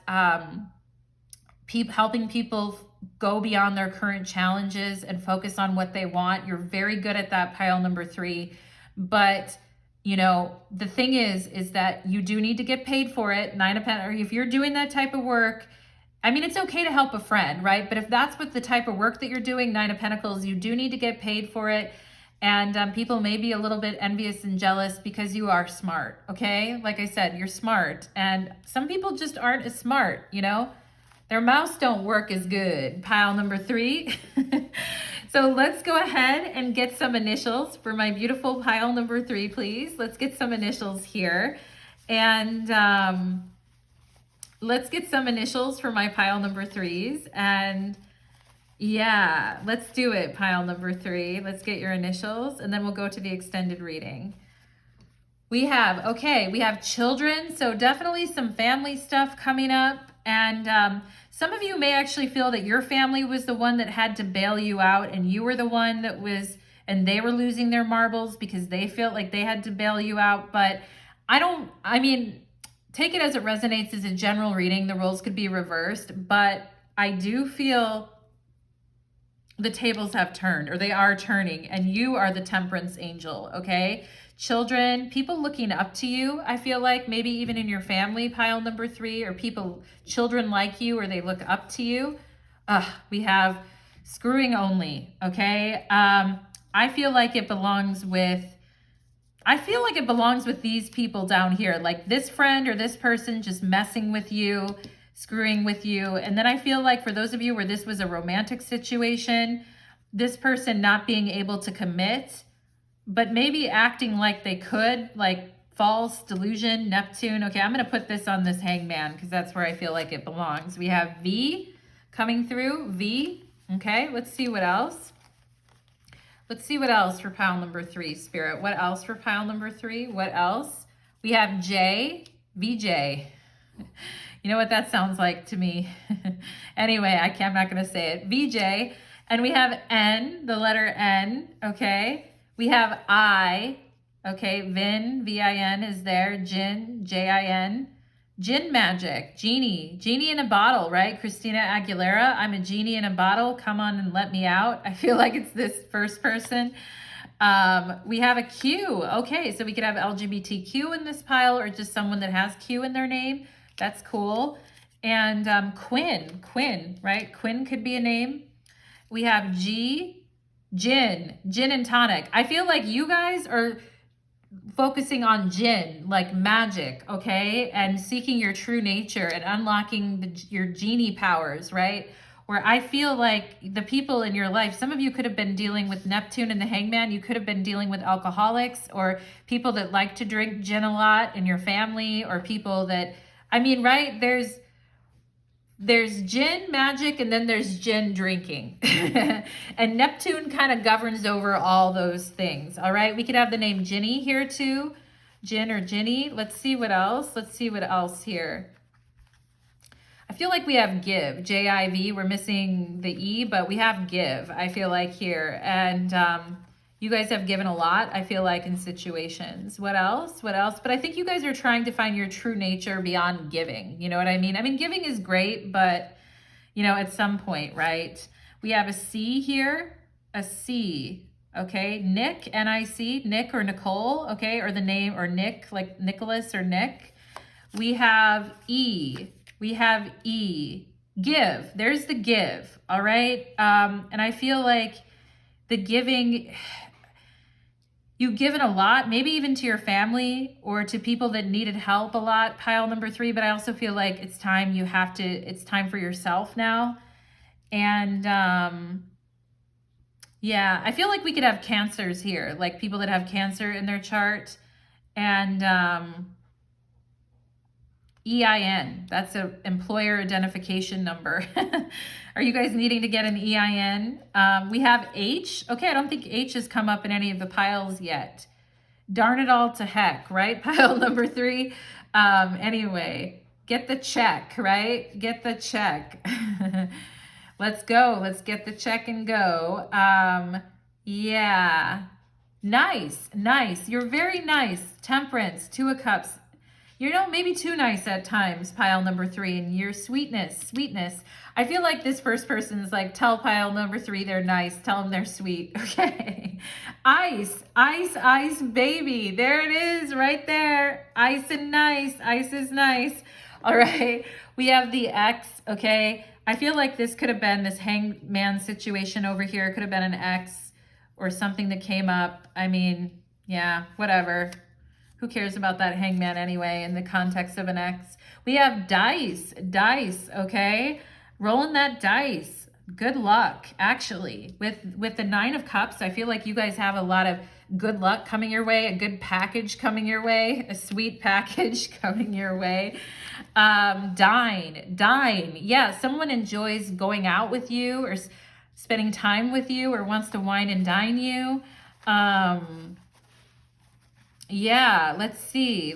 helping people go beyond their current challenges and focus on what they want. You're very good at that, pile number 3. But, you know, the thing is that you do need to get paid for it. 9 of Pentacles, if you're doing that type of work, I mean, it's okay to help a friend, right? But if that's what the type of work that you're doing, 9 of Pentacles, you do need to get paid for it. And people may be a little bit envious and jealous because you are smart, okay? Like I said, you're smart. And some people just aren't as smart, you know? Their mouths don't work as good. Pile number 3. So let's go ahead and get some initials for my beautiful pile number 3, please. Let's get some initials here. And let's get some initials for my pile number 3s. And yeah, let's do it, pile number 3. Let's get your initials, and then we'll go to the extended reading. We have children, so definitely some family stuff coming up. And some of you may actually feel that your family was the one that had to bail you out, and you were the one that was, and they were losing their marbles because they felt like they had to bail you out. But I mean, take it as it resonates as a general reading. The roles could be reversed, but I do feel the tables have turned, or they are turning, and you are the temperance angel, okay? Children, people looking up to you, I feel like, maybe even in your family, pile number 3, or children like you, or they look up to you. We have screwing only, okay? I feel like it belongs with these people down here, like this friend or this person just messing with you, screwing with you. And then I feel like for those of you where this was a romantic situation, this person not being able to commit, but maybe acting like they could, like false delusion, Neptune. Okay, I'm going to put this on this hangman because that's where I feel like it belongs. We have V coming through, V. Okay, let's see what else. Let's see what else for pile number 3, Spirit. What else for pile number 3? What else? We have J, VJ. You know what that sounds like to me. Anyway, I'm not going to say it. VJ. And we have N, the letter N, okay? We have I, okay? Vin, V-I-N is there. Jin, J-I-N. Jinn magic, genie. Genie in a bottle, right? Christina Aguilera, I'm a genie in a bottle. Come on and let me out. I feel like it's this first person. We have a Q. Okay, so we could have LGBTQ in this pile or just someone that has Q in their name. That's cool. And Quinn, right? Quinn could be a name. We have G, gin and tonic. I feel like you guys are focusing on gin, like magic, okay? And seeking your true nature and unlocking your genie powers, right? Where I feel like the people in your life, some of you could have been dealing with Neptune and the hangman. You could have been dealing with alcoholics or people that like to drink gin a lot in your family, or people that, I mean, right? There's gin magic and then there's gin drinking. And Neptune kind of governs over all those things. All right. We could have the name Ginny here too. Gin or Ginny. Let's see what else. Let's see what else here. I feel like we have give, J-I-V. We're missing the E, but we have give, I feel like here. And you guys have given a lot, I feel like, in situations. What else? What else? But I think you guys are trying to find your true nature beyond giving. You know what I mean? I mean, giving is great, but, you know, at some point, right? We have a C here, a C, okay? Nick, N-I-C, Nick or Nicole, okay? Or the name, or Nick, like Nicholas or Nick. We have E. We have E. Give. There's the give, all right? And I feel like the giving, you've given a lot, maybe even to your family or to people that needed help a lot, pile number 3, but I also feel like it's time it's time for yourself now. And yeah, I feel like we could have cancers here, like people that have cancer in their chart. And EIN, that's an employer identification number. Are you guys needing to get an EIN? We have H. Okay, I don't think H has come up in any of the piles yet. Darn it all to heck, right? Pile number 3. Anyway, get the check, right? Get the check. Let's go. Let's get the check and go. Yeah. Nice, nice. You're very nice. Temperance, 2 of Cups. You know, maybe too nice at times, pile number 3, and your sweetness. I feel like this first person is like, tell pile number 3 they're nice, tell them they're sweet, okay? Ice, baby. There it is, right there. Ice and nice, ice is nice. All right, we have the X, okay? I feel like this could have been this hangman situation over here. It could have been an X or something that came up. I mean, yeah, whatever. Who cares about that hangman anyway in the context of an X? We have dice, okay? Rolling that dice. Good luck, actually. With the 9 of Cups, I feel like you guys have a lot of good luck coming your way, a good package coming your way, a sweet package coming your way. Dine. Yeah, someone enjoys going out with you or spending time with you or wants to wine and dine you. Yeah, let's see.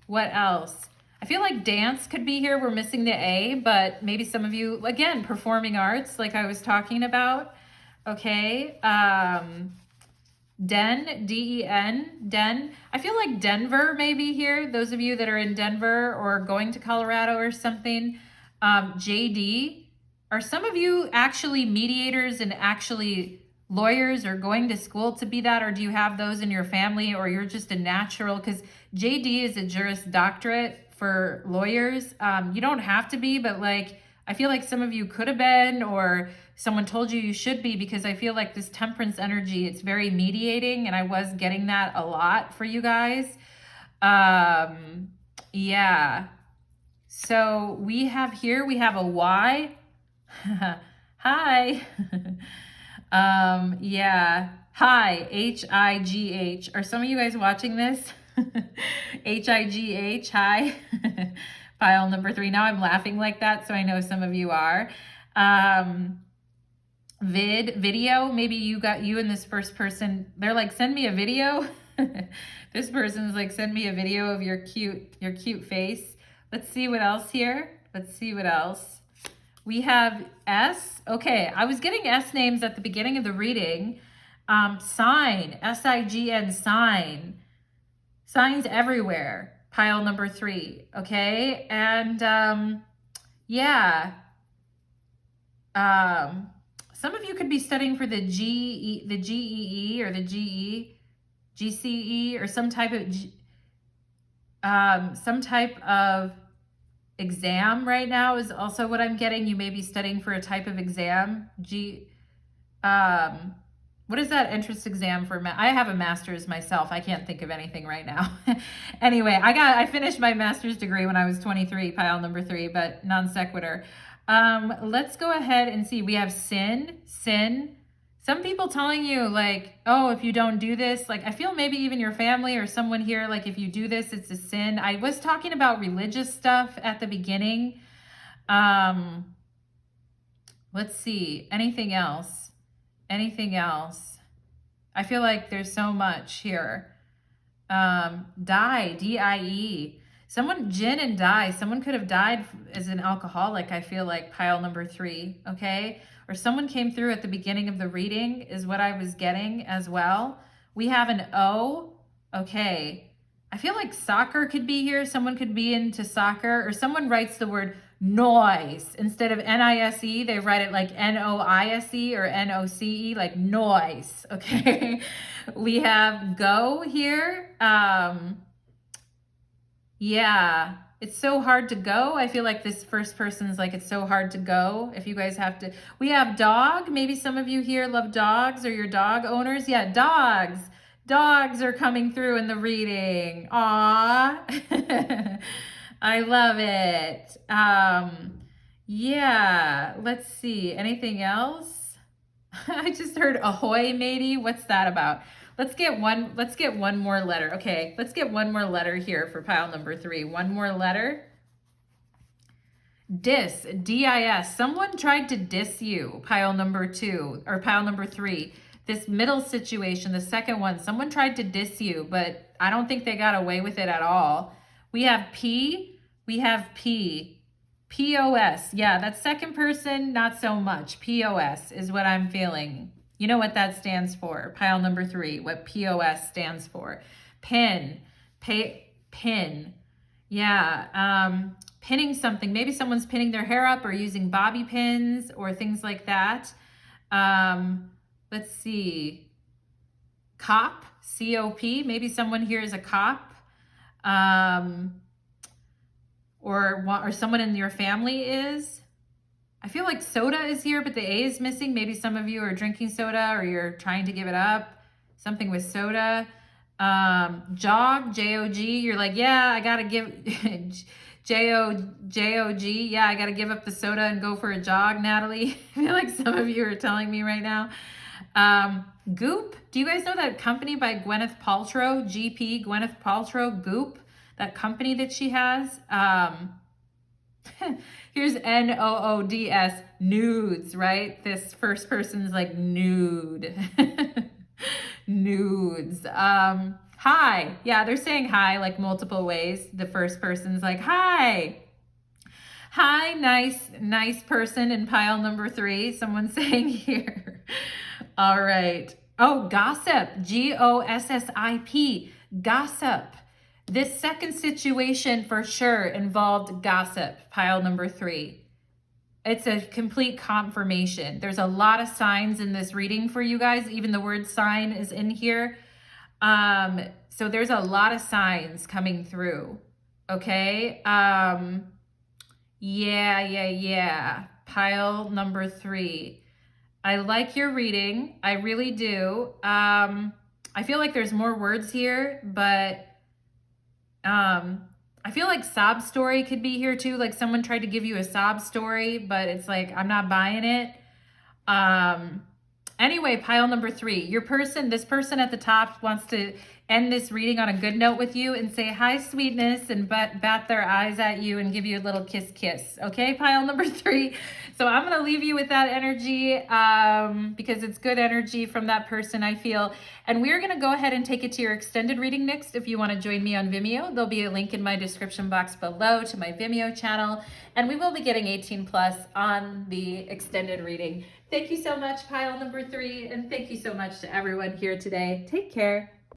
What else? I feel like dance could be here. We're missing the A, but maybe some of you, again, performing arts, like I was talking about. Okay. Den, D-E-N, Den. I feel like Denver may be here. Those of you that are in Denver or going to Colorado or something. JD. Are some of you actually mediators and actually lawyers or going to school to be that, or do you have those in your family, or you're just a natural? Because JD is a Juris Doctorate for lawyers. You don't have to be, but like I feel like some of you could have been, or someone told you you should be, because I feel like this temperance energy, it's very mediating, and I was getting that a lot for you guys. Yeah. So we have here, we have a Y. Hi. Yeah. Hi, H-I-G-H. Are some of you guys watching this? H-I-G-H, hi. Pile number 3. Now I'm laughing like that, so I know some of you are. Video, maybe you and this first person, they're like, send me a video. This person's like, send me a video of your cute face. Let's see what else here. Let's see what else. We have S. Okay, I was getting S names at the beginning of the reading. Sign, S-I-G-N, sign. Signs everywhere. Pile number 3. Okay, and yeah. Some of you could be studying for the GEE or the GCE or some type of exam right now is also what I'm getting. You may be studying for a type of exam. What is that entrance exam for? I have a master's myself. I can't think of anything right now. Anyway, I finished my master's degree when I was 23, pile number 3, but non sequitur. Let's go ahead and see. We have sin. Some people telling you like, oh, if you don't do this, like I feel maybe even your family or someone here, like if you do this, it's a sin. I was talking about religious stuff at the beginning. Let's see. Anything else? I feel like there's so much here. Die, D-I-E. Someone, gin and die. Someone could have died as an alcoholic, I feel like, pile number 3, okay? Or someone came through at the beginning of the reading is what I was getting as well. We have an O, okay. I feel like soccer could be here. Someone could be into soccer, or someone writes the word noise. Instead of N-I-S-E, they write it like N-O-I-S-E or N-O-C-E, like noise, okay? We have go here. Yeah, it's so hard to go. I feel like this first person's like, it's so hard to go. If you guys have to, we have dog. Maybe some of you here love dogs or you're dog owners. Yeah, dogs. Dogs are coming through in the reading. Aw. I love it. Yeah, let's see. Anything else? I just heard ahoy, matey. What's that about? Let's get one more letter. Okay, let's get one more letter here for pile number 3. One more letter. Diss, D-I-S. Someone tried to diss you, pile number 2, or pile number 3. This middle situation, the second one, someone tried to diss you, but I don't think they got away with it at all. We have P, we have P. P-O-S. Yeah, that second person, not so much. P-O-S is what I'm feeling. You know what that stands for. Pile number 3, what POS stands for. Pin. Pin. Yeah. Pinning something. Maybe someone's pinning their hair up or using bobby pins or things like that. Let's see. Cop. C-O-P. Maybe someone here is a cop. Or someone in your family is. I feel like soda is here, but the A is missing. Maybe some of you are drinking soda or you're trying to give it up. Something with soda. Jog, J-O-G. You're like, yeah, I got to give J-O-G. Yeah, I got to give up the soda and go for a jog, Natalie. I feel like some of you are telling me right now. Goop. Do you guys know that company by Gwyneth Paltrow? GP, Gwyneth Paltrow, Goop. That company that she has. Here's N-O-O-D-S, nudes, right? This first person's like nude. Nudes. Hi. Yeah, they're saying hi like multiple ways. The first person's like, hi. Hi, nice person in pile number 3. Someone's saying here. All right. Oh, gossip. G-O-S-S-I-P. Gossip. This second situation for sure involved gossip, pile number 3. It's a complete confirmation. There's a lot of signs in this reading for you guys. Even the word sign is in here. So there's a lot of signs coming through. Okay. Yeah. Pile number 3. I like your reading. I really do. I feel like there's more words here, but I feel like sob story could be here too. Like someone tried to give you a sob story, but it's like, I'm not buying it. Anyway, pile number 3, this person at the top wants to end this reading on a good note with you and say hi sweetness and bat their eyes at you and give you a little kiss. Okay, pile number 3. So I'm going to leave you with that energy because it's good energy from that person, I feel. And we're going to go ahead and take it to your extended reading next. If you want to join me on Vimeo, there'll be a link in my description box below to my Vimeo channel. And we will be getting 18 plus on the extended reading. Thank you so much, pile number 3. And thank you so much to everyone here today. Take care.